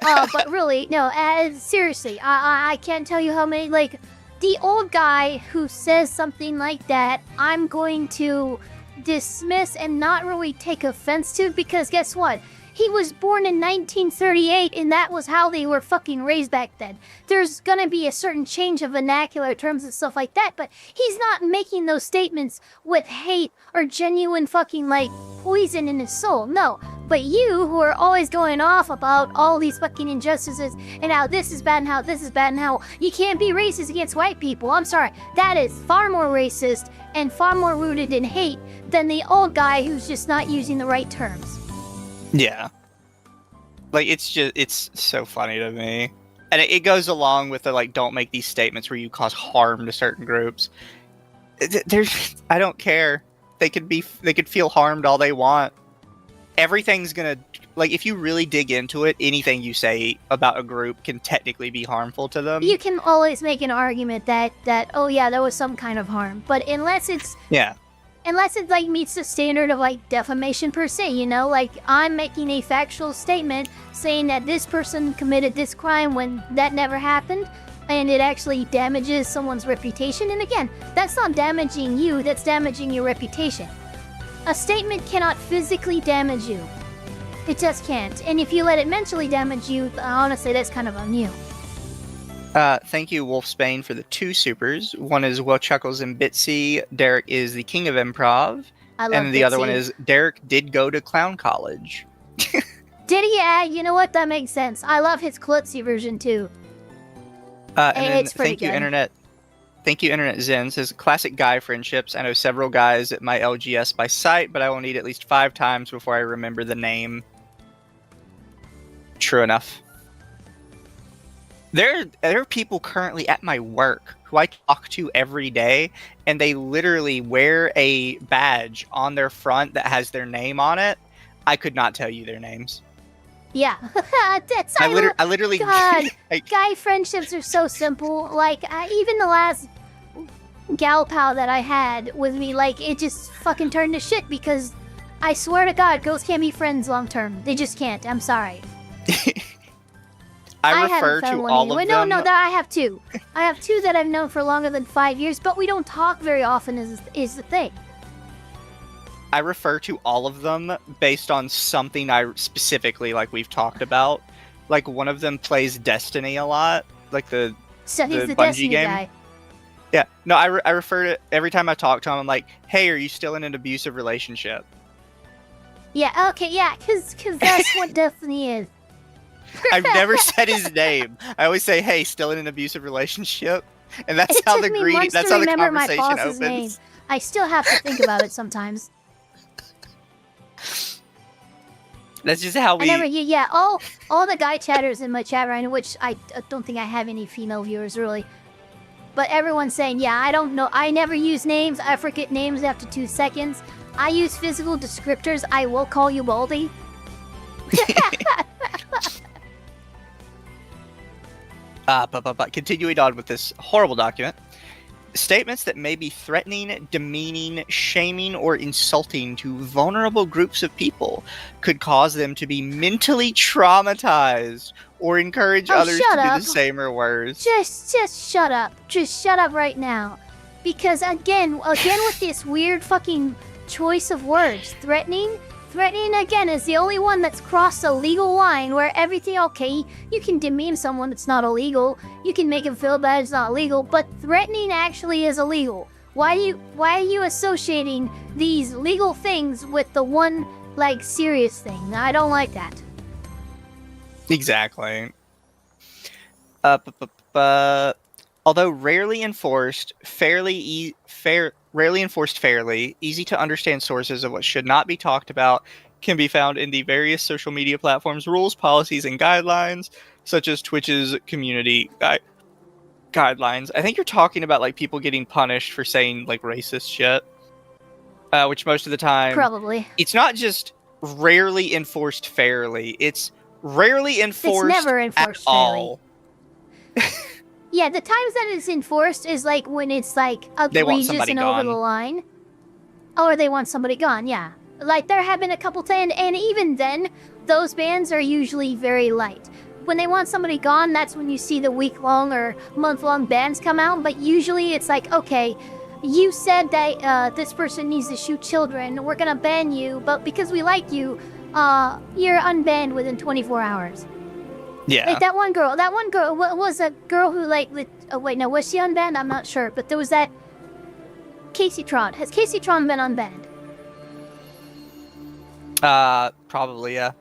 But really, no, seriously, I can't tell you how many, like, the old guy who says something like that, I'm going to dismiss and not really take offense to, because guess what? He was born in 1938, and that was how they were fucking raised back then. There's gonna be a certain change of vernacular terms and stuff like that, but he's not making those statements with hate or genuine fucking, like, poison in his soul. No. But you, who are always going off about all these fucking injustices and how this is bad and how this is bad and how you can't be racist against white people. I'm sorry. That is far more racist and far more rooted in hate than the old guy who's just not using the right terms. Yeah. Like, it's so funny to me. And it goes along with the, like, don't make these statements where you cause harm to certain groups. I don't care. They could feel harmed all they want. Everything's gonna, like, if you really dig into it, anything you say about a group can technically be harmful to them. You can always make an argument that oh yeah, there was some kind of harm, but unless it like meets the standard of like defamation per se, you know, like I'm making a factual statement saying that this person committed this crime when that never happened, and it actually damages someone's reputation. And again, that's not damaging you, that's damaging your reputation. A statement cannot physically damage you. It just can't. And if you let it mentally damage you, honestly, that's kind of on you. Thank you, Wolfsbane, for the 2 supers. One is Will Chuckles and Bitsy. Derek is the king of improv. I love and the Bitsy. other one is Derek did go to clown college. Did he? Yeah, you know what? That makes sense. I love his klutzy version too. And then It's pretty good. Thank you, Internet Zen. Says, classic guy friendships. I know several guys at my LGS by sight, but I will need at least 5 times before I remember the name. True enough. There are people currently at my work who I talk to every day, and they literally wear a badge on their front that has their name on it. I could not tell you their names. Yeah, that's I literally. God, guy friendships are so simple. Like even the last gal pal that I had with me, like it just fucking turned to shit because I swear to God, girls can't be friends long term. They just can't. I'm sorry. I refer to all of them. No, I have 2. I have 2 that I've known for longer than 5 years, but we don't talk very often. Is the thing. I refer to all of them based on something I specifically, like we've talked about. Like one of them plays Destiny a lot, like the So he's the Bungie Destiny game. guy. Yeah, no, I refer to every time I talk to him. I'm like, hey, are you still in an abusive relationship? Yeah. Okay. Yeah. Cause that's what Destiny is. I've never said his name. I always say, hey, still in an abusive relationship, and that's how the greeting. That's how the conversation opens. Name. I still have to think about it sometimes. That's just how we. Yeah. All the guy chatters in my chat right now, which I don't think I have any female viewers really, but everyone's saying, yeah, I don't know. I never use names. I forget names after 2 seconds. I use physical descriptors. I will call you Baldy. Continuing on with this horrible document. Statements that may be threatening, demeaning, shaming, or insulting to vulnerable groups of people could cause them to be mentally traumatized or encourage others to do the same or worse. Just shut up. Just shut up right now. Because again with this weird fucking choice of words, threatening again is the only one that's crossed a legal line where everything, okay, you can demean someone, it's not illegal. You can make him feel bad, it's not illegal. But threatening actually is illegal. Why are you associating these legal things with the one, like, serious thing? I don't like that. Exactly. Although rarely enforced fairly, easy to understand sources of what should not be talked about can be found in the various social media platforms' rules, policies, and guidelines, such as Twitch's community guidelines. I think you're talking about like people getting punished for saying like racist shit, which most of the time probably it's not just rarely enforced fairly; it's rarely enforced. It's never enforced at fairly. all. Yeah, the times that it's enforced is like when it's like egregious and over the line. Or they want somebody gone, yeah. Like there have been a couple times, and even then, those bans are usually very light. When they want somebody gone, that's when you see the week-long or month-long bans come out, but usually it's like, okay, you said that this person needs to shoot children, we're gonna ban you, but because we like you, you're unbanned within 24 hours. Yeah. Like that one girl was a girl who wait, no, was she unbanned? I'm not sure, but there was that Casey Tron. Has Casey Tron been unbanned? Probably, yeah.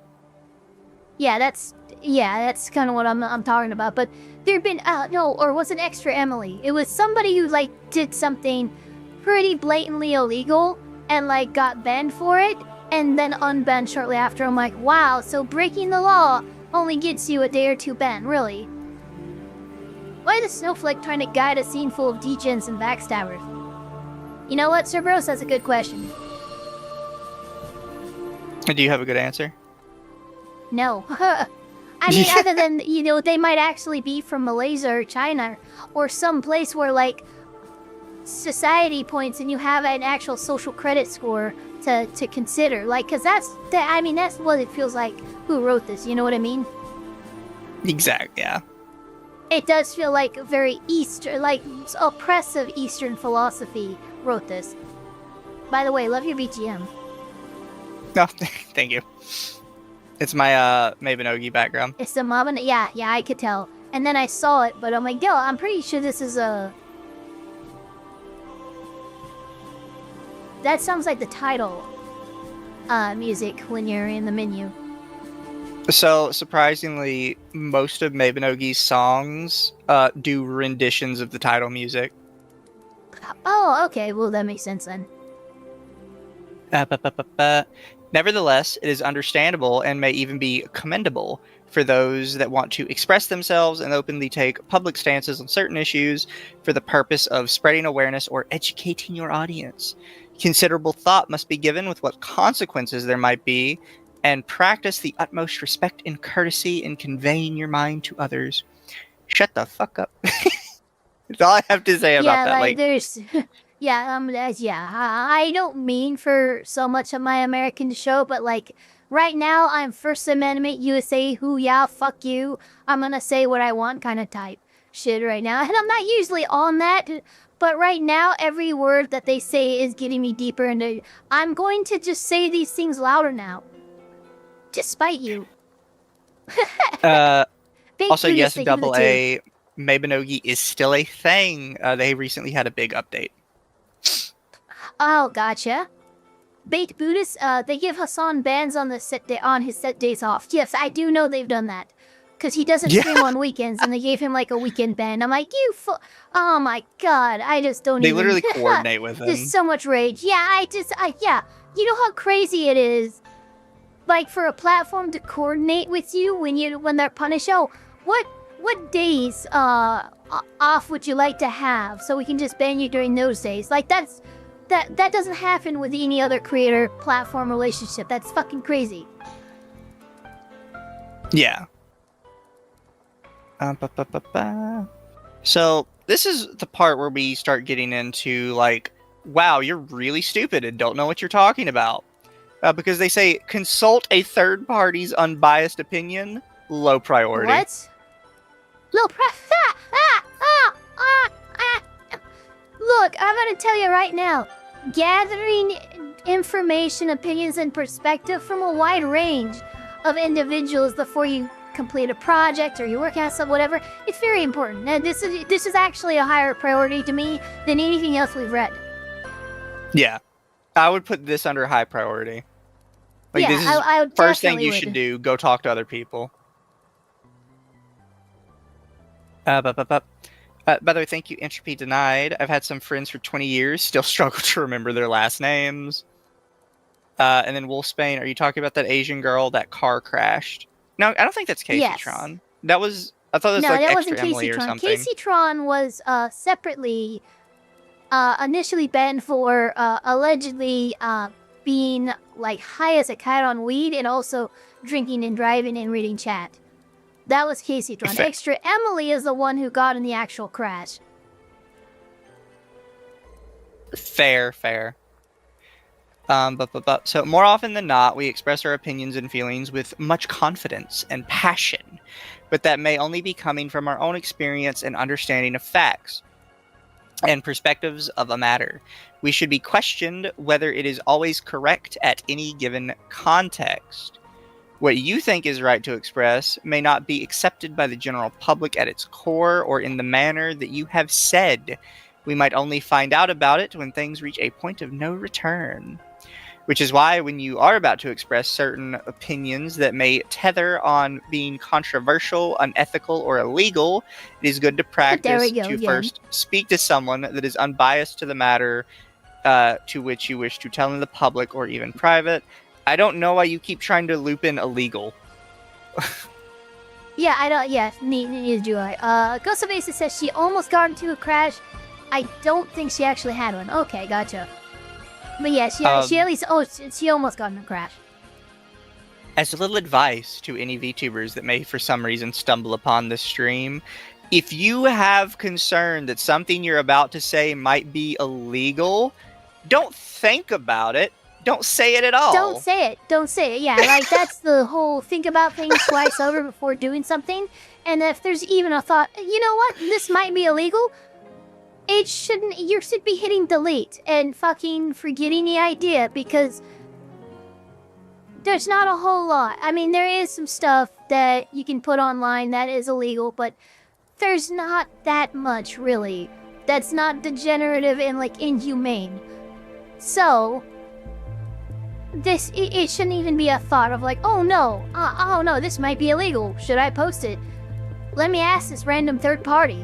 Yeah, that's kind of what I'm talking about. But there'd been no, or was it Extra Emily? It was somebody who like did something pretty blatantly illegal and like got banned for it, and then unbanned shortly after. I'm like, wow, so breaking the law only gets you a day or two ban, really? Why is Snowflake trying to guide a scene full of degens and backstabbers? You know what, Cerberus? That's a good question. Do you have a good answer? No. I mean, other than, they might actually be from Malaysia or China or some place where, like, society points and you have an actual social credit score to consider. Like, because that's what it feels like who wrote this, you know what I mean? Exactly, yeah. It does feel like a very oppressive Eastern philosophy wrote this. By the way, love your BGM. Oh, thank you. It's my MommaOcco background. It's the Momma, yeah, I could tell. And then I saw it, but I'm like, yo, I'm pretty sure this is a... That sounds like the title music when you're in the menu. So, surprisingly, most of MommaOcco's songs do renditions of the title music. Oh, okay, well, that makes sense then. Nevertheless, it is understandable and may even be commendable for those that want to express themselves and openly take public stances on certain issues for the purpose of spreading awareness or educating your audience. Considerable thought must be given with what consequences there might be, and practice the utmost respect and courtesy in conveying your mind to others. Shut the fuck up. That's all I have to say about that. Like there's... I don't mean for so much of my American to show, but like right now I'm First Amendment USA, who fuck you. I'm gonna say what I want kind of type shit right now. And I'm not usually on that, but right now every word that they say is getting me deeper into... I'm going to just say these things louder now. Despite you. Also, yes, AA, MommaOcco is still a thing. They recently had a big update. Oh, gotcha. Bait Buddhists, they give Hassan bans on his set days off. Yes, I do know they've done that. Because he doesn't stream on weekends, and they gave him like a weekend ban. I'm like, oh my god, I just don't They literally coordinate with him. There's so much rage. Yeah, you know how crazy it is? Like, for a platform to coordinate with you when they're punished. Oh, what days off would you like to have so we can just ban you during those days? Like, that doesn't happen with any other creator platform relationship. That's fucking crazy. Yeah. So this is the part where we start getting into like, wow, you're really stupid and don't know what you're talking about. Because they say, consult a third party's unbiased opinion, low priority. What? Low Look, I'm gonna tell you right now. Gathering information, opinions, and perspective from a wide range of individuals before you complete a project or you work on something, whatever, it's very important. And this is actually a higher priority to me than anything else we've read. Yeah. I would put this under high priority. Like, this is I first thing you should do. Go talk to other people. By the way, thank you, Entropy Denied. I've had some friends for 20 years, still struggle to remember their last names. And then Wolfsbane, are you talking about that Asian girl that car crashed? No, I don't think that's Casey Tron. I thought it was like Extra Emily or something. Casey Tron was separately initially banned for allegedly being like high as a kite on weed and also drinking and driving and reading chat. That was Casey Tron. Extra Emily is the one who got in the actual crash. Fair. So more often than not, we express our opinions and feelings with much confidence and passion, but that may only be coming from our own experience and understanding of facts and perspectives of a matter. We should be questioned whether it is always correct at any given context. What you think is right to express may not be accepted by the general public at its core or in the manner that you have said. We might only find out about it when things reach a point of no return. Which is why when you are about to express certain opinions that may tether on being controversial, unethical, or illegal, it is good to practice first speak to someone that is unbiased to the matter to which you wish to tell in the public or even private. I don't know why you keep trying to loop in illegal. Yeah, I don't. Yeah, neither do I. Ghost of Aces says she almost got into a crash. I don't think she actually had one. Okay, gotcha. But yeah, she at least she almost got in a crash. As a little advice to any VTubers that may for some reason stumble upon this stream, if you have concern that something you're about to say might be illegal, don't think about it. Don't say it at all. Don't say it. Don't say it. Yeah, like that's the whole think about things twice over before doing something. And if there's even a thought, you know what, this might be illegal, it shouldn't. You should be hitting delete and fucking forgetting the idea, because there's not a whole lot. I mean, there is some stuff that you can put online that is illegal, but there's not that much really. That's not degenerative and like inhumane. So it shouldn't even be a thought of like, oh no, this might be illegal. Should I post it? Let me ask this random third party.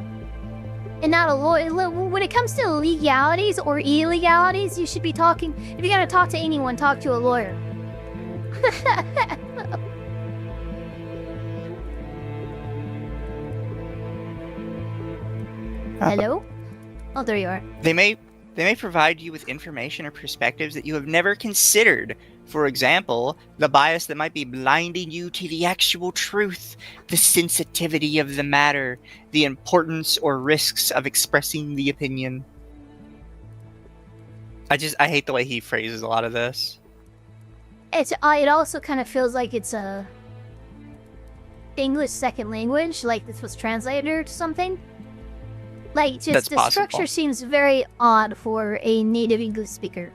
And not a lawyer. When it comes to legalities or illegalities, you should be talking. If you're gonna talk to anyone, talk to a lawyer. Hello? Oh, there you are. They may provide you with information or perspectives that you have never considered. For example, the bias that might be blinding you to the actual truth, the sensitivity of the matter, the importance or risks of expressing the opinion. I hate the way he phrases a lot of this. It also kind of feels like it's a English second language, like this was translated or something. Like, just the structure seems very odd for a native English speaker.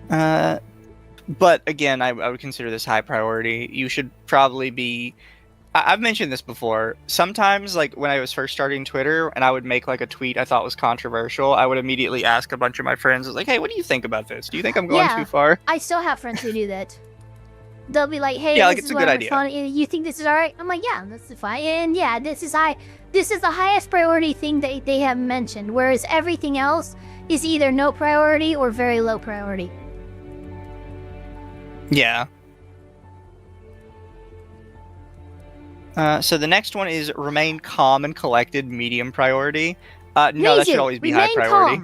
But again, I would consider this high priority. You should probably be... I've mentioned this before. Sometimes, like, when I was first starting Twitter, and I would make, like, a tweet I thought was controversial, I would immediately ask a bunch of my friends, I was like, hey, what do you think about this? Do you think I'm going too far? I still have friends who do that. They'll be like, hey, yeah, like, this it's is a good idea. Fun. You think this is alright? I'm like, yeah, this is fine. And yeah, this is the highest priority thing that they have mentioned, whereas everything else is either no priority or very low priority. Yeah. So the next one is remain calm and collected, medium priority. No, that should always be high priority.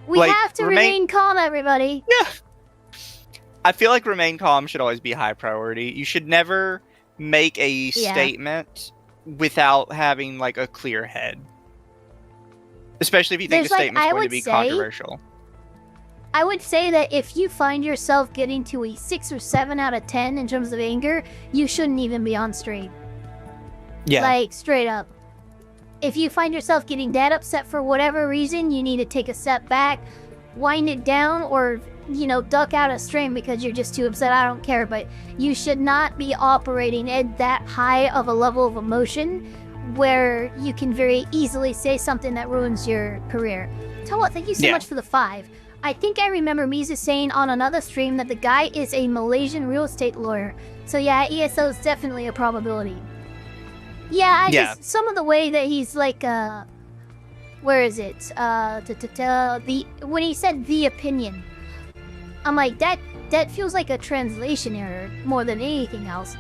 We have to remain calm, everybody. Yeah. I feel like remain calm should always be high priority. You should never make a statement without having, like, a clear head. Especially if you think the statement's going to be controversial. I would say that if you find yourself getting to a 6 or 7 out of 10 in terms of anger, you shouldn't even be on stream. Yeah. Like, straight up. If you find yourself getting that upset for whatever reason, you need to take a step back, wind it down, or, you know, duck out of stream because you're just too upset. I don't care, but you should not be operating at that high of a level of emotion where you can very easily say something that ruins your career. Tell what, thank you so much for the 5. I think I remember Mizu saying on another stream that the guy is a Malaysian real estate lawyer. So yeah, ESO is definitely a probability. Yeah, just some of the way that he's like, where is it? When he said the opinion, I'm like, that feels like a translation error more than anything else.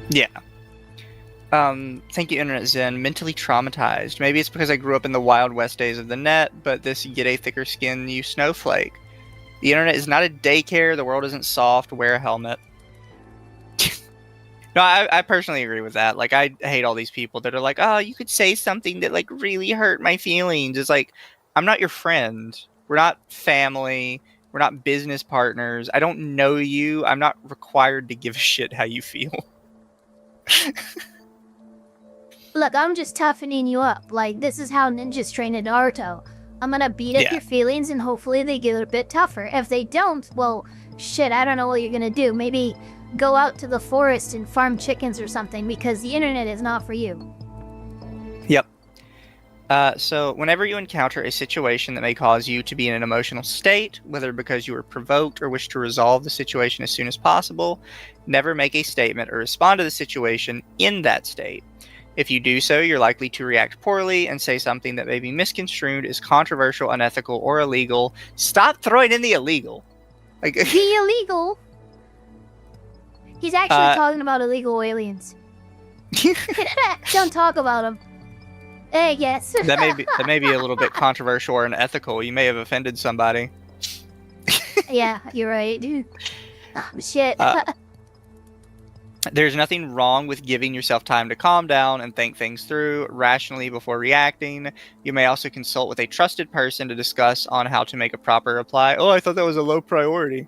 Yeah. Thank you, Internet Zen. Mentally traumatized. Maybe it's because I grew up in the Wild West days of the net, but this get a thicker skin, you snowflake. The internet is not a daycare, the world isn't soft, wear a helmet. No, I personally agree with that. Like, I hate all these people that are like, oh, you could say something that, like, really hurt my feelings. It's like, I'm not your friend. We're not family. We're not business partners. I don't know you. I'm not required to give a shit how you feel. Look, I'm just toughening you up. Like, this is how ninjas train in Naruto. I'm gonna beat up your feelings and hopefully they get a bit tougher. If they don't, well, shit, I don't know what you're gonna do. Maybe go out to the forest and farm chickens or something because the internet is not for you. Yep. So whenever you encounter a situation that may cause you to be in an emotional state, whether because you are provoked or wish to resolve the situation as soon as possible, never make a statement or respond to the situation in that state. If you do so, you're likely to react poorly and say something that may be misconstrued as controversial, unethical, or illegal. Stop throwing in the illegal. Like the illegal? He's actually talking about illegal aliens. Don't talk about them. Yes. that may be a little bit controversial or unethical. You may have offended somebody. Yeah, you're right, dude. Oh, shit. There's nothing wrong with giving yourself time to calm down and think things through rationally before reacting. You may also consult with a trusted person to discuss on how to make a proper reply. Oh, I thought that was a low priority.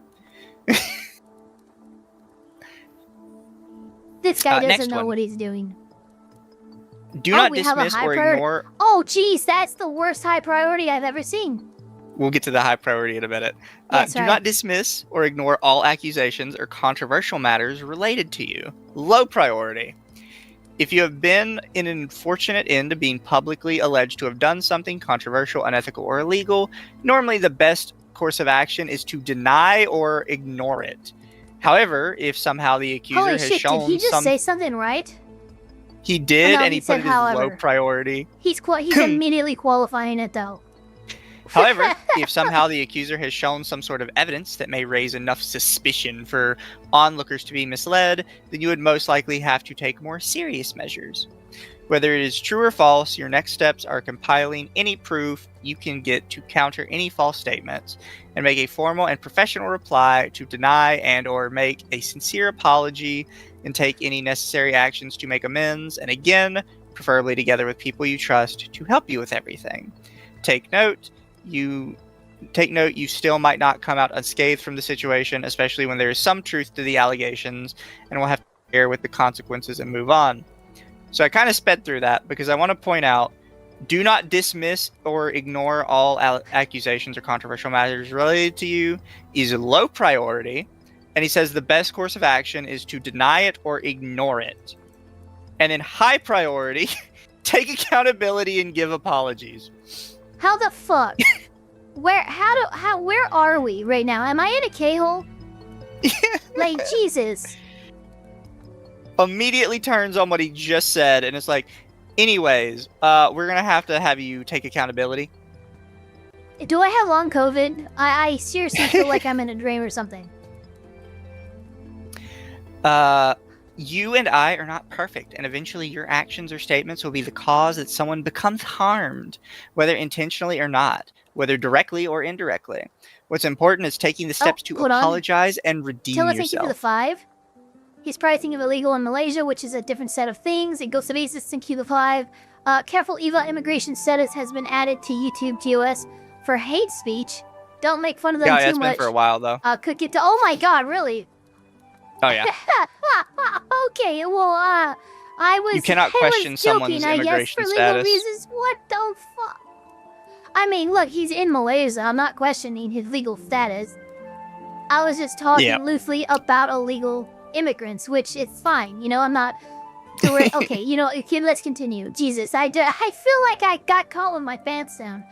This guy doesn't know what he's doing. Do not dismiss or ignore... Oh, geez, that's the worst high priority I've ever seen. We'll get to the high priority in a minute. Do not dismiss or ignore all accusations or controversial matters related to you. Low priority. If you have been in an unfortunate end of being publicly alleged to have done something controversial, unethical, or illegal, normally the best course of action is to deny or ignore it. However, if somehow the accuser has shown did he just say something right? He did, and he put it as low priority. He's immediately qualifying it, though. However, if somehow the accuser has shown some sort of evidence that may raise enough suspicion for onlookers to be misled, then you would most likely have to take more serious measures. Whether it is true or false, your next steps are compiling any proof you can get to counter any false statements, and make a formal and professional reply to deny and or make a sincere apology, and take any necessary actions to make amends, and again, preferably together with people you trust to help you with everything. Take note, you still might not come out unscathed from the situation, especially when there is some truth to the allegations, and will have to bear with the consequences and move on. So I kind of sped through that because I want to point out, do not dismiss or ignore all accusations or controversial matters related to you is a low priority. And he says the best course of action is to deny it or ignore it. And in high priority, take accountability and give apologies. How the fuck? Where are we right now? Am I in a K-hole? Like, Jesus. Immediately turns on what he just said, and it's like, anyways, we're gonna have you take accountability. Do I have long COVID? I seriously feel like I'm in a dream or something. You and I are not perfect, and eventually your actions or statements will be the cause that someone becomes harmed, whether intentionally or not, whether directly or indirectly. What's important is taking the steps to apologize and redeem yourself. Thank you for the 5. He's probably thinking of illegal in Malaysia, which is a different set of things. It goes to basis, thank you the 5. Careful, Eva, immigration status has been added to YouTube TOS for hate speech. Don't make fun of them too much. Yeah, it's been for a while, though. Could get to... Oh my god, really? Oh, yeah. Okay, well, I was... You cannot question someone's immigration status. For legal reasons. What the fuck? I mean, look, he's in Malaysia. I'm not questioning his legal status. I was just talking loosely about illegal immigrants, which is fine. You know, I'm not... Okay, you know, let's continue. Jesus, I feel like I got caught with my pants down.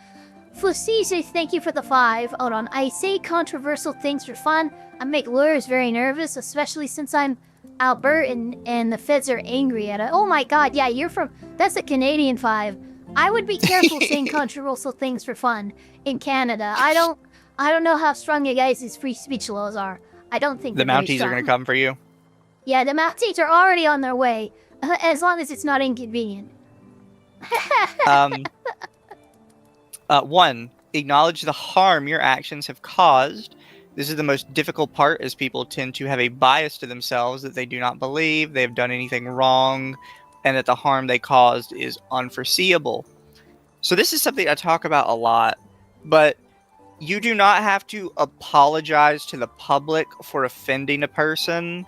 Flucise, thank you for the 5. Hold on. I say controversial things for fun. I make lawyers very nervous, especially since I'm Albert and the feds are angry at it. Oh my god, yeah, that's a Canadian 5. I would be careful saying controversial things for fun in Canada. I don't know how strong you guys' free speech laws are. I don't think the Mounties are going to come for you. Yeah, the Mounties are already on their way, as long as it's not inconvenient. 1. Acknowledge the harm your actions have caused. This is the most difficult part, as people tend to have a bias to themselves that they do not believe they have done anything wrong, and that the harm they caused is unforeseeable. So this is something I talk about a lot, but you do not have to apologize to the public for offending a person,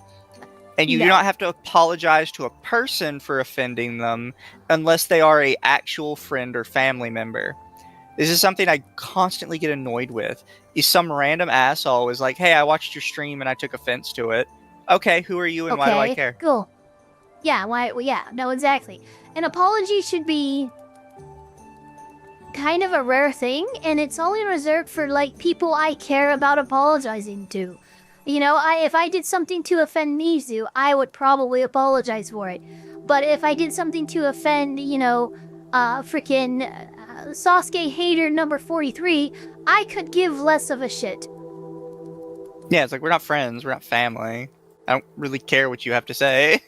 and you do not have to apologize to a person for offending them unless they are an actual friend or family member. This is something I constantly get annoyed with. Is some random asshole is like, hey, I watched your stream and I took offense to it. Okay, who are you and why do I care? Cool. Yeah, why? Well, yeah, no, exactly. An apology should be kind of a rare thing, and it's only reserved for, like, people I care about apologizing to. You know, if I did something to offend Mizu, I would probably apologize for it. But if I did something to offend, you know, freaking Sasuke hater number 43, I could give less of a shit. Yeah, it's like, we're not friends, we're not family. I don't really care what you have to say.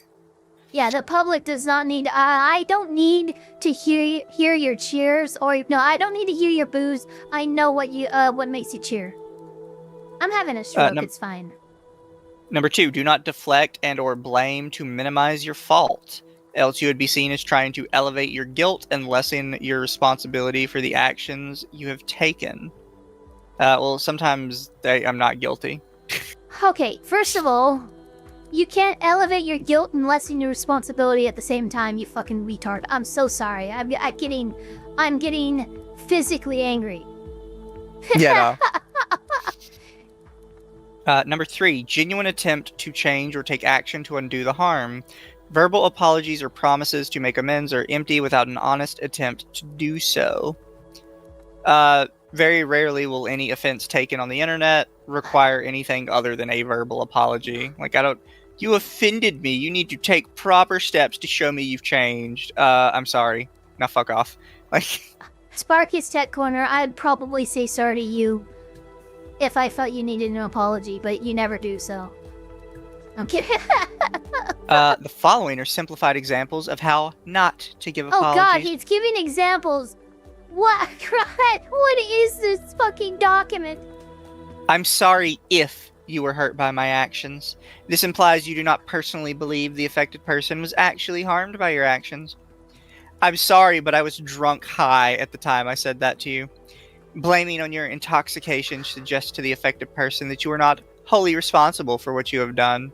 Yeah, the public does not need. I don't need to hear your cheers, or no, I don't need to hear your boos. I know what makes you cheer. I'm having a stroke. It's fine. Number 2, do not deflect and or blame to minimize your fault. Else you would be seen as trying to elevate your guilt and lessen your responsibility for the actions you have taken. Well, sometimes I'm not guilty. Okay, first of all, you can't elevate your guilt and lessen your responsibility at the same time, you fucking retard. I'm so sorry. I'm getting physically angry. Yeah. No. Number 3, genuine attempt to change or take action to undo the harm. Verbal apologies or promises to make amends are empty without an honest attempt to do so. Very rarely will any offense taken on the internet require anything other than a verbal apology. Like, you offended me. You need to take proper steps to show me you've changed. I'm sorry. Now fuck off. Like, Sparky's Tech Corner, I'd probably say sorry to you if I felt you needed an apology, but you never do, so. I'm kidding. The following are simplified examples of how not to give apologies. Oh god, he's giving examples. What? What is this fucking document? I'm sorry if you were hurt by my actions. This implies you do not personally believe the affected person was actually harmed by your actions. I'm sorry, but I was drunk high at the time I said that to you. Blaming on your intoxication suggests to the affected person that you are not wholly responsible for what you have done.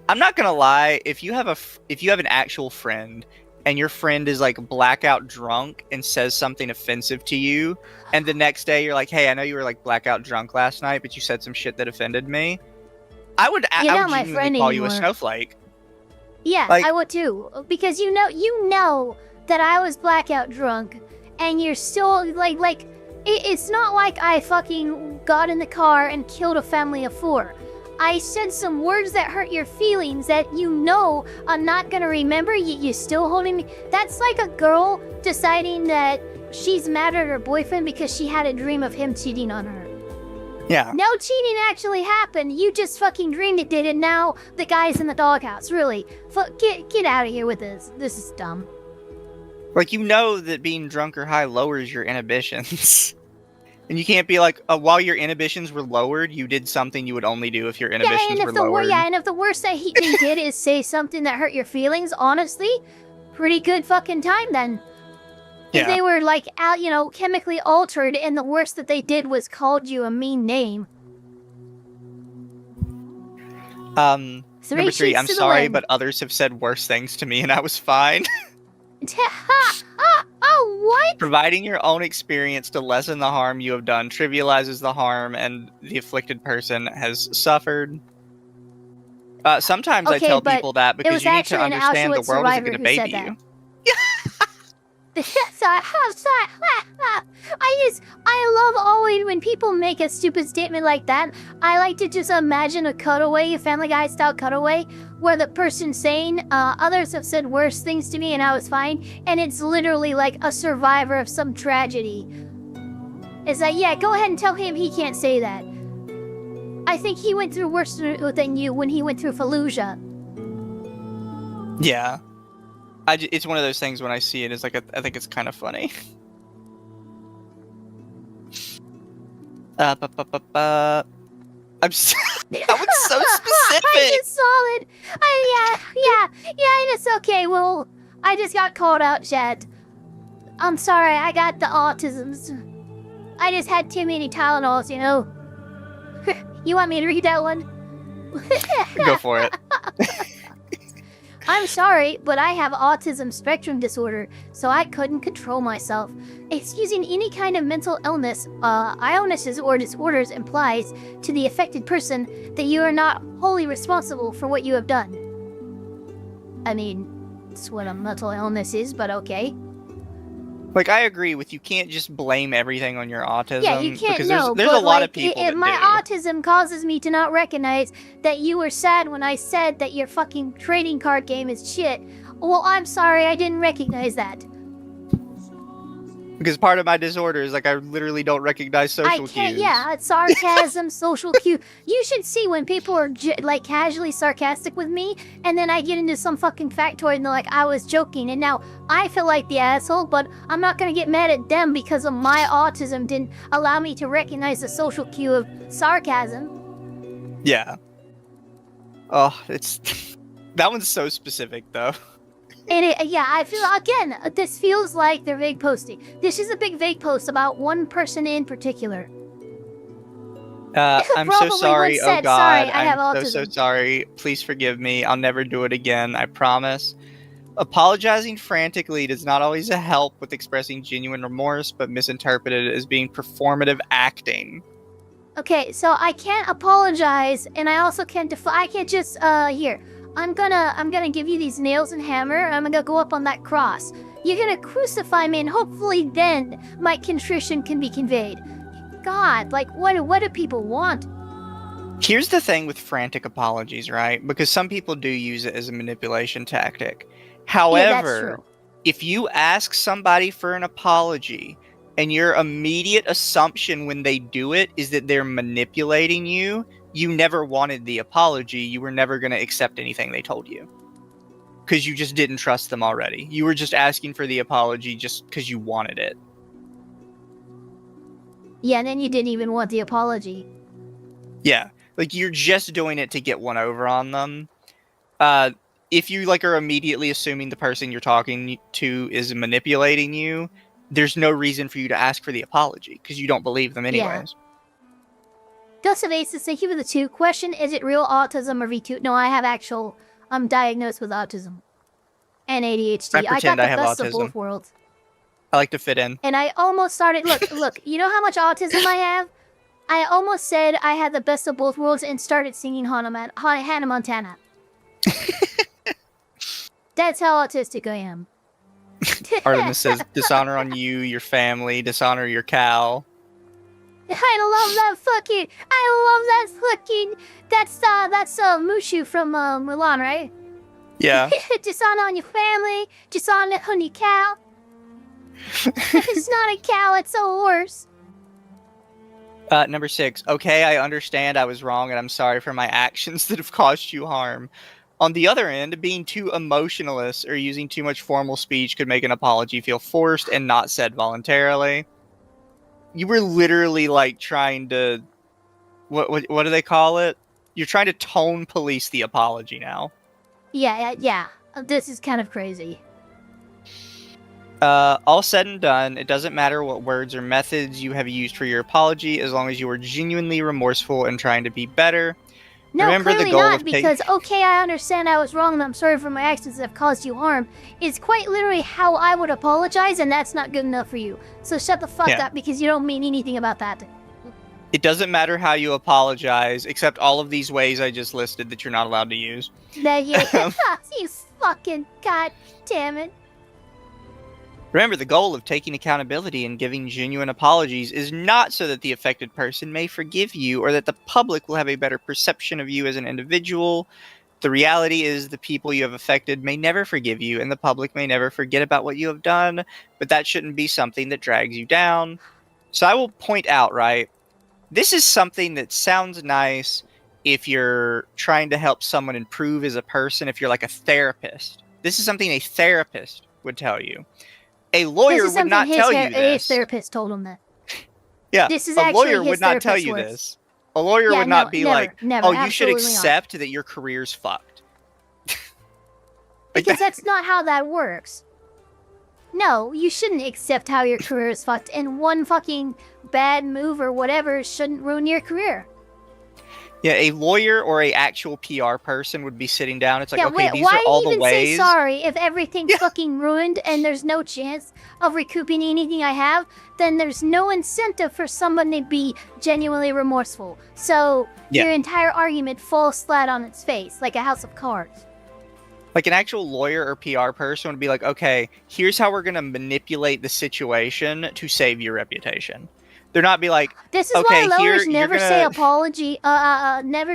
I'm not gonna lie, if you have an actual friend and your friend is like blackout drunk and says something offensive to you, and the next day you're like, hey, I know you were like blackout drunk last night, but you said some shit that offended me, I would genuinely call you a snowflake. Yeah, like, I would too, because you know that I was blackout drunk, and you're still like it's not like I fucking got in the car and killed a family of 4. I said some words that hurt your feelings that you know I'm not gonna remember, you're still holding me. That's like a girl deciding that she's mad at her boyfriend because she had a dream of him cheating on her. Yeah. No cheating actually happened, you just fucking dreamed it did, and now the guy's in the doghouse, really. Get out of here with this. This is dumb. Like, you know that being drunk or high lowers your inhibitions. And you can't be like, while your inhibitions were lowered, you did something you would only do if your inhibitions were lowered. Yeah, and if the worst that they did is say something that hurt your feelings, honestly, pretty good fucking time then. Yeah. If they were like, chemically altered, and the worst that they did was called you a mean name. Number 3, I'm sorry, but others have said worse things to me and I was fine. What? Providing your own experience to lessen the harm you have done trivializes the harm and the afflicted person has suffered. Sometimes I tell people that because you need to understand the world isn't going to baby you. I love always when people make a stupid statement like that. I like to just imagine a cutaway, a Family Guy style cutaway, where the person's saying, others have said worse things to me and I was fine, and it's literally like a survivor of some tragedy. It's like, yeah, go ahead and tell him he can't say that. I think he went through worse than you when he went through Fallujah. Yeah. It's one of those things when I see it, it's like, I think it's kind of funny. That was so specific. I just saw it. Yeah, it's okay. Well, I just got called out, Chad. I'm sorry, I got the autisms. I just had too many Tylenols, you know. You want me to read that one? Go for it. I'm sorry, but I have autism spectrum disorder, so I couldn't control myself. Excusing any kind of mental illness, illnesses or disorders implies to the affected person that you are not wholly responsible for what you have done. I mean, that's what a mental illness is, but okay. Like, I agree with you can't just blame everything on your autism. Yeah, you can't, because no, there's but a lot like, of people if that my do. autism causes me to not recognize that you were sad when I said that your fucking trading card game is shit, well, I'm sorry, I didn't recognize that. Because part of my disorder is, like, I literally don't recognize social cues. Yeah, it's sarcasm, social cue. You should see when people are, like, casually sarcastic with me, and then I get into some fucking factoid and they're like, I was joking, and now I feel like the asshole, but I'm not gonna get mad at them because of my autism didn't allow me to recognize the social cue of sarcasm. Yeah. Oh, it's... that one's so specific, though. And yeah, I feel, again, this feels like they're vague posting. This is a big vague post about one person in particular. I'm so sorry. Said, oh God, sorry, I have I'm autism. so sorry. Please forgive me. I'll never do it again. I promise. Apologizing frantically does not always help with expressing genuine remorse, but misinterpreted as being performative acting. Okay, so I can't apologize, and I also can't I can't just, here. I'm gonna give you these nails and hammer. I'm gonna go up on that cross. You're gonna crucify me, and hopefully then my contrition can be conveyed. God, like, what do people want? Here's the thing with frantic apologies, right? Because some people do use it as a manipulation tactic. However, if you ask somebody for an apology, and your immediate assumption when they do it is that they're manipulating you, you never wanted the apology. You were never going to accept anything they told you. Because you just didn't trust them already. You were just asking for the apology just because you wanted it. Yeah, and then you didn't even want the apology. Yeah. Like, you're just doing it to get one over on them. If you, like, are immediately assuming the person you're talking to is manipulating you, there's no reason for you to ask for the apology. Because you don't believe them anyways. Yeah. Dust of Aces, thank you for the 2. Question, is it real autism or V2? No, I have actual, I'm diagnosed with autism. And ADHD. I got the best of both worlds. I like to fit in. And I almost started, look, you know how much autism I have? I almost said I had the best of both worlds and started singing Hannah Montana. That's how autistic I am. Artemis says, dishonor on you, your family, dishonor your cow. I love that fucking, that's Mushu from Mulan, right? Yeah. Dishonor on your family, dishonor on your cow. It's not a cow, it's a horse. Number 6. Okay, I understand I was wrong and I'm sorry for my actions that have caused you harm. On the other end, being too emotionalist or using too much formal speech could make an apology feel forced and not said voluntarily. You were literally, like, trying to... What do they call it? You're trying to tone police the apology now. Yeah. This is kind of crazy. All said and done, it doesn't matter what words or methods you have used for your apology, as long as you are genuinely remorseful and trying to be better. No, Remember clearly the goal not, of because, okay, I understand I was wrong and I'm sorry for my actions that have caused you harm. It's quite literally how I would apologize, and that's not good enough for you. So shut the fuck up, because you don't mean anything about that. It doesn't matter how you apologize, except all of these ways I just listed that you're not allowed to use. You fucking goddammit. Remember, the goal of taking accountability and giving genuine apologies is not so that the affected person may forgive you or that the public will have a better perception of you as an individual. The reality is the people you have affected may never forgive you and the public may never forget about what you have done, but that shouldn't be something that drags you down. So I will point out, right, this is something that sounds nice if you're trying to help someone improve as a person, if you're like a therapist. This is something a therapist would tell you. A lawyer would not tell you this. His therapist told him that. Yeah, this is a actually lawyer would not tell you this. A lawyer would not be like, oh, you should accept that your career's fucked. Because that's not how that works. No, you shouldn't accept how your career is fucked, and one fucking bad move or whatever shouldn't ruin your career. Yeah, a lawyer or a actual PR person would be sitting down. It's like, okay, wait, these are all the ways. Why even say sorry if everything's fucking ruined and there's no chance of recouping anything I have? Then there's no incentive for someone to be genuinely remorseful. So your entire argument falls flat on its face, like a house of cards. Like an actual lawyer or PR person would be like, okay, here's how we're going to manipulate the situation to save your reputation. They're not be like, this is okay, why lawyers never never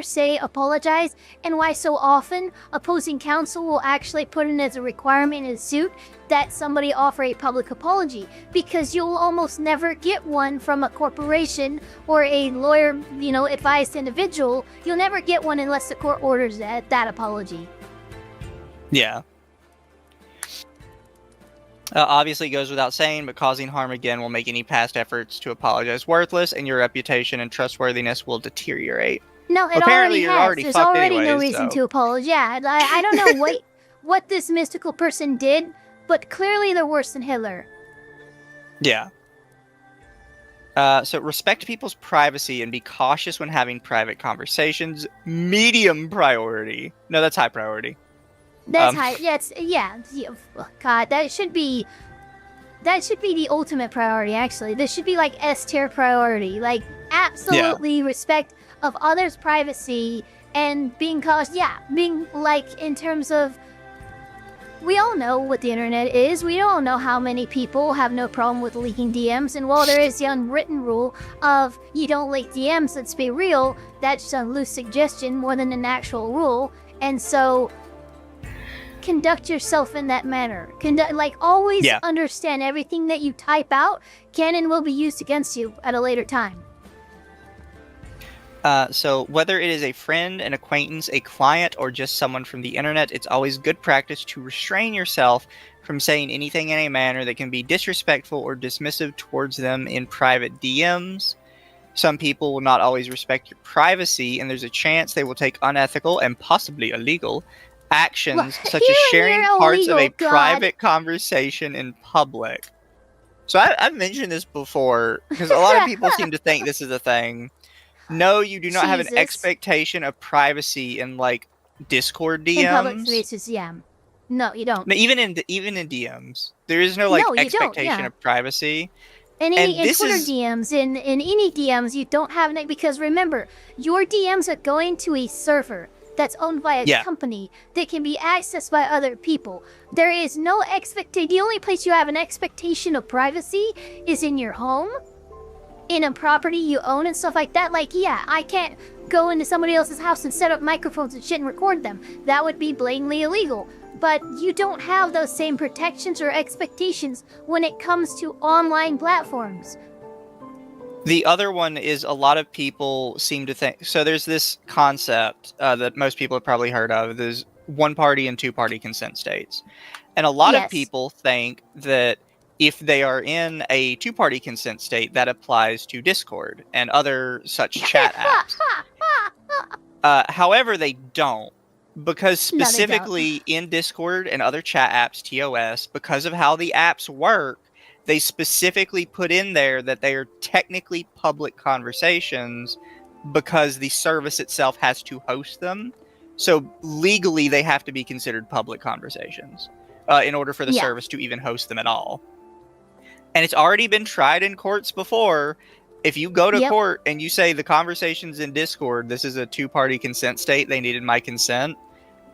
say apologize, and why so often opposing counsel will actually put in as a requirement in a suit that somebody offer a public apology, because you'll almost never get one from a corporation or a lawyer, advised individual. You'll never get one unless the court orders that apology. Yeah. Obviously, it goes without saying, but causing harm again will make any past efforts to apologize worthless, and your reputation and trustworthiness will deteriorate. No, it Apparently already has. There's already no reason so. to apologize. I don't know what this mystical person did, but clearly they're worse than Hitler. Yeah. So respect people's privacy and be cautious when having private conversations. Medium priority. No, that's high priority. That's high. Yeah. God, that should be the ultimate priority. Actually, this should be like S tier priority. Like absolutely respect of others' privacy and being cautious. Yeah, being like in terms of. We all know what the internet is. We all know how many people have no problem with leaking DMs. And while there is the unwritten rule of you don't leak DMs, let's be real, that's a loose suggestion more than an actual rule. And so. Conduct yourself in that manner. Always understand everything that you type out can and will be used against you at a later time. So whether it is a friend, an acquaintance, a client, or just someone from the internet, it's always good practice to restrain yourself from saying anything in a manner that can be disrespectful or dismissive towards them in private DMs. Some people will not always respect your privacy, and there's a chance they will take unethical and possibly illegal actions such as sharing parts of a private conversation in public. So I've mentioned this before because a lot of people seem to think this is a thing. No, you do not have an expectation of privacy in like Discord DMs. In public spaces, yeah. No, you don't. No, even in DMs, there is no expectation of privacy. In Twitter DMs, in any DMs, you don't have it because remember, your DMs are going to a server that's owned by a company that can be accessed by other people. There is no expectation. The only place you have an expectation of privacy is in your home, in a property you own and stuff like that. I can't go into somebody else's house and set up microphones and shit and record them. That would be blatantly illegal. But you don't have those same protections or expectations when it comes to online platforms. The other one is a lot of people seem to think... So there's this concept that most people have probably heard of. There's one-party and two-party consent states. And a lot of people think that if they are in a two-party consent state, that applies to Discord and other such chat apps. However, they don't. Because specifically in Discord and other chat apps, TOS, because of how the apps work, they specifically put in there that they are technically public conversations because the service itself has to host them. So legally, they have to be considered public conversations in order for the service to even host them at all. And it's already been tried in courts before. If you go to court and you say the conversations in Discord, this is a two-party consent state, they needed my consent,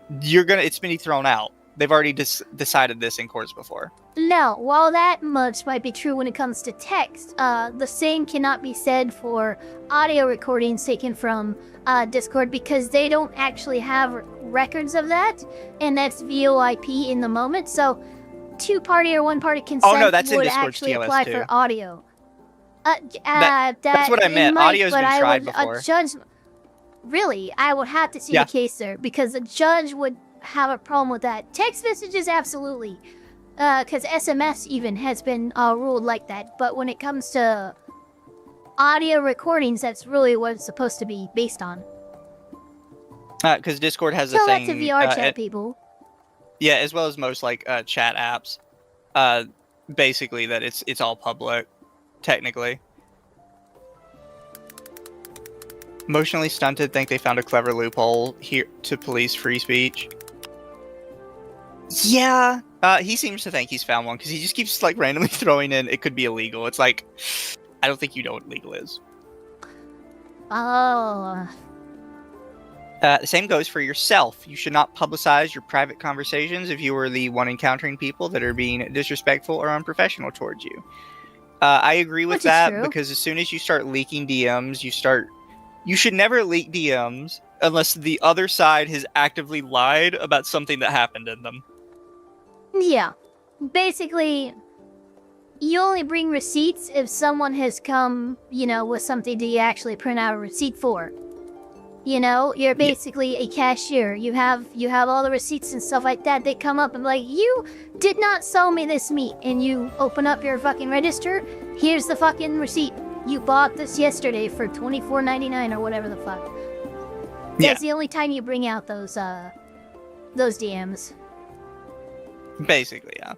it's been thrown out. They've already decided this in courts before. No, while that much might be true when it comes to text, the same cannot be said for audio recordings taken from Discord because they don't actually have records of that, and that's VoIP in the moment. So, two-party or one-party consent would actually TOS apply for audio. That's what I meant. Audio's been tried before. A judge, really, I would have to see the case there because a judge would have a problem with that. Text messages, absolutely, because SMS even has been ruled like that. But when it comes to audio recordings, that's really what it's supposed to be based on. Because Discord has a thing. Tell that to VR chat people. Yeah, as well as most chat apps. Basically, that it's all public, technically. Emotionally stunted, think they found a clever loophole here to police free speech. Yeah, he seems to think he's found one because he just keeps like randomly throwing in it could be illegal. It's like, I don't think you know what legal is. Oh. The same goes for yourself. You should not publicize your private conversations if you are the one encountering people that are being disrespectful or unprofessional towards you. I agree with that because as soon as you start leaking DMs, you should never leak DMs unless the other side has actively lied about something that happened in them. Yeah. Basically, you only bring receipts if someone has come, with something that you actually print out a receipt for. You're basically a cashier. You have all the receipts and stuff like that. They come up and be like, you did not sell me this meat. And you open up your fucking register. Here's the fucking receipt. You bought this yesterday for $24.99 or whatever the fuck. That's the only time you bring out those DMs. Basically, yeah.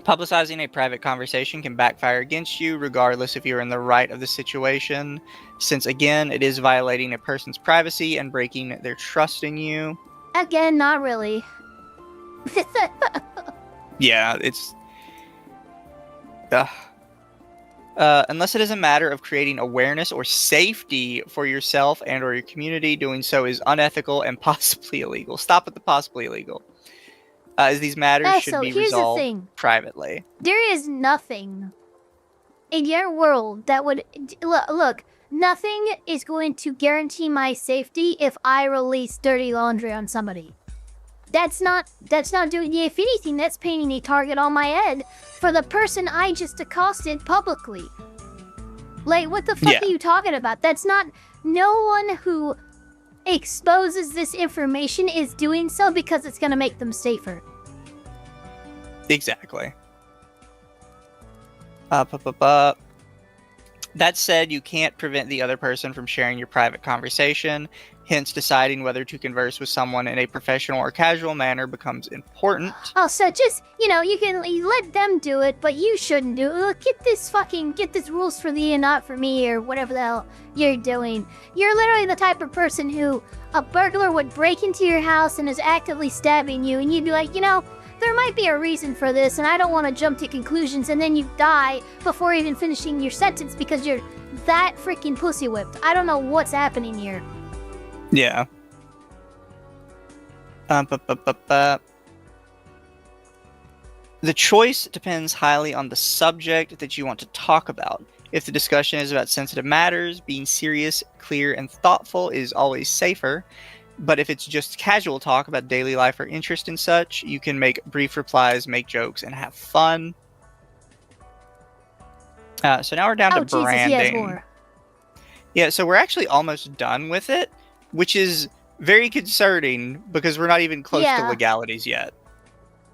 Publicizing a private conversation can backfire against you, regardless if you're in the right of the situation, since, again, it is violating a person's privacy and breaking their trust in you. Again, not really. Yeah, it's... unless it is a matter of creating awareness or safety for yourself and or your community, doing so is unethical and possibly illegal. Stop at the possibly illegal. As these matters should be resolved privately. There is nothing in your world that would... Look, nothing is going to guarantee my safety if I release dirty laundry on somebody. That's not doing... If anything, that's painting a target on my head for the person I just accosted publicly. Like, what the fuck are you talking about? That's not... No one who exposes this information is doing so because it's going to make them safer. Exactly. That said, you can't prevent the other person from sharing your private conversation. Hence, deciding whether to converse with someone in a professional or casual manner becomes important. Oh, so just, you let them do it, but you shouldn't do it. Look, get this rules for thee and not for me, or whatever the hell you're doing. You're literally the type of person who a burglar would break into your house and is actively stabbing you, and you'd be like, there might be a reason for this, and I don't want to jump to conclusions, and then you die before even finishing your sentence because you're that freaking pussy whipped. I don't know what's happening here. Yeah. The choice depends highly on the subject that you want to talk about. If the discussion is about sensitive matters, being serious, clear, and thoughtful is always safer. But if it's just casual talk about daily life or interest in such, you can make brief replies, make jokes, and have fun. So now we're down to branding. Jesus, he has more. Yeah, so we're actually almost done with it, which is very concerning because we're not even close to legalities yet.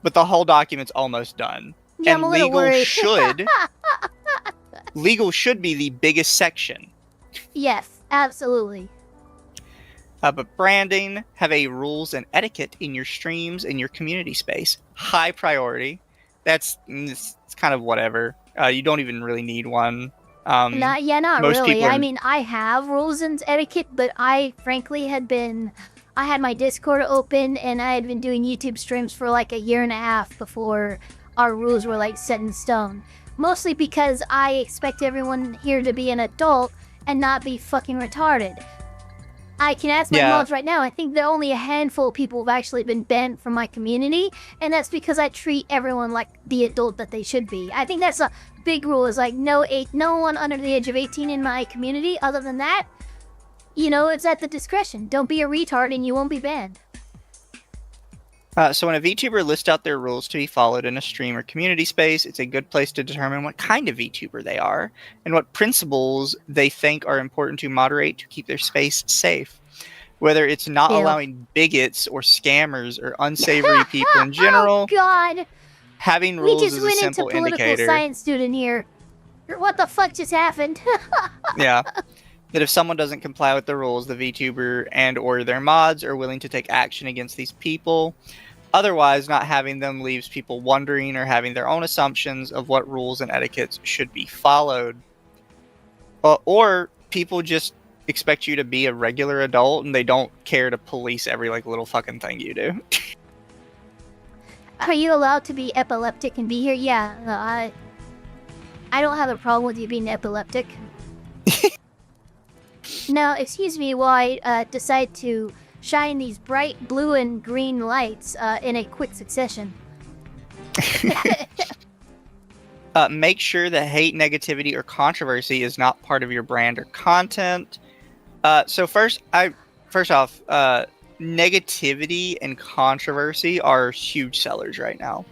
But the whole document's almost done. Yeah, and I'm a little worried. legal should be the biggest section. Yes, absolutely. But branding, have a rules and etiquette in your streams and your community space. High priority. It's kind of whatever. You don't even really need one. Not really. I mean, I have rules and etiquette, but I frankly had my Discord open and I had been doing YouTube streams for like a year and a half before our rules were like set in stone. Mostly because I expect everyone here to be an adult and not be fucking retarded. I can ask my mods right now. I think there are only a handful of people who've actually been banned from my community, and that's because I treat everyone like the adult that they should be. I think that's a big rule, is like no one under the age of 18 in my community. Other than that, it's at the discretion. Don't be a retard and you won't be banned. So when a VTuber lists out their rules to be followed in a stream or community space, it's a good place to determine what kind of VTuber they are and what principles they think are important to moderate to keep their space safe. Whether it's not allowing bigots or scammers or unsavory people in general. Oh, God. Having rules is a simple indicator. We just went into political science student here. What the fuck just happened? Yeah. That if someone doesn't comply with the rules, the VTuber and or their mods are willing to take action against these people. Otherwise, not having them leaves people wondering or having their own assumptions of what rules and etiquettes should be followed. Or people just expect you to be a regular adult and they don't care to police every like little fucking thing you do. Are you allowed to be epileptic and be here? Yeah, no, I don't have a problem with you being epileptic. Now, excuse me while I decide to shine these bright blue and green lights in a quick succession. Make sure that hate, negativity, or controversy is not part of your brand or content. So first off, negativity and controversy are huge sellers right now.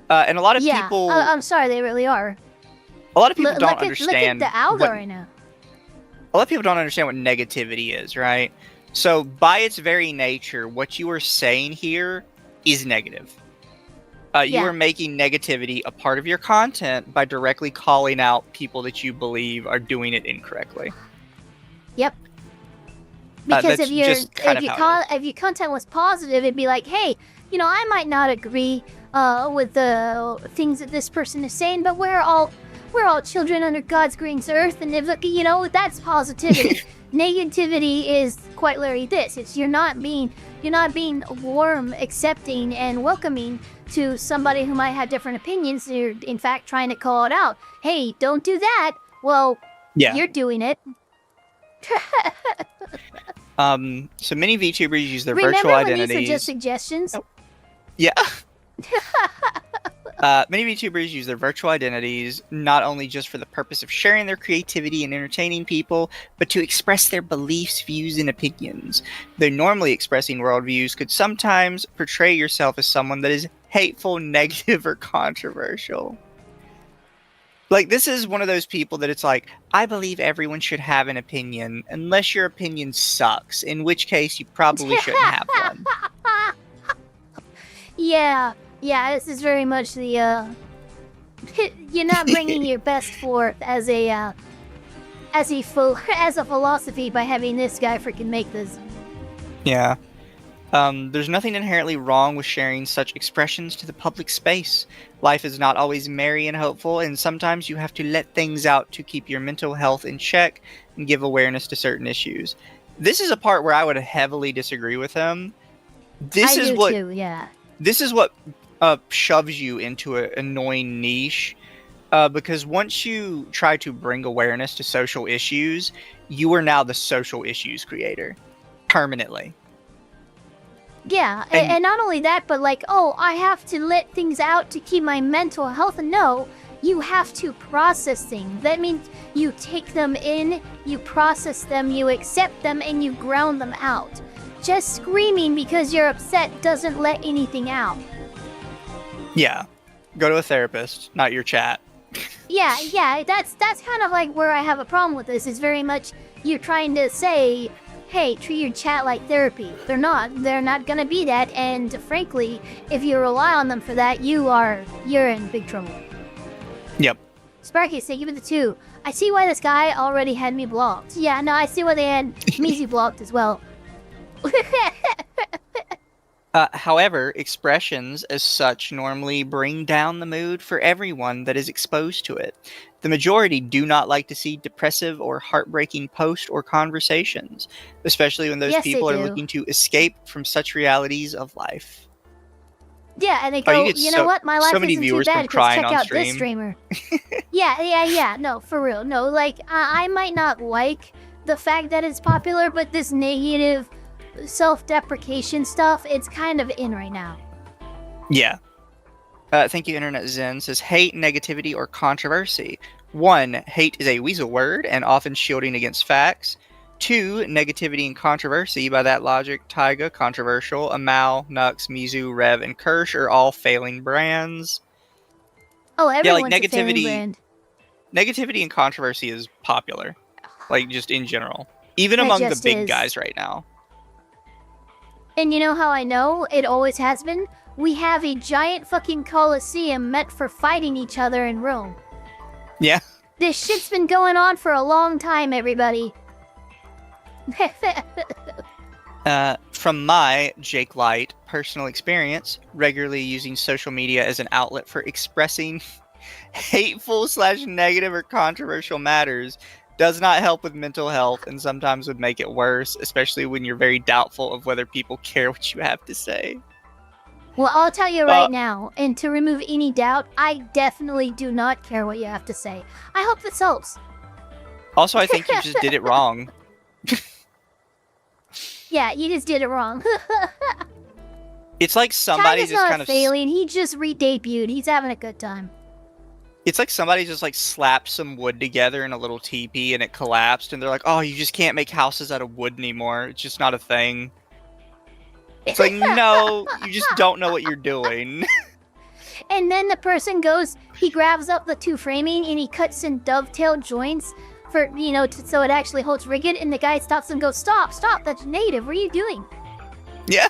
And a lot of people... I'm sorry, they really are. A lot of people don't understand... Look at the algo right now. A lot of people don't understand what negativity is, right? So by its very nature, what you are saying here is negative. You are making negativity a part of your content by directly calling out people that you believe are doing it incorrectly. Yep. Because if your content was positive, it'd be like, hey, I might not agree with the things that this person is saying, but we're all children under God's green earth, and if that's positivity. Negativity is quite literally this. It's you're not being warm, accepting, and welcoming to somebody who might have different opinions. You're in fact trying to call it out. Hey, don't do that. Well, you're doing it. So many VTubers use their virtual identities. Remember when these are just suggestions? Oh. Yeah. Many VTubers use their virtual identities not only just for the purpose of sharing their creativity and entertaining people, but to express their beliefs, views, and opinions. Though normally expressing worldviews could sometimes portray yourself as someone that is hateful, negative, or controversial. Like, this is one of those people that it's like, I believe everyone should have an opinion, unless your opinion sucks, in which case you probably shouldn't have one. Yeah, this is very much the, you're not bringing your best forth as a philosophy by having this guy freaking make this. Yeah. There's nothing inherently wrong with sharing such expressions to the public space. Life is not always merry and hopeful, and sometimes you have to let things out to keep your mental health in check and give awareness to certain issues. This is a part where I would heavily disagree with him. This is what shoves you into an annoying niche, because once you try to bring awareness to social issues, you are now the social issues creator. Permanently. Yeah, and not only that, but like, oh, I have to let things out to keep my mental health. No, you have to process things. That means you take them in, you process them, you accept them, and you ground them out. Just screaming because you're upset doesn't let anything out. Yeah. Go to a therapist, not your chat. Yeah, that's kind of like where I have a problem with this. Is very much you trying to say, hey, treat your chat like therapy. They're not gonna be that, and frankly, if you rely on them for that, you're in big trouble. Yep. Sparky, say give it the 2. I see why this guy already had me blocked. Yeah, no, I see why they had Mizu blocked as well. However, expressions as such normally bring down the mood for everyone that is exposed to it. The majority do not like to see depressive or heartbreaking posts or conversations, especially when those people are looking to escape from such realities of life. Yeah, and they go, you know what, my life isn't too bad because check out this streamer. Yeah, no, for real. No, like, I might not like the fact that it's popular, but this negative self-deprecation stuff, it's kind of in right now. Yeah. Thank you, Internet Zen says, hate, negativity, or controversy. 1. Hate is a weasel word and often shielding against facts. 2. Negativity and controversy. By that logic, Taiga, controversial, Amal, Nux, Mizu, Rev, and Kirsch are all failing brands. Oh, everyone's a failing brand. Negativity and controversy is popular. Like, just in general. Even among the big guys right now. And you know how I know? It always has been. We have a giant fucking coliseum meant for fighting each other in Rome. Yeah. This shit's been going on for a long time, everybody. From my, Jake Light, personal experience, regularly using social media as an outlet for expressing hateful / negative or controversial matters, does not help with mental health and sometimes would make it worse, especially when you're very doubtful of whether people care what you have to say. Well, I'll tell you right now, and to remove any doubt, I definitely do not care what you have to say. I hope this helps. Also, I think you just did it wrong. Yeah, you just did it wrong. It's like somebody China's just not kind of failing. He just re-debuted. He's having a good time. It's like somebody just like slapped some wood together in a little teepee and it collapsed, and they're like, "Oh, you just can't make houses out of wood anymore. It's just not a thing." It's like, no, you just don't know what you're doing. And then the person goes, he grabs up the two framing and he cuts in dovetail joints for, you know, so it actually holds rigid. And the guy stops and goes, "Stop, stop, that's native. What are you doing?" Yeah.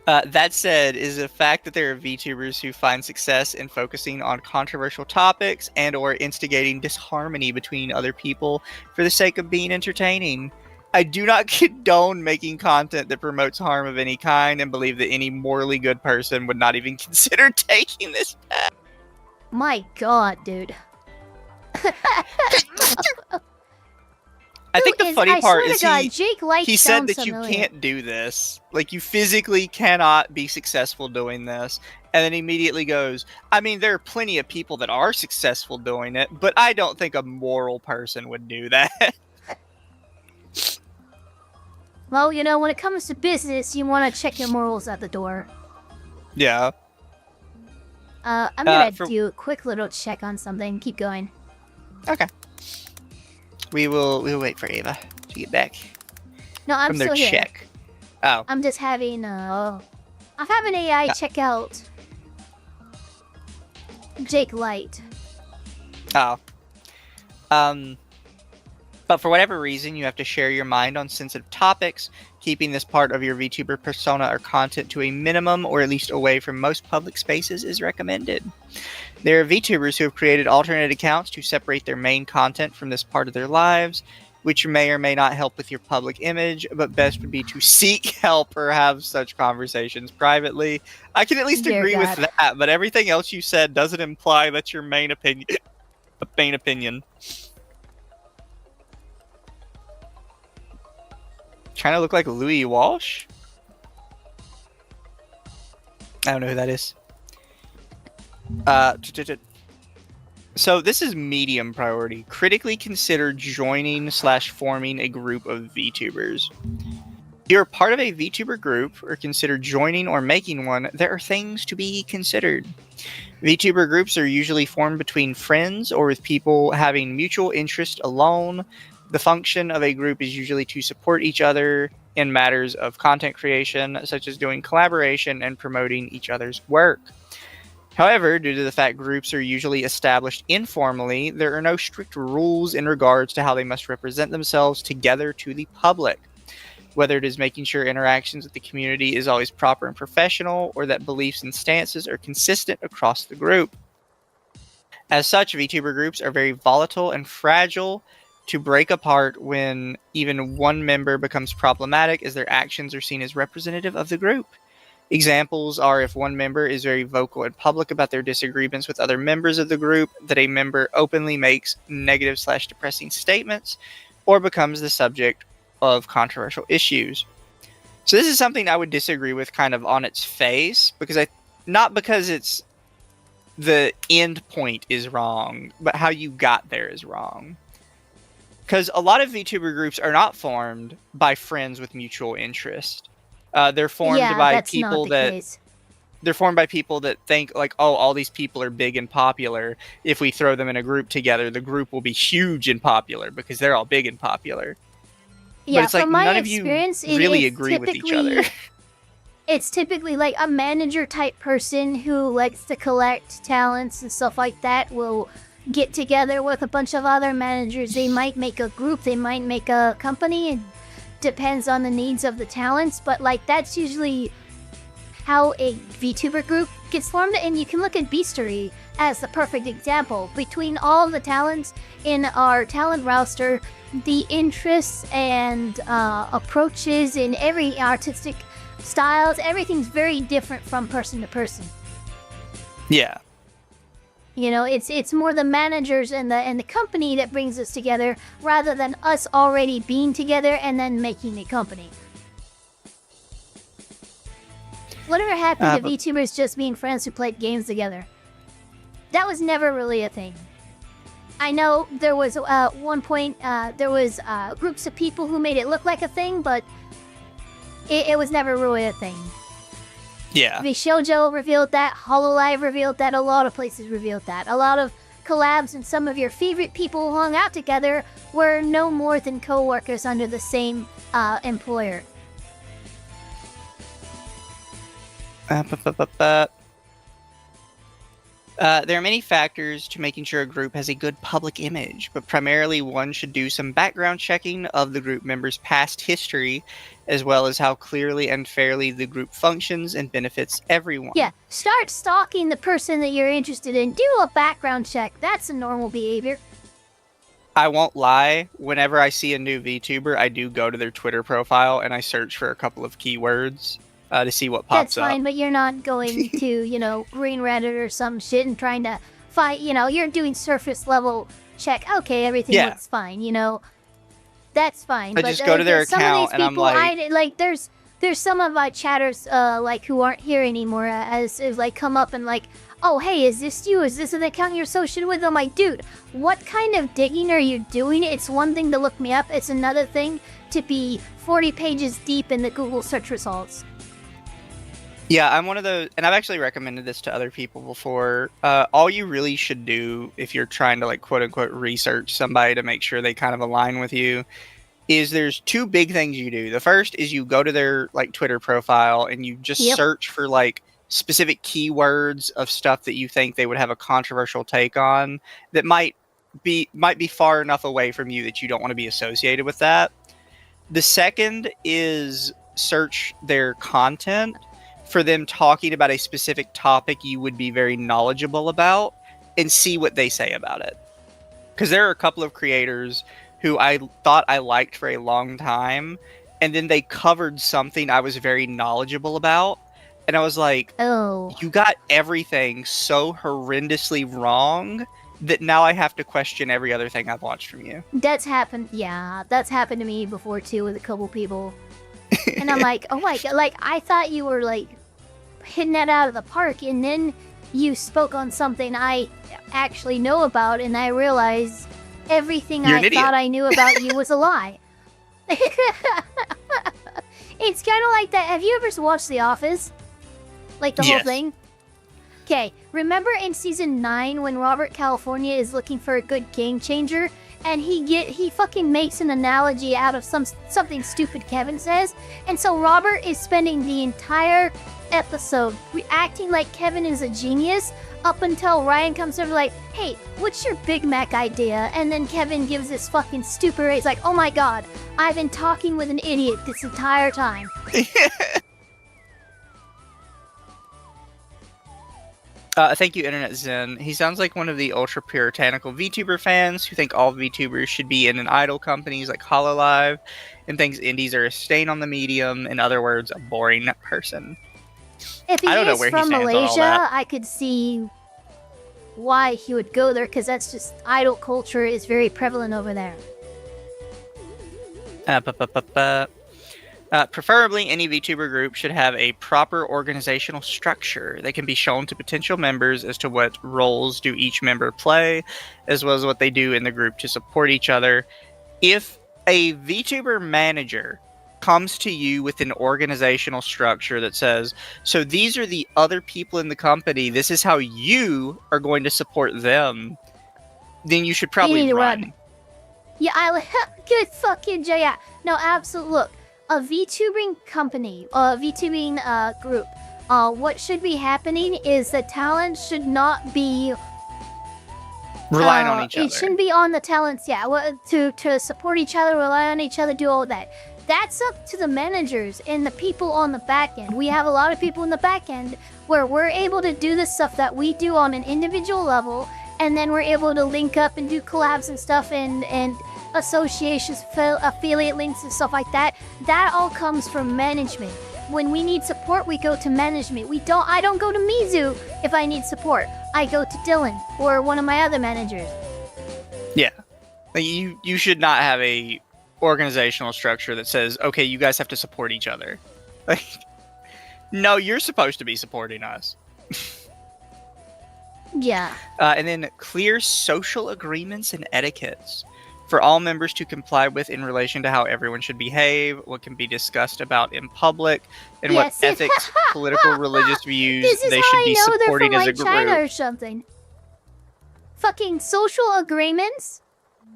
That said, is the fact that there are VTubers who find success in focusing on controversial topics and or instigating disharmony between other people for the sake of being entertaining. I do not condone making content that promotes harm of any kind and believe that any morally good person would not even consider taking this path. My god, dude. I think the funny part is Jake Light he said that familiar. you can't do this. Like, you physically cannot be successful doing this. And then immediately goes, I mean, there are plenty of people that are successful doing it, but I don't think a moral person would do that. Well, you know, when it comes to business, you want to check your morals at the door. Yeah. I'm gonna do a quick little check on something. Keep going. Okay. We'll wait for Ava to get back. No, I'm from their still here. check. Oh. I'm just having I'm having AI check out Jake Light. Oh. But for whatever reason, you have to share your mind on sensitive topics, keeping this part of your VTuber persona or content to a minimum or at least away from most public spaces is recommended. There are VTubers who have created alternate accounts to separate their main content from this part of their lives, which may or may not help with your public image, but best would be to seek help or have such conversations privately. I can at least agree with that, but everything else you said doesn't imply that's your main opinion. Trying to look like Louis Walsh? I don't know who that is. So this is medium priority. Critically consider joining/forming a group of VTubers. If you're part of a VTuber group or consider joining or making one, there are things to be considered. VTuber groups are usually formed between friends or with people having mutual interest alone. The function of a group is usually to support each other in matters of content creation, such as doing collaboration and promoting each other's work. However, due to the fact groups are usually established informally, there are no strict rules in regards to how they must represent themselves together to the public. Whether it is making sure interactions with the community is always proper and professional, or that beliefs and stances are consistent across the group. As such, VTuber groups are very volatile and fragile to break apart when even one member becomes problematic, as their actions are seen as representative of the group. Examples are if one member is very vocal and public about their disagreements with other members of the group, that a member openly makes negative/depressing statements, or becomes the subject of controversial issues. So this is something I would disagree with kind of on its face, because not because it's the end point is wrong, but how you got there is wrong. Because a lot of VTuber groups are not formed by friends with mutual interest. They're formed by people they're formed by people that think like, oh, all these people are big and popular. If we throw them in a group together, the group will be huge and popular because they're all big and popular. Yeah, but it's like from my none of you experience, really agree with each other. It's typically like a manager type person who likes to collect talents and stuff like that will get together with a bunch of other managers. They might make a group, they might make a company. It depends on the needs of the talents, but like that's usually how a VTuber group gets formed. And you can look at Beastery as the perfect example. Between all of the talents in our talent roster, the interests and approaches in every artistic styles, everything's very different from person to person. Yeah. You know, it's more the managers and the company that brings us together rather than us already being together and then making a company. Whatever happened to VTubers just being friends who played games together? That was never really a thing. I know there was one point there was groups of people who made it look like a thing, but it was never really a thing. Yeah. Shoujo revealed that, HoloLive revealed that, a lot of places revealed that. A lot of collabs and some of your favorite people who hung out together were no more than co-workers under the same employer. There are many factors to making sure a group has a good public image, but primarily one should do some background checking of the group members' past history, as well as how clearly and fairly the group functions and benefits everyone. Yeah, start stalking the person that you're interested in. Do a background check. That's a normal behavior. I won't lie, whenever I see a new VTuber, I do go to their Twitter profile and I search for a couple of keywords to see what pops up. That's fine, but you're not going to, you know, Green Reddit or some shit and trying to find, you know, you're doing surface level check. Okay, everything looks fine, you know. That's fine. I just go to their account and I'm like... there's some of my chatters, like, who aren't here anymore, as like, come up and like, oh, hey, is this you? Is this an account you're associated with? I'm like, dude, what kind of digging are you doing? It's one thing to look me up. It's another thing to be 40 pages deep in the Google search results. Yeah, I'm one of those, and I've actually recommended this to other people before. All you really should do if you're trying to, like, quote-unquote research somebody to make sure they kind of align with you is there's two big things you do. The first is you go to their, like, Twitter profile and you just search for, like, specific keywords of stuff that you think they would have a controversial take on that might be far enough away from you that you don't want to be associated with that. The second is search their content for them talking about a specific topic you would be very knowledgeable about and see what they say about it. Because there are a couple of creators who I thought I liked for a long time, and then they covered something I was very knowledgeable about, and I was like, oh, you got everything so horrendously wrong that now I have to question every other thing I've watched from you. That's happened, yeah, that's happened to me before too with a couple people. And I'm like, oh my god, like, I thought you were, like, hitting that out of the park, and then you spoke on something I actually know about, and I realized everything I thought I knew about you was a lie. It's kind of like that. Have you ever watched The Office? Like, the whole thing? Okay, remember in season 9 when Robert California is looking for a good game changer? And he fucking makes an analogy out of something stupid Kevin says. And so Robert is spending the entire episode acting like Kevin is a genius up until Ryan comes over like, hey, what's your Big Mac idea? And then Kevin gives this fucking stupid raise like, oh my god, I've been talking with an idiot this entire time. Thank you, Internet Zen. He sounds like one of the ultra-puritanical VTuber fans who think all VTubers should be in idol companies like HoloLive, and thinks indies are a stain on the medium. In other words, a boring person. If he is from Malaysia, I could see why he would go there, because that's just, idol culture is very prevalent over there. Preferably, any VTuber group should have a proper organizational structure that can be shown to potential members as to what roles do each member play, as well as what they do in the group to support each other. If a VTuber manager comes to you with an organizational structure that says, so these are the other people in the company, this is how you are going to support them, then you should probably run. Yeah, good fucking yeah. No, absolutely. Look, a VTubing company, a VTubing group, what should be happening is the talent should not be relying on each other. It shouldn't be on the talents, to support each other, rely on each other, do all that. That's up to the managers and the people on the back end. We have a lot of people in the back end where we're able to do the stuff that we do on an individual level, and then we're able to link up and do collabs and stuff and associations, affiliate links and stuff like that. That all comes from management. When we need support, we go to management. I don't go to Mizu if I need support. I go to Dylan or one of my other managers. Yeah. Like, you should not have a organizational structure that says, okay, you guys have to support each other. Like, no, you're supposed to be supporting us. Yeah. And then clear social agreements and etiquettes for all members to comply with in relation to how everyone should behave, what can be discussed about in public, and what ethics, political, religious views they should be supporting as a group. China or something. Fucking social agreements?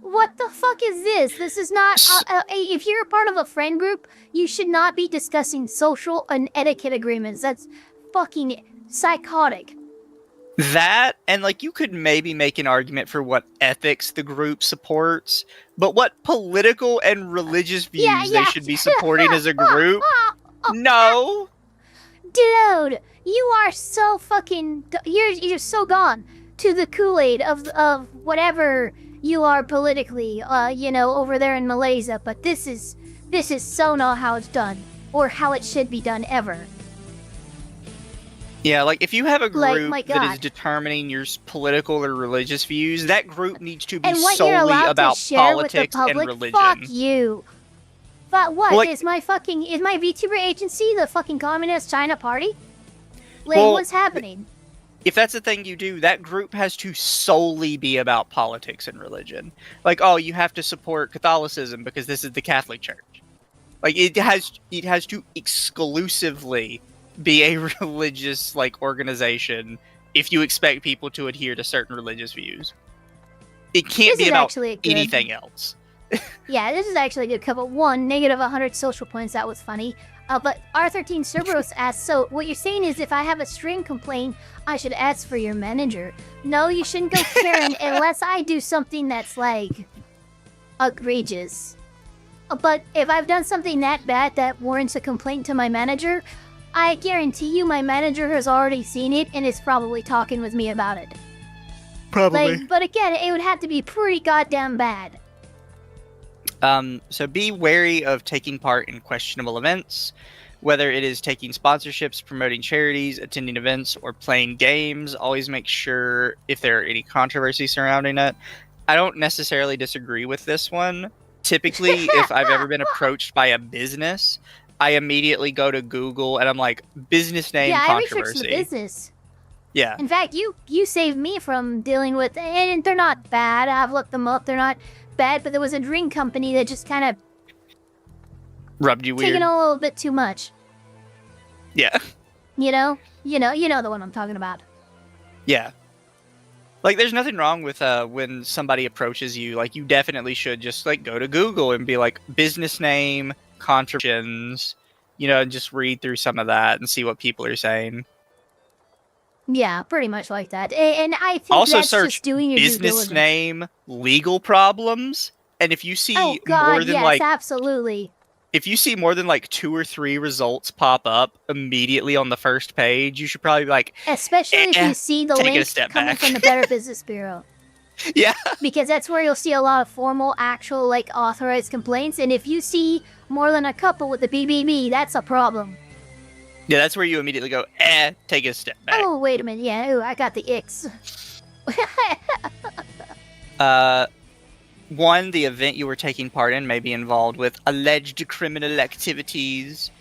What the fuck is this? This is not... if you're a part of a friend group, you should not be discussing social and etiquette agreements. That's fucking psychotic. That, and like, you could maybe make an argument for what ethics the group supports, but what political and religious views they should be supporting as a group? No. Dude, you are so fucking... You're so gone to the Kool-Aid of whatever you are politically, over there in Malaysia, but this is so not how it's done, or how it should be done ever. Yeah, like, if you have a group that is determining your political or religious views, that group needs to be solely about politics and religion. Fuck you. But what? Well, is my VTuber agency the fucking Communist China Party? Like, what's happening? If that's the thing you do, that group has to solely be about politics and religion. Like, oh, you have to support Catholicism because this is the Catholic Church. Like, it has to exclusively be a religious, like, organization if you expect people to adhere to certain religious views. It can't be about anything else. Yeah, this is actually a good couple. One, negative 100 social points. That was funny. But R13 Cerberus asks, so what you're saying is if I have a string complaint, I should ask for your manager. No, you shouldn't go Karen unless I do something that's, like, egregious. But if I've done something that bad that warrants a complaint to my manager, I guarantee you my manager has already seen it and is probably talking with me about it. Probably. Like, but again, it would have to be pretty goddamn bad. So be wary of taking part in questionable events, whether it is taking sponsorships, promoting charities, attending events, or playing games. Always make sure if there are any controversies surrounding it. I don't necessarily disagree with this one. Typically, if I've ever been approached by a business, I immediately go to Google and I'm like, business name controversy. I researched the business. Yeah. In fact, you saved me from dealing with, and they're not bad. I've looked them up. They're not bad, but there was a drink company that just kind of rubbed you weird. Taking a little bit too much. Yeah. You know the one I'm talking about. Yeah. Like, there's nothing wrong with when somebody approaches you. Like, you definitely should just, like, go to Google and be like, business name, contributions, and just read through some of that and see what people are saying. Yeah, pretty much like that. And I think also that's search just doing your business name, legal problems, and if you see more than absolutely. If you see more than like 2 or 3 results pop up immediately on the first page, you should probably be like, especially if you see the link coming from the Better Business Bureau. Yeah. Because that's where you'll see a lot of formal, actual, like, authorized complaints. And if you see more than a couple with the BBB, that's a problem. Yeah, that's where you immediately go, take a step back. Oh, wait a minute. Yeah, I got the icks. One, the event you were taking part in may be involved with alleged criminal activities.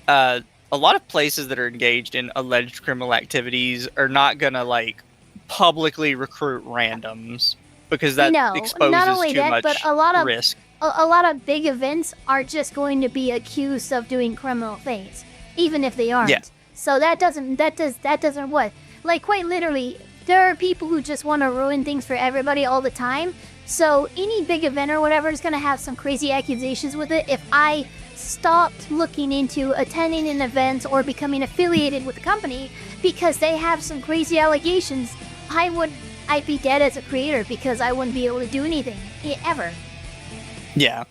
A lot of places that are engaged in alleged criminal activities are not gonna, like, publicly recruit randoms because that exposes not only too that, much but a lot of risk. A lot of big events are just going to be accused of doing criminal things, even if they aren't. Yeah. So that doesn't what? Like, quite literally, there are people who just want to ruin things for everybody all the time. So any big event or whatever is going to have some crazy accusations with it. If I stopped looking into attending an event or becoming affiliated with the company because they have some crazy allegations, I'd be dead as a creator because I wouldn't be able to do anything ever. Yeah.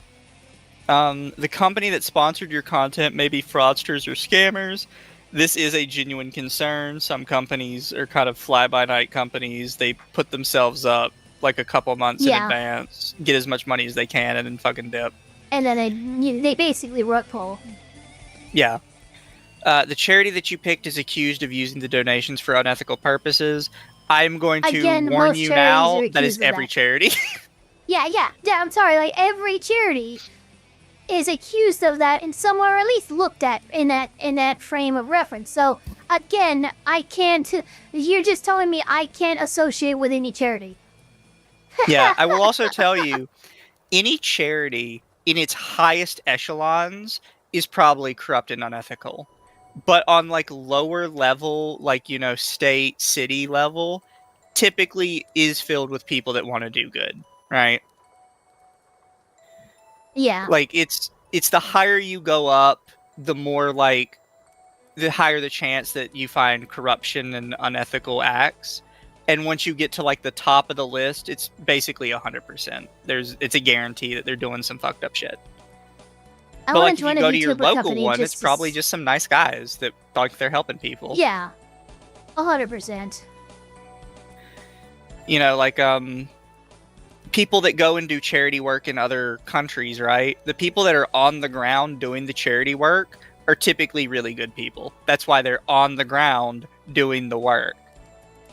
The company that sponsored your content may be fraudsters or scammers. This is a genuine concern. Some companies are kind of fly-by-night companies. They put themselves up like a couple months in advance, get as much money as they can, and then fucking dip. And then they basically rug pull. Yeah. The charity that you picked is accused of using the donations for unethical purposes. I'm going to warn you now, that is every charity. Yeah, I'm sorry, like, every charity is accused of that in some way, or at least looked at in that frame of reference. So, again, I can't... You're just telling me I can't associate with any charity. Yeah, I will also tell you, any charity in its highest echelons is probably corrupt and unethical. But on, like, lower level, like, you know, state, city level, typically is filled with people that want to do good, right? Yeah. Like, it's the higher you go up, the more, like, the higher the chance that you find corruption and unethical acts. And once you get to, like, the top of the list, it's basically 100%. It's a guarantee that they're doing some fucked up shit. But, like, if you go to your local one, it's probably just some nice guys that like they're helping people. Yeah. 100%. You know, like, people that go and do charity work in other countries, right? The people that are on the ground doing the charity work are typically really good people. That's why they're on the ground doing the work.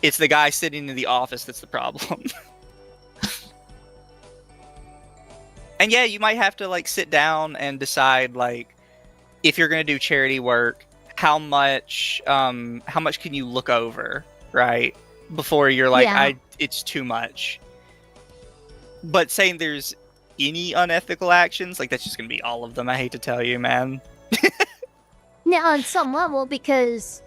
It's the guy sitting in the office that's the problem. And yeah, you might have to, like, sit down and decide, like, if you're going to do charity work, how much can you look over, right? Before you're like, it's too much. But saying there's any unethical actions, like, that's just going to be all of them. I hate to tell you, man. Now, on some level, because,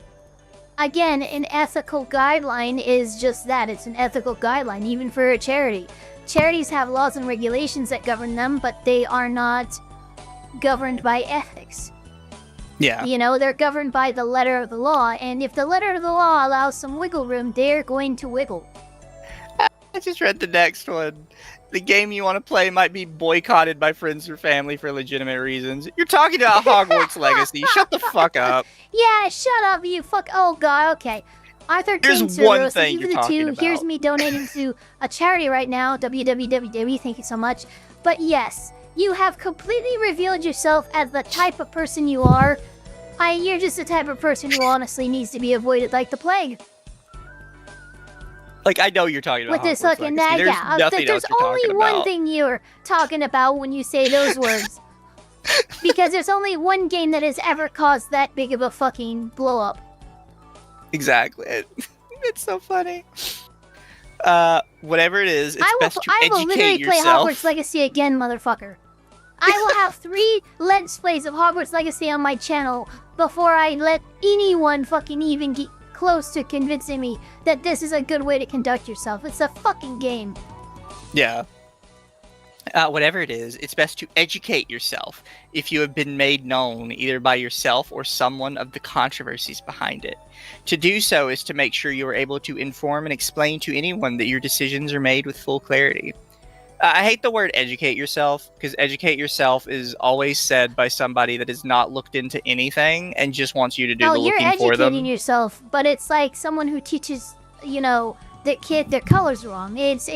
again, an ethical guideline is just that. It's an ethical guideline, even for a charity. Charities have laws and regulations that govern them, but they are not governed by ethics. Yeah. You know, they're governed by the letter of the law, and if the letter of the law allows some wiggle room, they're going to wiggle. I just read the next one. The game you want to play might be boycotted by friends or family for legitimate reasons. You're talking about Hogwarts Legacy. Shut the fuck up. Yeah, shut up, you fuck. Oh, God, okay. Arthur There's King one Suros, thing even you're the two. talking about. Here's me donating to a charity right now, www. Thank you so much. But yes, you have completely revealed yourself as the type of person you are. You're just the type of person who honestly needs to be avoided like the plague. Like, I know you're talking about With this Hogwarts fucking Legacy. there's only one thing you're talking about when you say those words. Because there's only one game that has ever caused that big of a fucking blow up. Exactly. It's so funny. Whatever it is, it's best to I will educate literally play yourself. Hogwarts Legacy again, motherfucker. I will have 3 Let's Plays of Hogwarts Legacy on my channel before I let anyone fucking even get close to convincing me that this is a good way to conduct yourself. It's a fucking game. Yeah. Whatever it is, it's best to educate yourself if you have been made known either by yourself or someone of the controversies behind it. To do so is to make sure you are able to inform and explain to anyone that your decisions are made with full clarity. I hate the word educate yourself, because educate yourself is always said by somebody that has not looked into anything and just wants you to do the looking for them. You're educating yourself, but it's like someone who teaches, you know, the kid their colors wrong. It's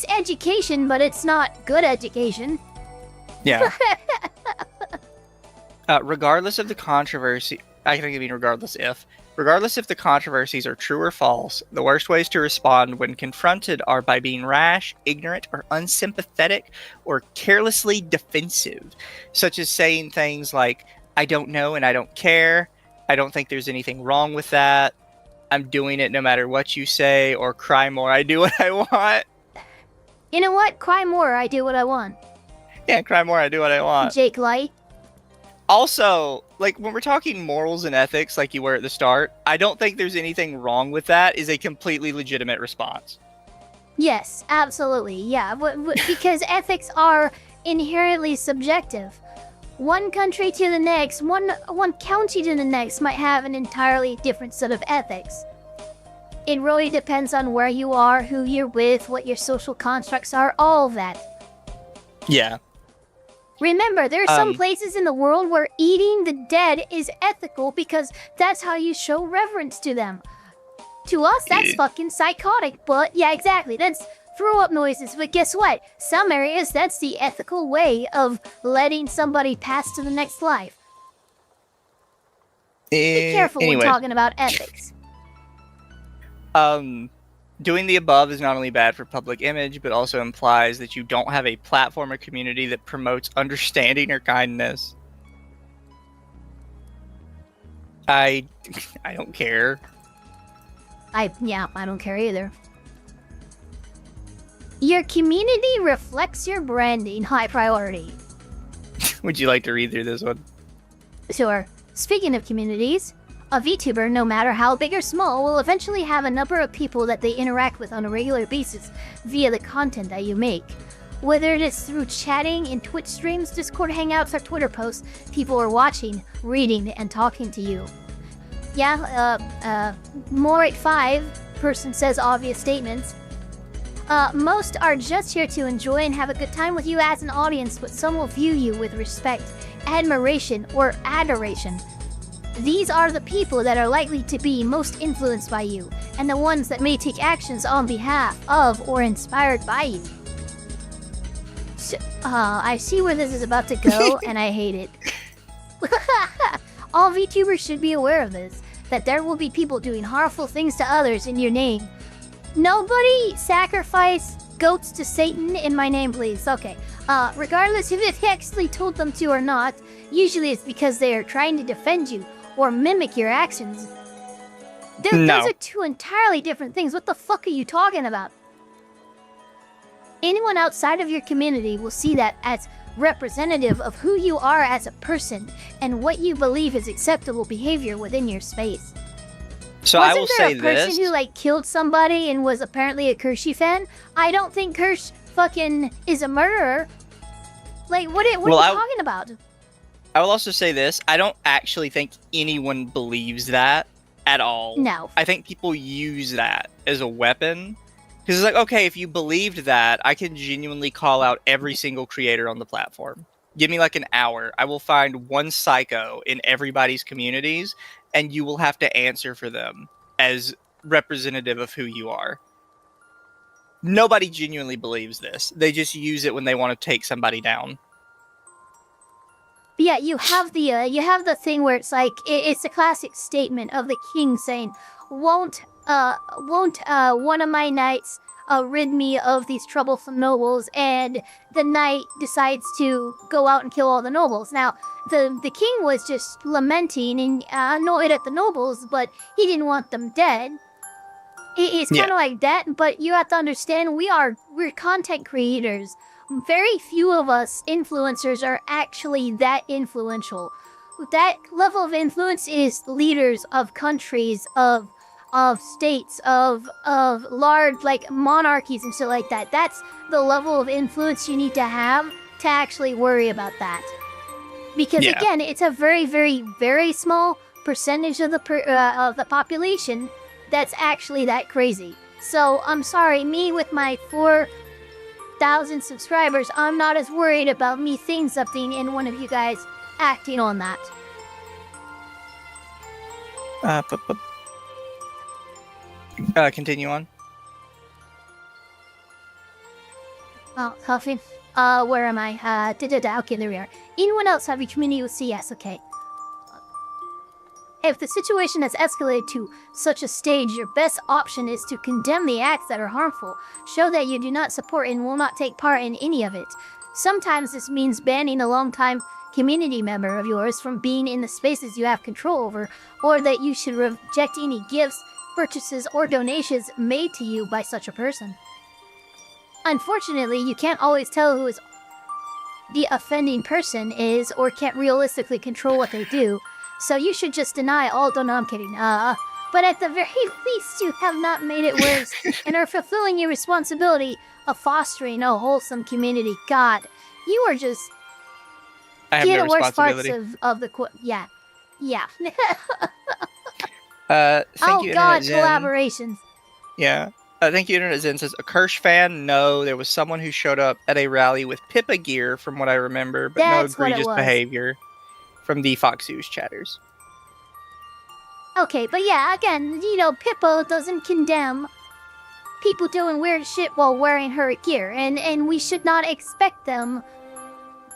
education, but it's not good education. Yeah. Regardless of the controversy, I think I mean regardless if the controversies are true or false, the worst ways to respond when confronted are by being rash, ignorant, or unsympathetic, or carelessly defensive, such as saying things like, I don't know and I don't care, I don't think there's anything wrong with that, I'm doing it no matter what you say, or cry more, I do what I want. You know what? Cry more, I do what I want. Yeah, cry more, I do what I want. Jake Light. Also, like, when we're talking morals and ethics, like you were at the start, I don't think there's anything wrong with that, is a completely legitimate response. Yes, absolutely, yeah. Because ethics are inherently subjective. One country to the next, one county to the next might have an entirely different set of ethics. It really depends on where you are, who you're with, what your social constructs are, all of that. Yeah. Remember, there are some places in the world where eating the dead is ethical because that's how you show reverence to them. To us, that's fucking psychotic, but yeah, exactly. That's throw up noises, but guess what? Some areas, that's the ethical way of letting somebody pass to the next life. Be careful when talking about ethics. Doing the above is not only bad for public image, but also implies that you don't have a platform or community that promotes understanding or kindness. I don't care. I don't care either. Your community reflects your branding. High priority. Would you like to read through this one? Sure. Speaking of communities, a VTuber, no matter how big or small, will eventually have a number of people that they interact with on a regular basis via the content that you make. Whether it is through chatting in Twitch streams, Discord hangouts, or Twitter posts, people are watching, reading, and talking to you. More at 5, person says obvious statements. Most are just here to enjoy and have a good time with you as an audience, but some will view you with respect, admiration, or adoration. These are the people that are likely to be most influenced by you, and the ones that may take actions on behalf of or inspired by you. So, I see where this is about to go, and I hate it. All VTubers should be aware of this, that there will be people doing harmful things to others in your name. Nobody sacrifice goats to Satan in my name, please. Okay. Regardless if it actually told them to or not, usually it's because they are trying to defend you or mimic your actions. Those are two entirely different things. What the fuck are you talking about? Anyone outside of your community will see that as representative of who you are as a person and what you believe is acceptable behavior within your space. So Wasn't I will there say a person this. who like killed somebody and was apparently a Kershey fan? I don't think Kersh fucking is a murderer. Like, what are you talking about? I will also say this. I don't actually think anyone believes that at all. No. I think people use that as a weapon. Because it's like, okay, if you believed that, I can genuinely call out every single creator on the platform. Give me like an hour. I will find one psycho in everybody's communities, and you will have to answer for them as representative of who you are. Nobody genuinely believes this. They just use it when they want to take somebody down. Yeah, you have the thing where it's like it's a classic statement of the king saying, "Won't one of my knights rid me of these troublesome nobles?" And the knight decides to go out and kill all the nobles. Now, the king was just lamenting and annoyed at the nobles, but he didn't want them dead. It's kind of like that, but you have to understand we're content creators. Very few of us influencers are actually that influential. That level of influence is leaders of countries, of states, of large like monarchies and shit like that. That's the level of influence you need to have to actually worry about that. Because again, it's a very, very, very small percentage of the population that's actually that crazy. So I'm sorry, me with my 4,000 subscribers, I'm not as worried about me saying something and one of you guys acting on that. Continue on. Oh, coffee. Where am I? Okay, there we are. Anyone else have a community with CS? Okay. If the situation has escalated to such a stage, your best option is to condemn the acts that are harmful, show that you do not support and will not take part in any of it. Sometimes this means banning a longtime community member of yours from being in the spaces you have control over, or that you should reject any gifts, purchases, or donations made to you by such a person. Unfortunately, you can't always tell who the offending person is or can't realistically control what they do, so you should just deny all no, I'm kidding. But at the very least, you have not made it worse and are fulfilling your responsibility of fostering a wholesome community. God, you are just... I have no the worst parts responsibility. of the... Yeah. Yeah. Thank you, God, Internet Zen. collaborations. Yeah. Thank you, Internet Zen says, a Kirsch fan? No, there was someone who showed up at a rally with Pippa gear, from what I remember, but That's no what it egregious was. behavior from the Foxhoos chatters. Okay, but yeah, again, Pippa doesn't condemn people doing weird shit while wearing her gear, and we should not expect them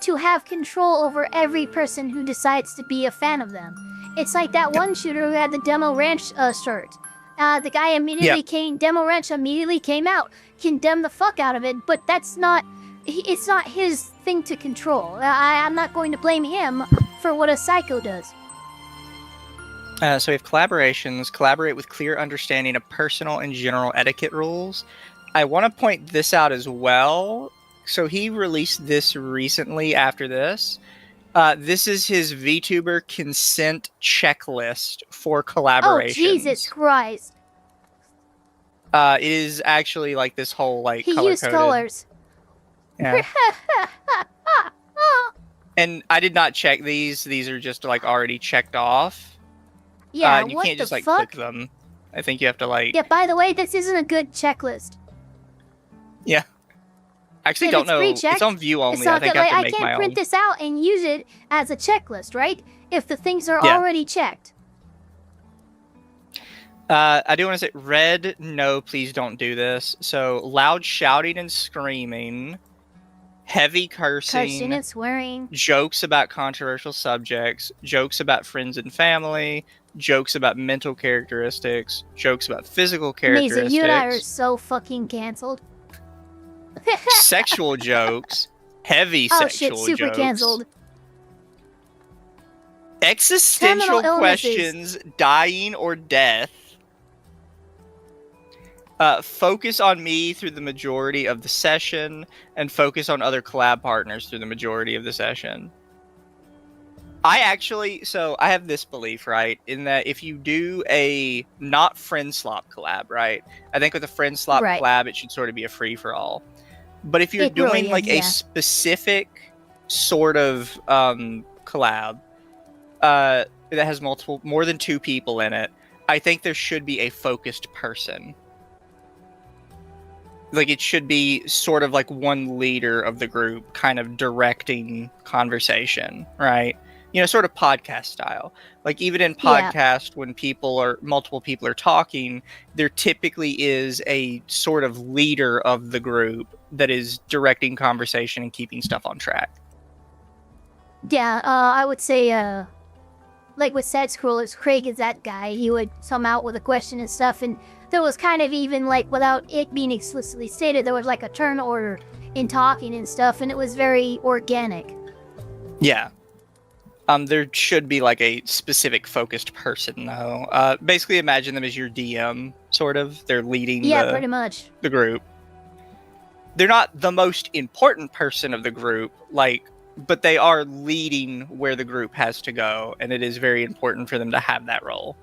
to have control over every person who decides to be a fan of them. It's like that one shooter who had the Demo Ranch shirt. The guy immediately Demo Ranch immediately came out, condemned the fuck out of it, but it's not his thing to control. I'm not going to blame him for what a psycho does. So we have collaborations. Collaborate with clear understanding of personal and general etiquette rules. I want to point this out as well. So he released this recently after this. This is his VTuber consent checklist for collaborations. Oh, Jesus Christ. It is actually like this whole like he used colors. Yeah. And I did not check these. These are just like already checked off. Yeah, you what can't the just like fuck? click them. I think you have to like. Yeah, by the way, this isn't a good checklist. Yeah. Actually, don't know. It's on view only. I think I have to make my own. I can't print this out and use it as a checklist, right? If the things are already checked. I do want to say, red, no, please don't do this. So, loud shouting and screaming, heavy cursing and swearing, jokes about controversial subjects, jokes about friends and family, jokes about mental characteristics, jokes about physical characteristics. Amazing, you and I are so fucking canceled. Sexual jokes, heavy sexual jokes. Oh shit, super canceled. Existential questions, dying or death. Focus on me through the majority of the session, and focus on other collab partners through the majority of the session. I have this belief, right, in that if you do a not friend slop collab, right, I think with a friend slop collab, it should sort of be a free-for-all. But if you're doing really like a specific sort of collab that has more than 2 people in it, I think there should be a focused person. Like, it should be sort of like one leader of the group kind of directing conversation, right? You know, sort of podcast style. Like, even in podcast, when multiple people are talking, there typically is a sort of leader of the group that is directing conversation and keeping stuff on track. Yeah, I would say, like with Sad Scrollers, Craig is that guy. He would come out with a question and stuff, and there was kind of even, like, without it being explicitly stated, there was like a turn order in talking and stuff, and it was very organic. Yeah. There should be like a specific focused person, though. Basically, imagine them as your DM, sort of. They're leading pretty much the group. They're not the most important person of the group, but they are leading where the group has to go, and it is very important for them to have that role.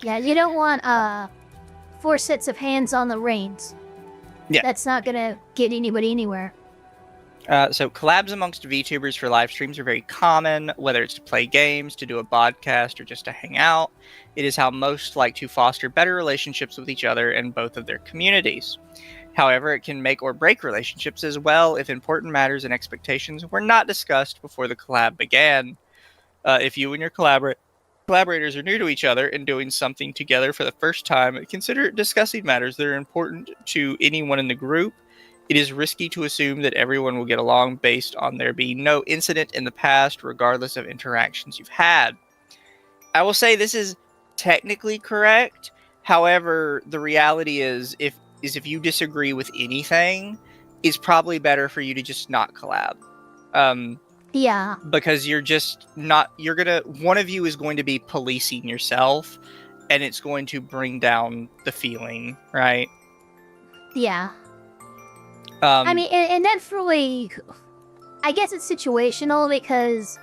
Yeah, you don't want 4 sets of hands on the reins. Yeah. That's not gonna get anybody anywhere. So collabs amongst VTubers for live streams are very common, whether it's to play games, to do a podcast, or just to hang out. It is how most like to foster better relationships with each other and both of their communities. However, it can make or break relationships as well if important matters and expectations were not discussed before the collab began. If you and your collaborators are new to each other and doing something together for the first time, consider discussing matters that are important to anyone in the group. It is risky to assume that everyone will get along based on there being no incident in the past, regardless of interactions you've had. I will say this is technically correct. However, the reality is if you disagree with anything, it's probably better for you to just not collab. Yeah. Because one of you is going to be policing yourself, and it's going to bring down the feeling, right? Yeah. I mean, and that's really, I guess it's situational, because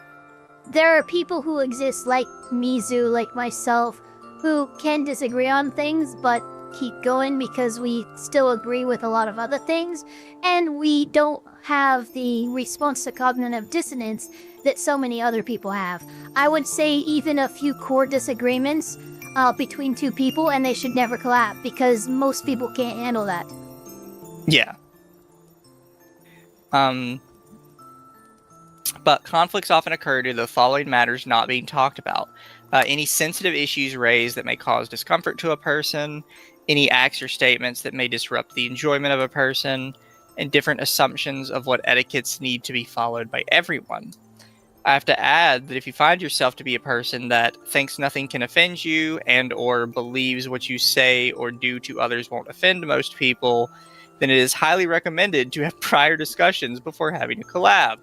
there are people who exist like Mizu, like myself, who can disagree on things, but keep going because we still agree with a lot of other things, and we don't have the response to cognitive dissonance that so many other people have. I would say even a few core disagreements between 2 people, and they should never collab, because most people can't handle that. Yeah. But conflicts often occur due to the following matters not being talked about. Any sensitive issues raised that may cause discomfort to a person, any acts or statements that may disrupt the enjoyment of a person, and different assumptions of what etiquettes need to be followed by everyone. I have to add that if you find yourself to be a person that thinks nothing can offend you and or believes what you say or do to others won't offend most people, then it is highly recommended to have prior discussions before having a collab.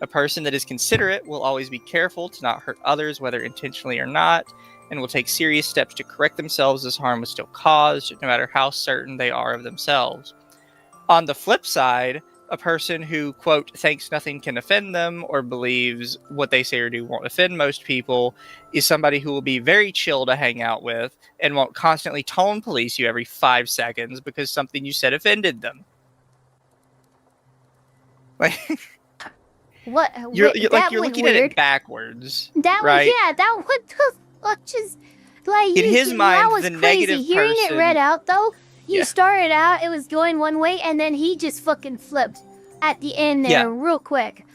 A person that is considerate will always be careful to not hurt others, whether intentionally or not, and will take serious steps to correct themselves as harm was still caused, no matter how certain they are of themselves. On the flip side, a person who, quote, thinks nothing can offend them or believes what they say or do won't offend most people is somebody who will be very chill to hang out with and won't constantly tone police you every 5 seconds because something you said offended them. Like, what? You're looking weird. at it backwards. That right? was, yeah, that was just, like, in his mind, that was the crazy. negative Hearing person, it read out, though, you Yeah. started out, it was going one way, and then he just fucking flipped at the end there real quick.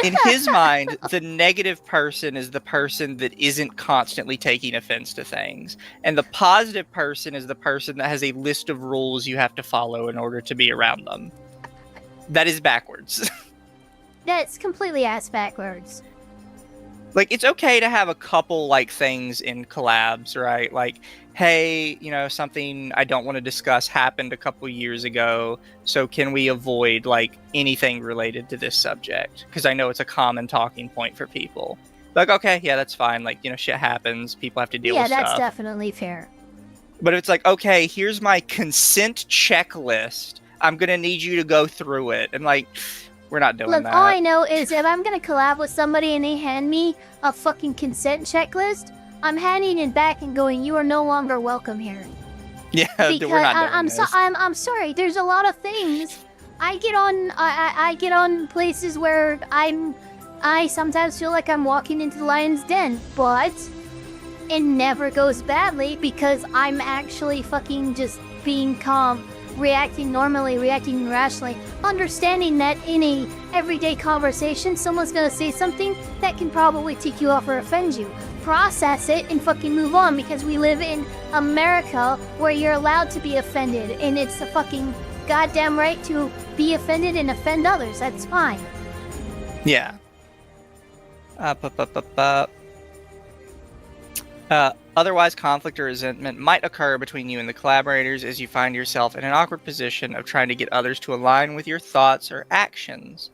In his mind, the negative person is the person that isn't constantly taking offense to things. And the positive person is the person that has a list of rules you have to follow in order to be around them. That is backwards. That's completely ass backwards. Like, it's okay to have a couple, like, things in collabs, right? Like, hey, you know, something I don't want to discuss happened a couple years ago, so can we avoid, like, anything related to this subject? Because I know it's a common talking point for people. Like, okay, yeah, that's fine. Like, you know, shit happens. People have to deal with stuff. Yeah, that's definitely fair. But if it's like, okay, here's my consent checklist. I'm going to need you to go through it. And, like, we're not doing Look, that. all I know is if I'm gonna collab with somebody and they hand me a fucking consent checklist, I'm handing it back and going, "You are no longer welcome here." Yeah, Because we're not doing this. I'm sorry. There's a lot of things. I get on places where I sometimes feel like I'm walking into the lion's den, but it never goes badly because I'm actually fucking just being calm. Reacting normally, reacting rationally, understanding that in a everyday conversation, someone's gonna say something that can probably tick you off or offend you. Process it and fucking move on because we live in America where you're allowed to be offended and it's a fucking goddamn right to be offended and offend others. That's fine. Yeah. Otherwise, conflict or resentment might occur between you and the collaborators as you find yourself in an awkward position of trying to get others to align with your thoughts or actions.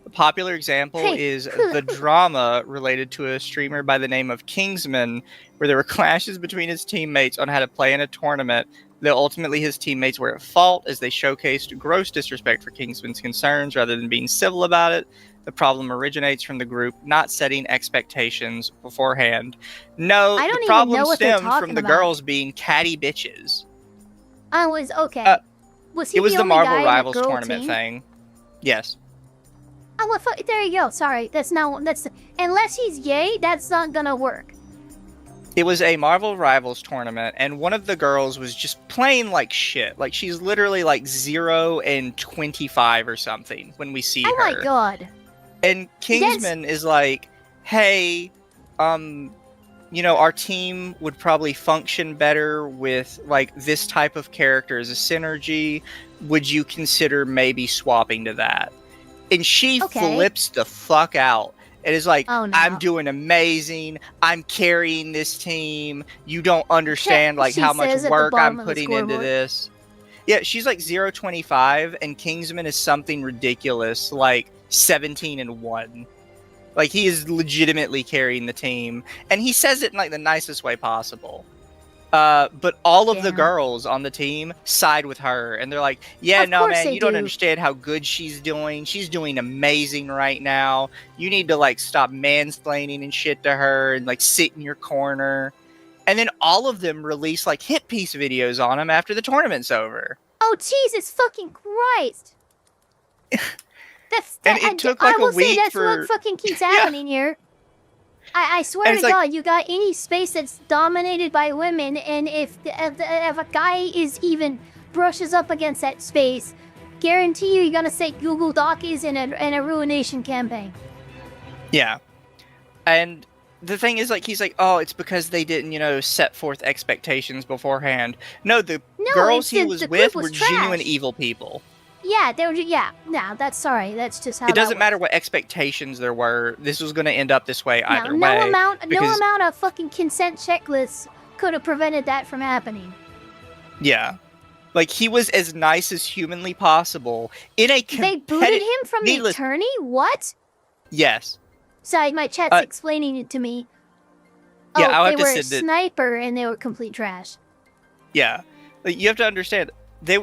A popular example is the drama related to a streamer by the name of Kingsman, where there were clashes between his teammates on how to play in a tournament, though ultimately his teammates were at fault as they showcased gross disrespect for Kingsman's concerns rather than being civil about it. The problem originates from the group not setting expectations beforehand. No, I don't the even problem know what they're stemmed from talking the about. girls being catty bitches. I was okay. Was he It was the only Marvel guy in the Rivals girl tournament team? thing. Yes. Oh, well, there you go. Sorry, that's unless he's gay, that's not gonna work. It was a Marvel Rivals tournament, and one of the girls was just playing like shit. Like, she's literally like 0 and 25 or something when we see her. Oh my god. And Kingsman is like, hey, you know, our team would probably function better with, like, this type of character as a synergy. Would you consider maybe swapping to that? And she flips the fuck out. It is like, Oh, no. I'm doing amazing. I'm carrying this team. You don't understand, like, She how much says at the work bottom I'm of the putting into scoreboard. this. Yeah, she's like 0-25, and Kingsman is something ridiculous, like 17-1. Like, he is legitimately carrying the team, and he says it in, like, the nicest way possible. But all of the girls on the team side with her, and they're like, yeah, Of no, course man, they you don't do. understand how good she's doing. She's doing amazing right now. You need to, like, stop mansplaining and shit to her and, like, sit in your corner. And then all of them release, like, hit piece videos on him after the tournament's over. Oh Jesus fucking Christ! And it took, like, I will a week say that's for- what fucking keeps happening here. I swear And to it's like- God, you got any space that's dominated by women, and if a guy is even brushes up against that space, guarantee you're gonna say Google Doc is in a ruination campaign. Yeah. And the thing is, like, he's like, oh, it's because they didn't, you know, set forth expectations beforehand. No, the girls he was the with group was were genuine trash. evil people. Yeah, they were. Yeah, no, that's sorry. That's just how. It doesn't matter what expectations there were. This was going to end up this way either way. No amount of fucking consent checklists could have prevented that from happening. Yeah, like he was as nice as humanly possible in a. They booted him from the attorney. What? Yes. Sorry, my chat's explaining it to me. Yeah, oh, I'll have they to were say a that. sniper and they were complete trash. Yeah, like, you have to understand. He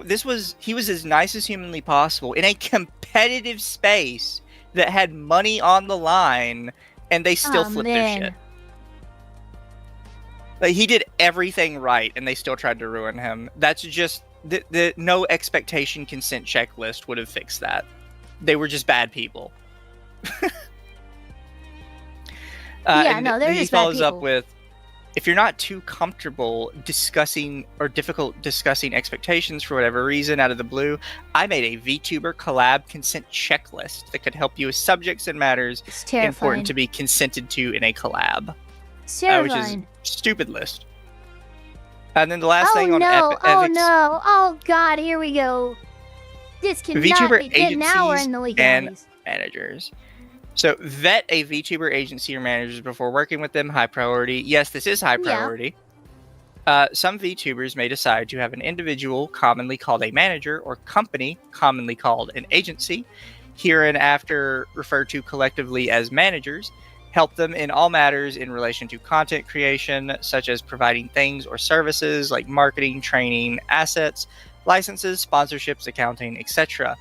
was as nice as humanly possible in a competitive space that had money on the line, and they still flipped their shit. Like, he did everything right, and they still tried to ruin him. That's just the no expectation consent checklist would have fixed that. They were just bad people. Yeah, no, they're just bad people. He follows up with, if you're not too comfortable discussing expectations for whatever reason out of the blue, I made a VTuber collab consent checklist that could help you with subjects and matters important to be consented to in a collab. Which is stupid list. And then the last thing on ethics. Oh no! Oh god! Here we go. This cannot VTuber be good. Now we're in the legalities. And managers. So vet a VTuber agency or managers before working with them. High priority. Yes, this is high priority. Yeah. Some VTubers may decide to have an individual, commonly called a manager, or company, commonly called an agency, hereinafter referred to collectively as managers, help them in all matters in relation to content creation, such as providing things or services like marketing, training, assets, licenses, sponsorships, accounting, etc.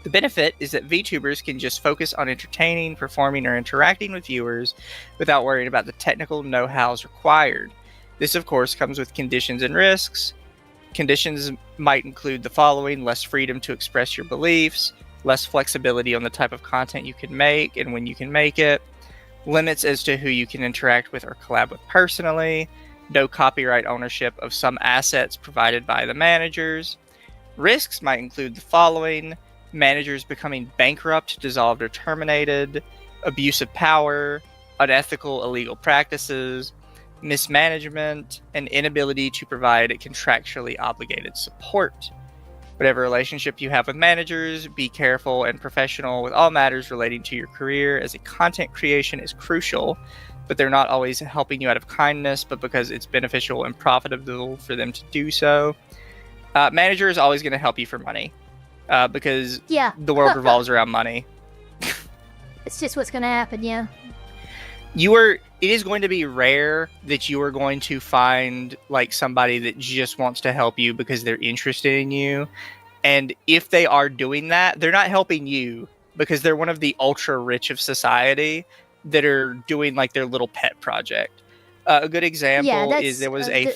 The benefit is that VTubers can just focus on entertaining, performing, or interacting with viewers without worrying about the technical know-hows required. This, of course, comes with conditions and risks. Conditions might include the following: less freedom to express your beliefs, less flexibility on the type of content you can make and when you can make it, limits as to who you can interact with or collab with personally, no copyright ownership of some assets provided by the managers. Risks might include the following: managers becoming bankrupt, dissolved, or terminated, abuse of power, unethical, illegal practices, mismanagement, and inability to provide contractually obligated support. Whatever relationship you have with managers, be careful and professional with all matters relating to your career, as a content creation is crucial, but they're not always helping you out of kindness, but because it's beneficial and profitable for them to do so. Manager is always going to help you for money. Because the world revolves around money. It's just what's going to happen, yeah. It is going to be rare that you are going to find like somebody that just wants to help you because they're interested in you. And if they are doing that, they're not helping you because they're one of the ultra rich of society that are doing like their little pet project. A good example is there was a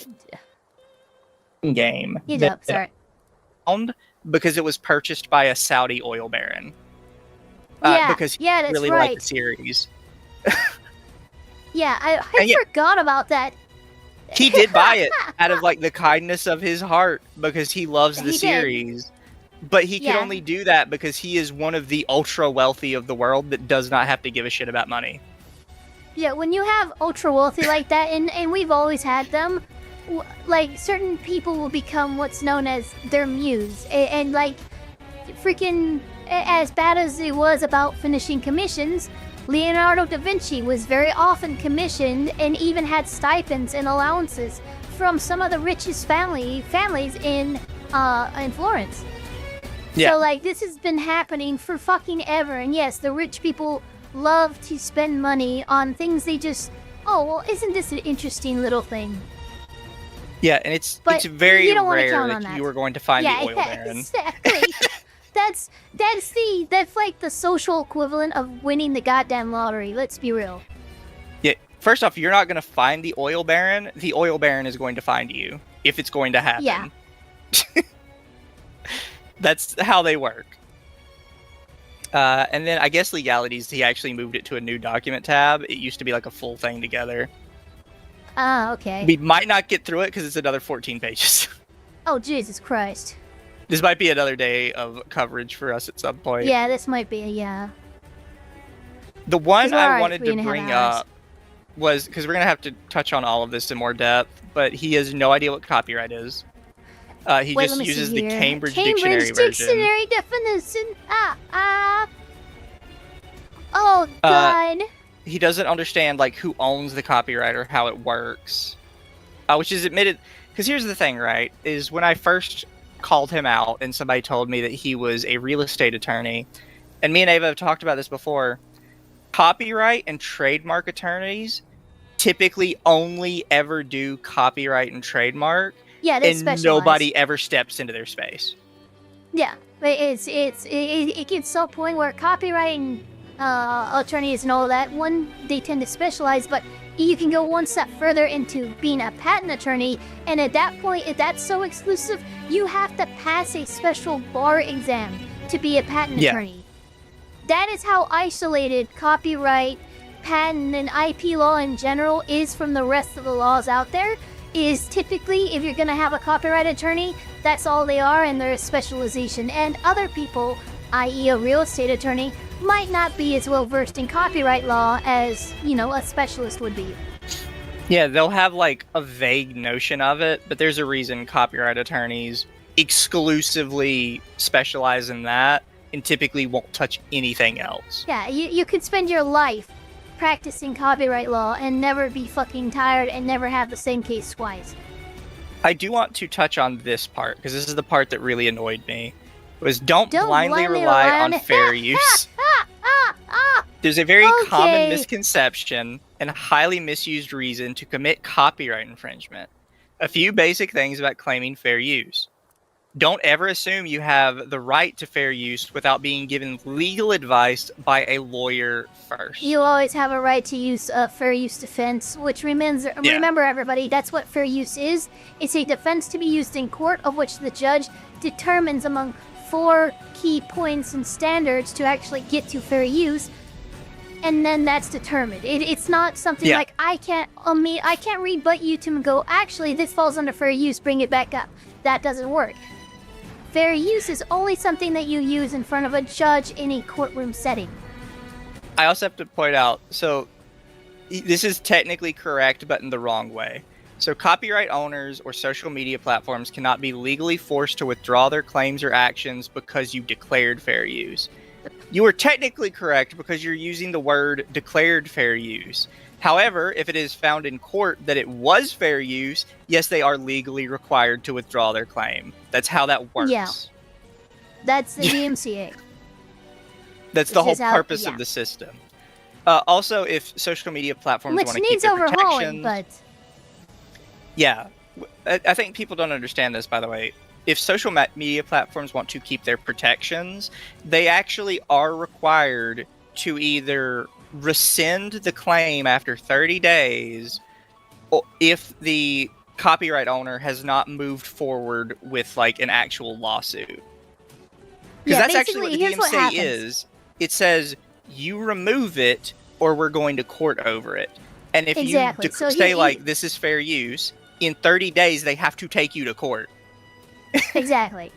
game because it was purchased by a Saudi oil baron. Because he really liked the series. Yeah, I forgot about that. He did buy it out of like the kindness of his heart because he loves the series. But he can only do that because he is one of the ultra wealthy of the world that does not have to give a shit about money. Yeah, when you have ultra wealthy like that, and we've always had them, like certain people will become what's known as their muse, and like freaking as bad as it was about finishing commissions, Leonardo da Vinci was very often commissioned and even had stipends and allowances from some of the richest families in Florence. So like this has been happening for fucking ever, and yes, the rich people love to spend money on things they just, oh well, isn't this an interesting little thing? Yeah, and it's very rare that you are going to find the oil baron. Exactly. That's like the social equivalent of winning the goddamn lottery. Let's be real. Yeah. First off, you're not going to find the oil baron. The oil baron is going to find you if it's going to happen. Yeah. That's how they work. And then I guess legalities, he actually moved it to a new document tab. It used to be like a full thing together. Ah, okay. We might not get through it because it's another 14 pages. Oh, Jesus Christ. This might be another day of coverage for us at some point. Yeah, this might be, yeah. The one I wanted to bring up was, because we're going to have to touch on all of this in more depth, but he has no idea what copyright is. He Wait, just let me uses see the here. Cambridge Dictionary version. Dictionary definition. Oh, God. He doesn't understand, like, who owns the copyright or how it works. Which is admitted... Because here's the thing, right? Is when I first called him out and somebody told me that he was a real estate attorney, and me and Ava have talked about this before, copyright and trademark attorneys typically only ever do copyright and trademark. Yeah, they and specialize. Nobody ever steps into their space. Yeah, but it gets to a point where copyright and attorneys and all that, they tend to specialize, but you can go one step further into being a patent attorney, and at that point, if that's so exclusive, you have to pass a special bar exam to be a patent attorney. That is how isolated copyright, patent, and IP law in general is from the rest of the laws out there. Is typically, if you're going to have a copyright attorney, that's all they are, and they're a specialization. And other people, i.e. a real estate attorney, might not be as well versed in copyright law as, a specialist would be. Yeah, they'll have, like, a vague notion of it, but there's a reason copyright attorneys exclusively specialize in that and typically won't touch anything else. Yeah, you could spend your life practicing copyright law and never be fucking tired and never have the same case twice. I do want to touch on this part, because this is the part that really annoyed me. Was don't blindly rely on fair use. There's a very common misconception and highly misused reason to commit copyright infringement. A few basic things about claiming fair use. Don't ever assume you have the right to fair use without being given legal advice by a first. You always have a right to use a fair use defense, which remember everybody, that's what fair use is. It's a defense to be used in court of which the judge determines among 4 key points and standards to actually get to fair use, and then that's determined. It's not something like I can't rebut you to go, actually this falls under fair use, bring it back up. That doesn't work. Fair use is only something that you use in front of a judge in a courtroom setting. I also have to point out, so this is technically correct, but in the wrong way. So copyright owners or social media platforms cannot be legally forced to withdraw their claims or actions because you declared fair use. You are technically correct because you're using the word declared fair use. However, if it is found in court that it was fair use, yes, they are legally required to withdraw their claim. That's how that works. Yeah. That's the DMCA. That's the whole purpose of the system. Also, if social media platforms want to keep their protections... but... Yeah. I think people don't understand this, by the way. If social media platforms want to keep their protections, they actually are required to either rescind the claim after 30 days or if the copyright owner has not moved forward with, like, an actual lawsuit. Because that's actually what the DMCA is. It says, you remove it or we're going to court over it. And if you say, like, this is fair use, in 30 days they have to take you to court. Exactly.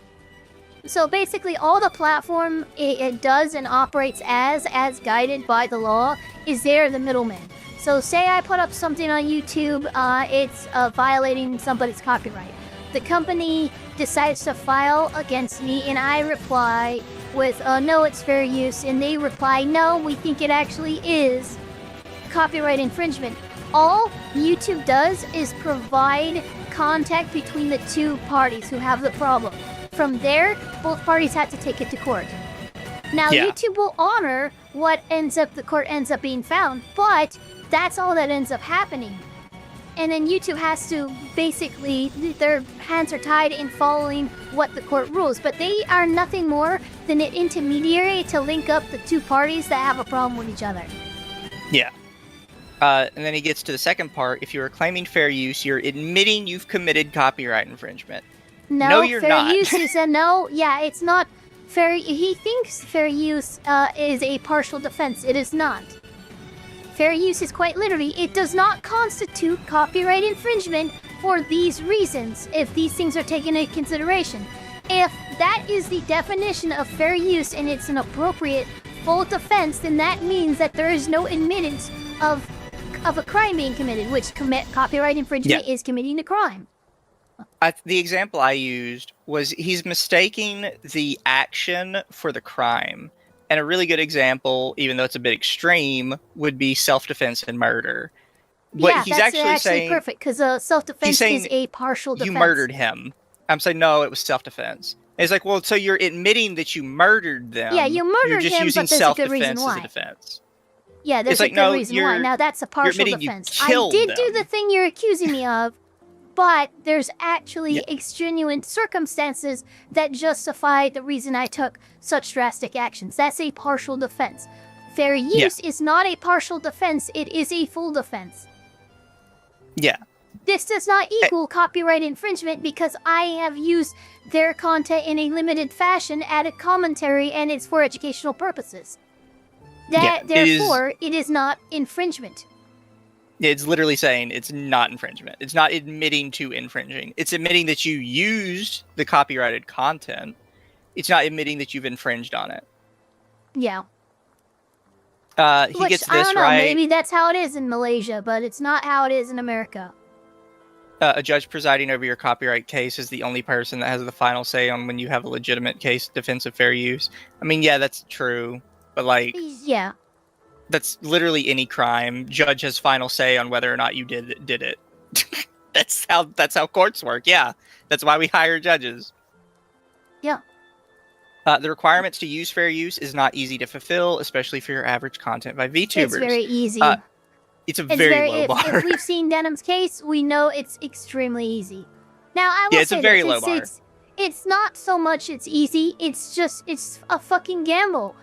So basically all the platform it does and operates as guided by the law is they're the middleman. So say I put up something on YouTube, it's violating somebody's copyright. The company decides to file against me and I reply with, no, it's fair use. And they reply, no, we think it actually is copyright infringement. All YouTube does is provide contact between the two parties who have the problem. From there, both parties have to take it to court. Now, YouTube will honor what the court ends up being found, but that's all that ends up happening. And then YouTube has to basically, their hands are tied in following what the court rules, but they are nothing more than an intermediary to link up the two parties that have a problem with each other. Yeah. And then he gets to the second part. If you are claiming fair use, you're admitting you've committed copyright infringement. No, you're fair not. use is a no. Yeah, it's not fair. He thinks fair use is a partial defense. It is not. Fair use is quite literally, it does not constitute copyright infringement for these reasons, if these things are taken into consideration. If that is the definition of fair use and it's an appropriate full defense, then that means that there is no admittance of a crime being committed, which copyright infringement is committing a crime. the example I used was he's mistaking the action for the crime. And a really good example, even though it's a bit extreme, would be self-defense and murder. What he's that's actually saying, perfect, because self-defense is a partial defense. You murdered him. I'm saying, no, it was self-defense. And it's like, well, so you're admitting that you murdered them. Yeah, you murdered you're just him, using but there's a good reason self-defense why. as a defense. Yeah, there's a good reason why. Now, that's a partial defense. I did do the thing you're accusing me of, but there's actually extenuant circumstances that justify the reason I took such drastic actions. That's a partial defense. Fair use is not a partial defense. It is a full defense. Yeah. This does not equal copyright infringement because I have used their content in a limited fashion, added commentary, and it's for educational purposes. Therefore, it is not infringement. It's literally saying it's not infringement. It's not admitting to infringing. It's admitting that you used the copyrighted content. It's not admitting that you've infringed on it. Yeah. He gets this I don't know, right. Maybe that's how it is in Malaysia, but it's not how it is in America. A judge presiding over your copyright case is the only person that has the final say on when you have a legitimate case, defense of fair use. I mean, yeah, that's true, but like, yeah, that's literally any crime. Judge has final say on whether or not you did it. That's how courts work. Yeah, that's why we hire judges. Yeah. The requirements to use fair use is not easy to fulfill, especially for your average content by VTubers. It's very easy. It's very low bar. If we've seen Denham's case, we know it's extremely easy. Now, I will it's say a very this, low bar. It's not so much it's easy, it's a fucking gamble.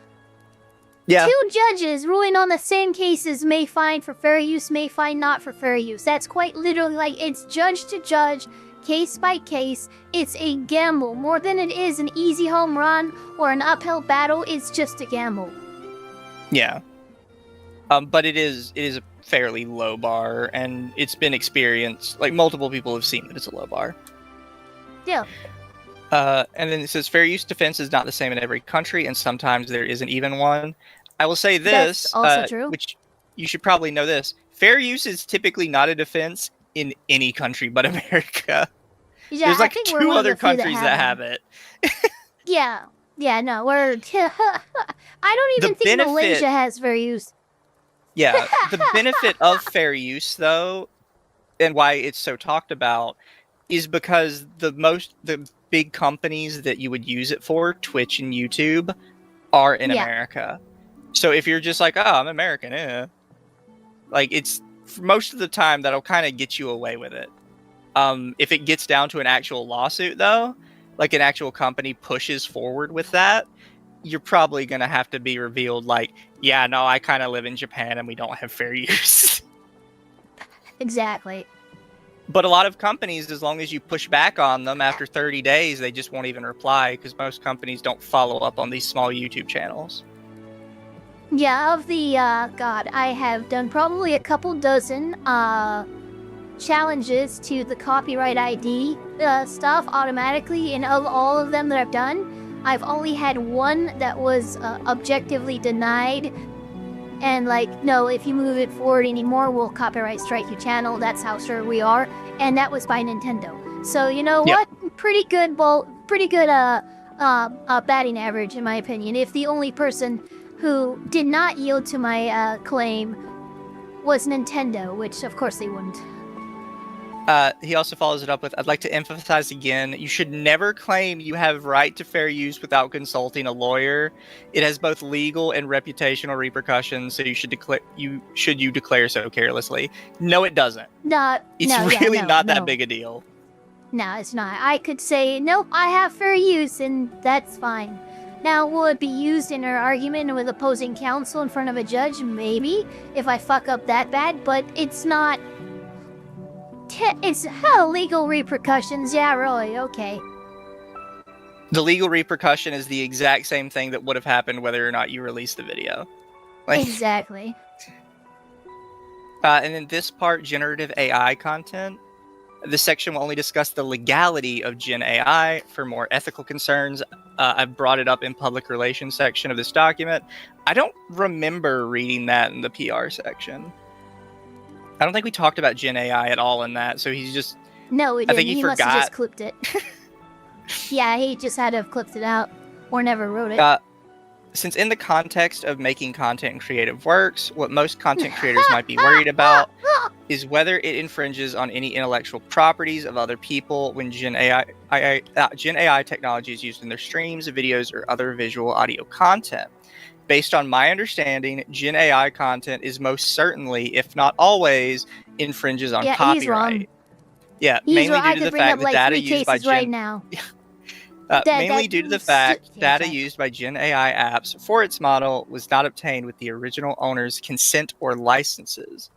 Yeah. Two judges ruling on the same cases may find for fair use, may find not for fair use. That's quite literally like it's judge to judge, case by case. It's a gamble. More than it is an easy home run or an uphill battle, it's just a gamble. Yeah. But it is a fairly low bar, and it's been experienced. Like, multiple people have seen that it's a low bar. Yeah. And then it says, fair use defense is not the same in every country, and sometimes there isn't even one. I will say this, That's also true. which you should probably know this. Fair use is typically not a defense in any country but America. Yeah, There's like I think we're two one of other the few countries that have it. Yeah. Yeah, no, we're... I don't even think Malaysia has fair use. Yeah, the benefit of fair use, though, and why it's so talked about, is because the big companies that you would use it for, Twitch and YouTube, are in America. So if you're just like, oh, I'm American, like, it's most of the time that'll kind of get you away with it. If it gets down to an actual lawsuit, though, like an actual company pushes forward with that, you're probably going to have to be revealed like, yeah, no, I kind of live in Japan and we don't have fair use. Exactly. But a lot of companies, as long as you push back on them after 30 days, they just won't even reply because most companies don't follow up on these small YouTube channels. Yeah, of the, God, I have done probably a couple dozen, challenges to the copyright ID, stuff automatically, and of all of them that I've done, I've only had one that was, objectively denied, and like, no, if you move it forward anymore, we'll copyright strike your channel, that's how sure we are, and that was by Nintendo. So, you know what? Pretty good, batting average, in my opinion, if the only person who did not yield to my claim was Nintendo, which of course they wouldn't. He also follows it up with, I'd like to emphasize again, you should never claim you have right to fair use without consulting a lawyer. It has both legal and reputational repercussions, so you should declare so carelessly. No, it doesn't. It's really not that big a deal. No, it's not. I could say, nope, I have fair use, and that's fine. Now, will it be used in an argument with opposing counsel in front of a judge? Maybe, if I fuck up that bad, but it's not... It's legal repercussions, yeah, really, okay. The legal repercussion is the exact same thing that would have happened whether or not you released the video. Exactly. And then this part, generative AI content. This section will only discuss the legality of Gen AI. For more ethical concerns, I've brought it up in public relations section of this document. I don't remember reading that in the PR section. I don't think we talked about Gen AI at all in that, so he's just No, it I didn't. think he must have just forgot. clipped it. Yeah, he just had to have clipped it out. Or never wrote it. Since in the context of making content in creative works, what most content creators might be worried about is whether it infringes on any intellectual properties of other people when Gen AI technology is used in their streams, videos, or other visual audio content. Based on my understanding, Gen AI content is most certainly, if not always, infringes on copyright. He's wrong. Yeah, He's mainly wrong. due I to could the bring fact up that like data 3 used by cases right now. mainly due to the fact data used by Gen AI apps for its model was not obtained with the original owner's consent or licenses.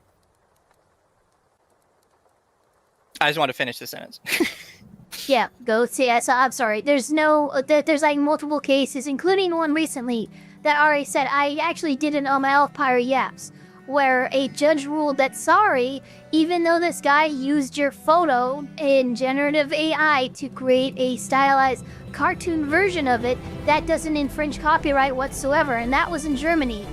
I just want to finish the sentence. Yeah, go see. I'm sorry. There's like multiple cases, including one recently that already said I actually did it on my Elfpire yaps, where a judge ruled that sorry, even though this guy used your photo in generative AI to create a stylized cartoon version of it, that doesn't infringe copyright whatsoever, and that was in Germany.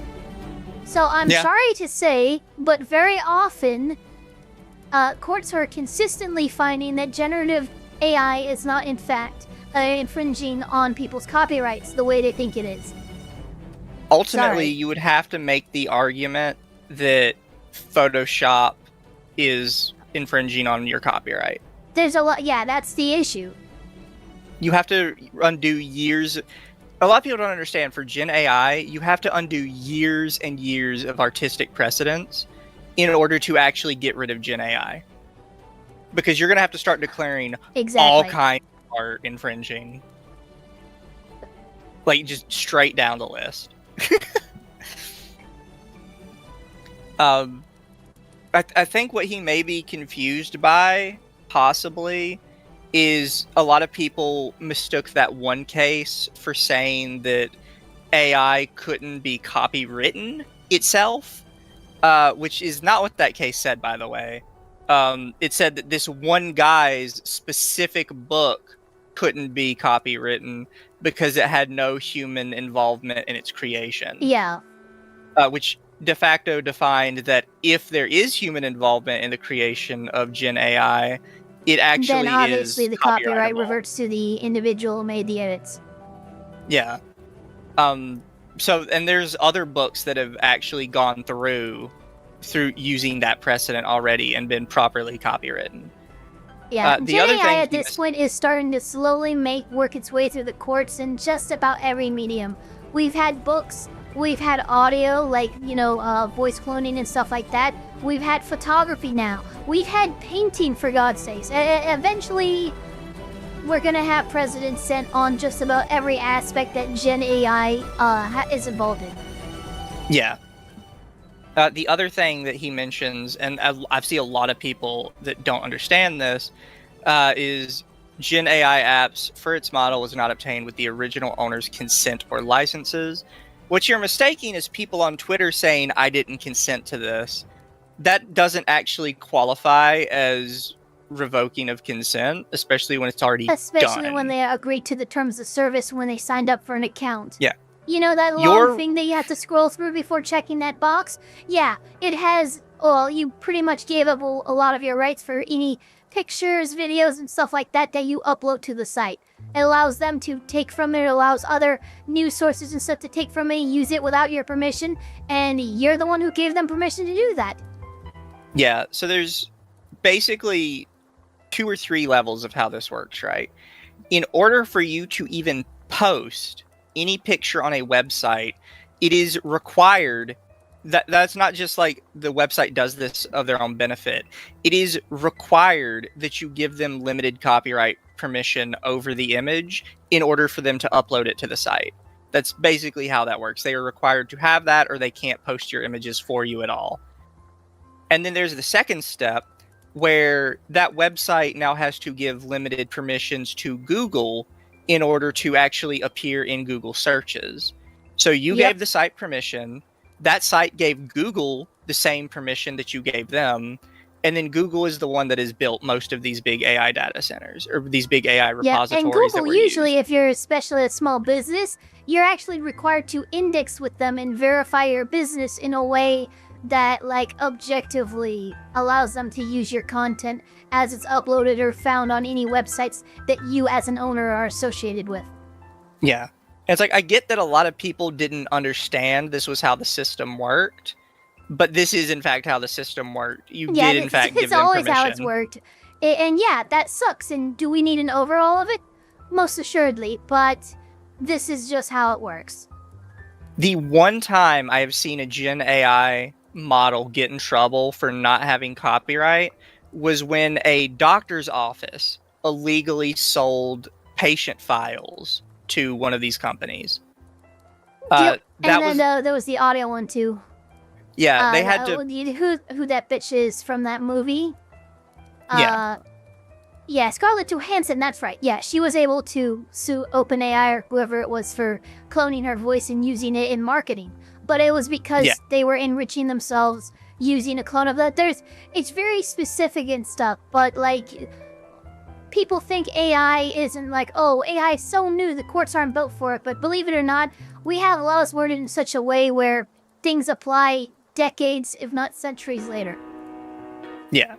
So I'm sorry to say, but very often, courts are consistently finding that generative AI is not, in fact, infringing on people's copyrights the way they think it is. Ultimately, you would have to make the argument that Photoshop is infringing on your copyright. There's a lot. Yeah, that's the issue. You have to undo years. A lot of people don't understand. For Gen AI, you have to undo years and years of artistic precedents in order to actually get rid of Gen AI. Because you're going to have to start declaring all kinds of art infringing. Like, just straight down the list. I think what he may be confused by, possibly, is a lot of people mistook that one case for saying that AI couldn't be copywritten itself, which is not what that case said, by the way. It said that this one guy's specific book couldn't be copywritten because it had no human involvement in its creation. Yeah. Which de facto defined that if there is human involvement in the creation of Gen AI, it actually then obviously is the copyright reverts to the individual who made the edits. Yeah. So, and there's other books that have actually gone through using that precedent already and been properly copywritten. Yeah, Gen AI at this point is starting to slowly work its way through the courts in just about every medium. We've had books, we've had audio, like, voice cloning and stuff like that. We've had photography now. We've had painting, for God's sakes. Eventually, we're going to have precedents set on just about every aspect that Gen AI is involved in. Yeah. The other thing that he mentions, and I've seen a lot of people that don't understand this, is Gen AI apps for its model was not obtained with the original owner's consent or licenses. What you're mistaking is people on Twitter saying, I didn't consent to this. That doesn't actually qualify as revoking of consent, especially when it's already done. When they agreed to the terms of service when they signed up for an account. Yeah. You know that long thing that you have to scroll through before checking that box? Yeah, it has, you pretty much gave up a lot of your rights for any pictures, videos, and stuff like that you upload to the site. It allows them to take from it, allows other news sources and stuff to take from it, use it without your permission, and you're the one who gave them permission to do that. Yeah, so there's basically 2 or 3 levels of how this works, right? In order for you to even post any picture on a website, it is required that's not just like the website does this of their own benefit. It is required that you give them limited copyright permission over the image in order for them to upload it to the site. That's basically how that works. They are required to have that, or they can't post your images for you at all. And then there's the second step where that website now has to give limited permissions to Google in order to actually appear in Google searches. So you gave the site permission, that site gave Google the same permission that you gave them, and then Google is the one that has built most of these big AI data centers, or these big AI repositories. Yeah, and Google usually, if you're especially a small business, you're actually required to index with them and verify your business in a way that, like, objectively allows them to use your content as it's uploaded or found on any websites that you as an owner are associated with. Yeah. It's like, I get that a lot of people didn't understand this was how the system worked, but this is, in fact, how the system worked. You did, in fact, give them permission. It's always how it's worked. And yeah, that sucks. And do we need an overhaul of it? Most assuredly, but this is just how it works. The one time I have seen a Gen AI model get in trouble for not having copyright was when a doctor's office illegally sold patient files to one of these companies. And then there was the audio one too. Yeah, they had to. Who that bitch is from that movie? Yeah. Yeah, Scarlett Johansson, that's right. Yeah, she was able to sue OpenAI or whoever it was for cloning her voice and using it in marketing. But it was because they were enriching themselves using a clone of that. It's very specific and stuff, but like, people think AI isn't like, oh, AI is so new, the courts aren't built for it. But believe it or not, we have laws worded in such a way where things apply decades, if not centuries later. Yeah.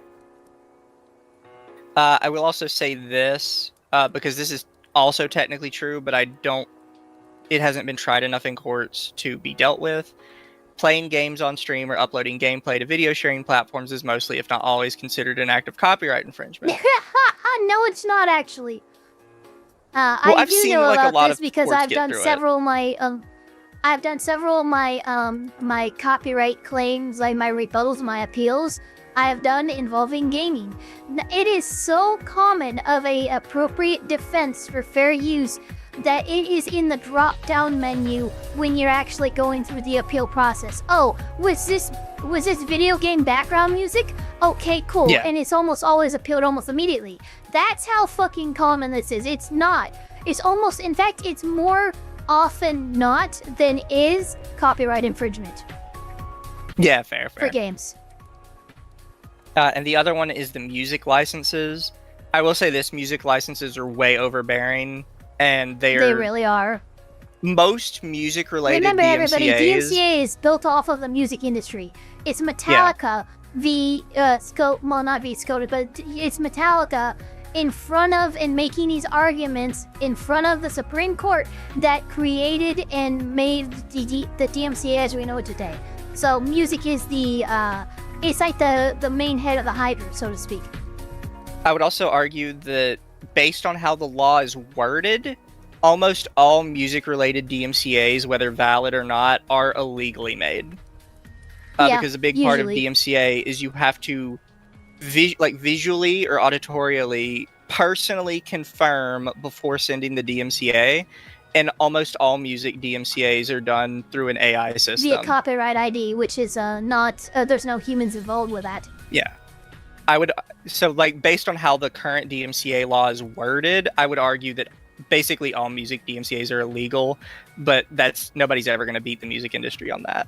I will also say this, because this is also technically true, but it hasn't been tried enough in courts to be dealt with. Playing games on stream or uploading gameplay to video sharing platforms is mostly, if not always, considered an act of copyright infringement. No, it's not actually. Well, I do know about this because I've done several of my my copyright claims, like my rebuttals, my appeals. I have done involving gaming. It is so common of a appropriate defense for fair use that it is in the drop-down menu when you're actually going through the appeal process. Oh, was this video game background music? Okay, cool. Yeah. And it's almost always appealed almost immediately. That's how fucking common this is. It's not. It's almost, in fact, it's more often not than is copyright infringement. Yeah, fair. For games. And the other one is the music licenses. I will say this, music licenses are way overbearing, and they really are. Most music-related Remember, DMCAs... everybody, DMCA is built off of the music industry. It's Metallica not but it's Metallica in front of and making these arguments in front of the Supreme Court that created and made the DMCA as we know it today. So music is it's like the main head of the hydra, so to speak. I would also argue that based on how the law is worded, almost all music-related DMCAs, whether valid or not, are illegally made. Because a big part of DMCA is you have to visually or auditorially personally confirm before sending the DMCA, and almost all music DMCAs are done through an AI system. Via copyright ID, which is not, there's no humans involved with that. Yeah. Based on how the current DMCA law is worded, I would argue that basically all music DMCAs are illegal, but nobody's ever going to beat the music industry on that.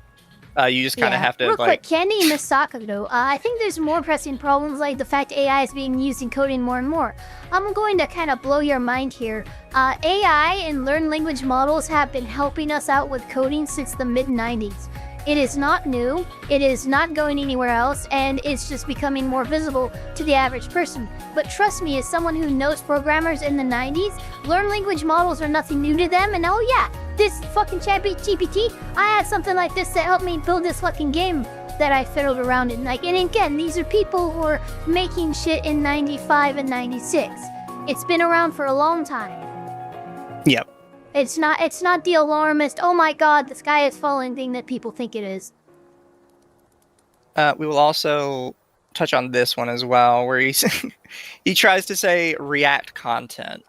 You just kind of have to, Real quick, Candy Misaka, though, I think there's more pressing problems like the fact AI is being used in coding more and more. I'm going to kind of blow your mind here. AI and learned language models have been helping us out with coding since the mid-90s. It is not new, it is not going anywhere else, and it's just becoming more visible to the average person. But trust me, as someone who knows programmers in the 90s, learned language models are nothing new to them, and oh yeah, this fucking ChatGPT, I had something like this that helped me build this fucking game that I fiddled around in. And again, these are people who are making shit in 95 and 96. It's been around for a long time. Yep. It's not the alarmist, oh my god, the sky is falling thing that people think it is. We will also touch on this one as well, where he tries to say React content.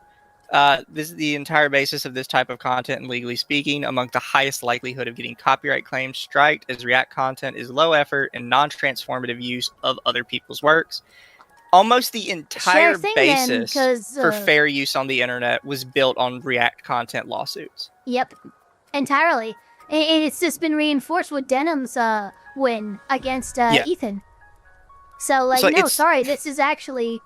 This is the entire basis of this type of content, and legally speaking, among the highest likelihood of getting copyright claims striked, as React content is low effort and non-transformative use of other people's works. Almost the entire basis for fair use on the internet was built on React content lawsuits. Yep, entirely. And it's just been reinforced with Denham's win against Ethan. So, sorry, this is actually...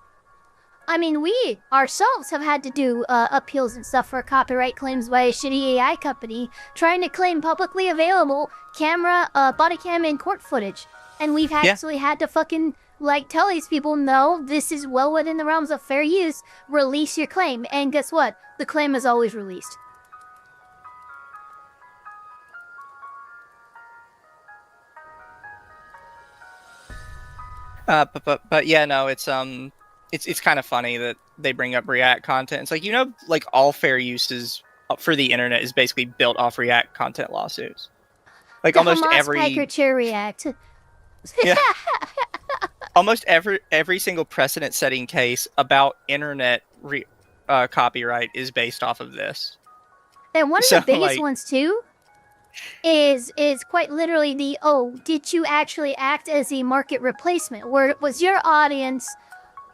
I mean, we ourselves have had to do appeals and stuff for copyright claims by a shitty AI company trying to claim publicly available camera, body cam, and court footage. And we've actually had to fucking, like, tell these people, no, this is well within the realms of fair use, release your claim. And guess what? The claim is always released. But yeah, no, it's kind of funny that they bring up React content. It's like, you know, like all fair uses for the internet is basically built off React content lawsuits. Like the almost Hamas every Piker chair React. Yeah. Almost every single precedent-setting case about internet copyright is based off of this. And one of the biggest ones too is quite literally the, oh, did you actually act as a market replacement? Where was your audience,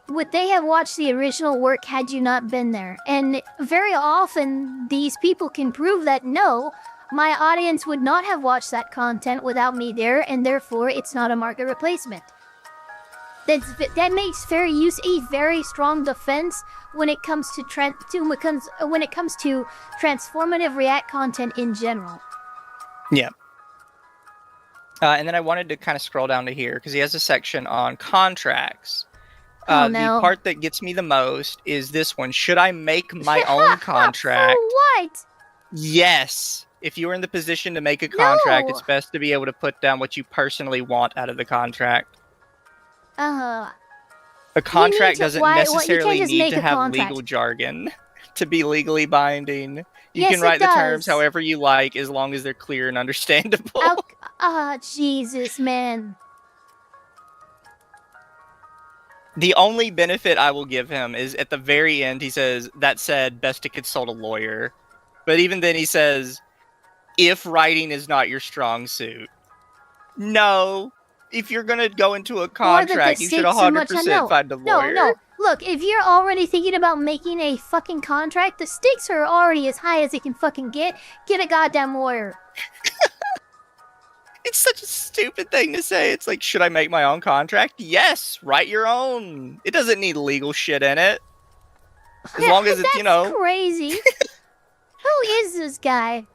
would they have watched the original work had you not been there? And very often these people can prove that no, my audience would not have watched that content without me there, and therefore it's not a market replacement. That makes fair use a very strong defense when it comes to transformative React content in general. Yeah. And then I wanted to kind of scroll down to here because he has a section on contracts. Oh, no. The part that gets me the most is this one. Should I make my own contract? For what? Yes. If you are in the position to make a contract, it's best to be able to put down what you personally want out of the contract. A contract doesn't necessarily need to have legal jargon to be legally binding. You can write the terms however you like as long as they're clear and understandable. Jesus, man. The only benefit I will give him is at the very end he says, that said, best to consult a lawyer. But even then he says, if writing is not your strong suit. No. If you're going to go into a contract, you should 100% find a lawyer. No. Look, if you're already thinking about making a fucking contract, the stakes are already as high as they can fucking get. Get a goddamn lawyer. It's such a stupid thing to say. It's like, should I make my own contract? Yes, write your own. It doesn't need legal shit in it. As long as it's, you know... That's crazy. Who is this guy?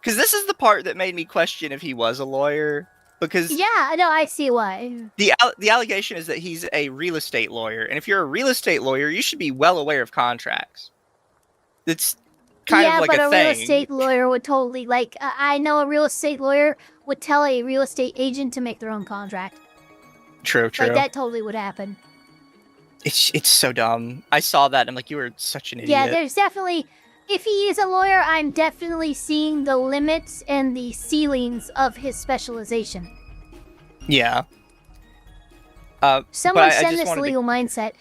Because this is the part that made me question if he was a lawyer. Because yeah, no, I see why. The allegation is that he's a real estate lawyer, and if you're a real estate lawyer, you should be well aware of contracts. It's kind of like a thing. Yeah, but a real estate lawyer would totally, like, I know a real estate lawyer would tell a real estate agent to make their own contract. True. Like, that totally would happen. It's so dumb. I saw that, and I'm like, you were such an idiot. Yeah, there's definitely... If he is a lawyer, I'm definitely seeing the limits and the ceilings of his specialization. Yeah. Someone send this legal mindset.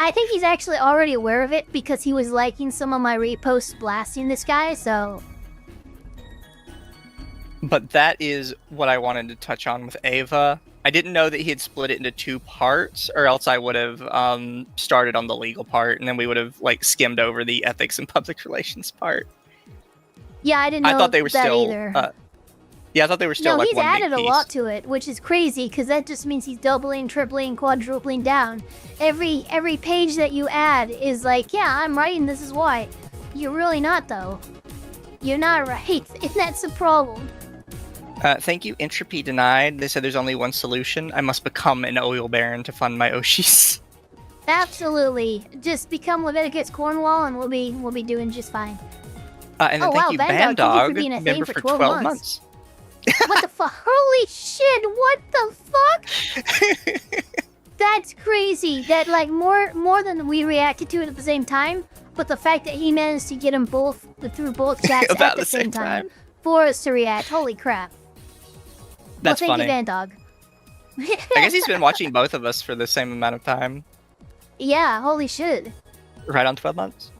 I think he's actually already aware of it because he was liking some of my reposts blasting this guy, so... But that is what I wanted to touch on with Ava. I didn't know that he had split it into 2 parts, or else I would have started on the legal part, and then we would have like skimmed over the ethics and public relations part. Yeah, I didn't know that either. Yeah, I thought they were still like one big piece. No, he's added a lot to it, which is crazy, because that just means he's doubling, tripling, quadrupling down. Every page that you add is like, yeah, I'm writing, this is why. You're really not, though. You're not right, and that's the problem. Thank you, Entropy denied. They said there's only one solution. I must become an oil baron to fund my Oshis. Absolutely. Just become Leviticus Cornwall and we'll be doing just fine. And then thank you, Bandog, being a member thing for 12 months. What the fuck? Holy shit, what the fuck? That's crazy. That, like, more than we reacted to it at the same time, but the fact that he managed to get them both through both chats at the same time for us to react. Holy crap. That's thank funny. You, Bandog. I guess he's been watching both of us for the same amount of time. Yeah, holy shit. Right on 12 months.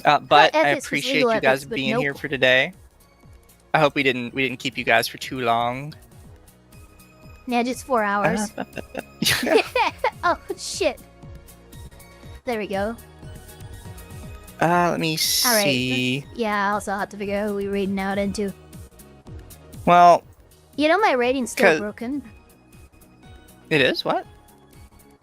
But I appreciate you guys being here for today. I hope we didn't keep you guys for too long. Yeah, just 4 hours. Oh, shit. There we go. Let me see. Right. Yeah, I also have to figure out who we're reading out into. Well... You know my rating's still broken. It is? What?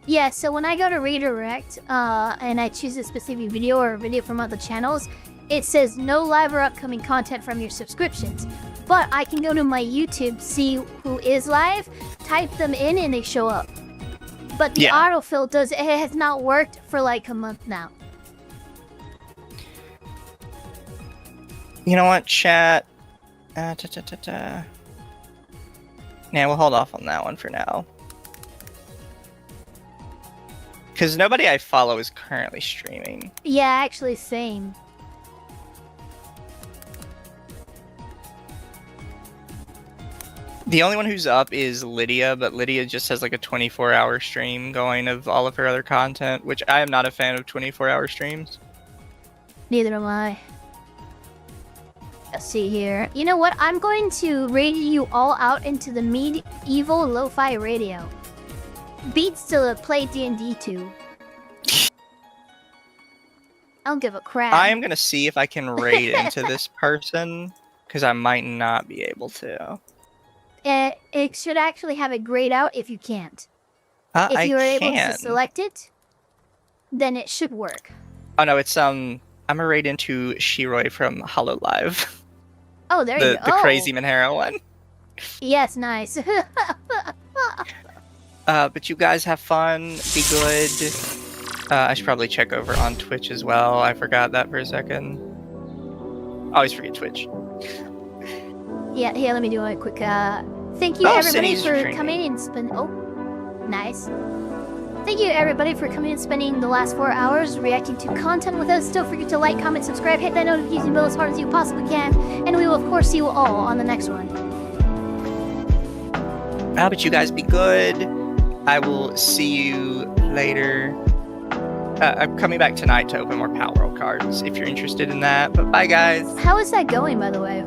Yeah, so when I go to redirect and I choose a specific video or a video from other channels, it says no live or upcoming content from your subscriptions. But I can go to my YouTube, see who is live, type them in, and they show up. But the autofill it has not worked for like a month now. You know what, chat? Yeah, we'll hold off on that one for now. Because nobody I follow is currently streaming. Yeah, actually, same. The only one who's up is Lydia, but Lydia just has like a 24-hour stream going of all of her other content, which I am not a fan of 24-hour streams. Neither am I. Let's see here. You know what? I'm going to radio you all out into the medieval lo-fi radio. Beats to play D&D to. I don't give a crap. I am going to see if I can raid into this person, because I might not be able to. It should actually have it grayed out if you can't. If you're able to select it, then it should work. Oh no, it's I'm gonna raid into Shiroi from HoloLive. Oh, there you go. The crazy Manhero one. Yes, nice. But you guys have fun. Be good. I should probably check over on Twitch as well. I forgot that for a second. I always forget Twitch. Yeah, here, let me do a quick, thank you everybody for coming and spend, nice. Thank you everybody for coming and spending the last 4 hours reacting to content with us. Don't forget to like, comment, subscribe, hit that notification bell as hard as you possibly can, and we will of course see you all on the next one. But you guys be good. I will see you later. I'm coming back tonight to open more Power World cards if you're interested in that, but bye guys. How is that going, by the way?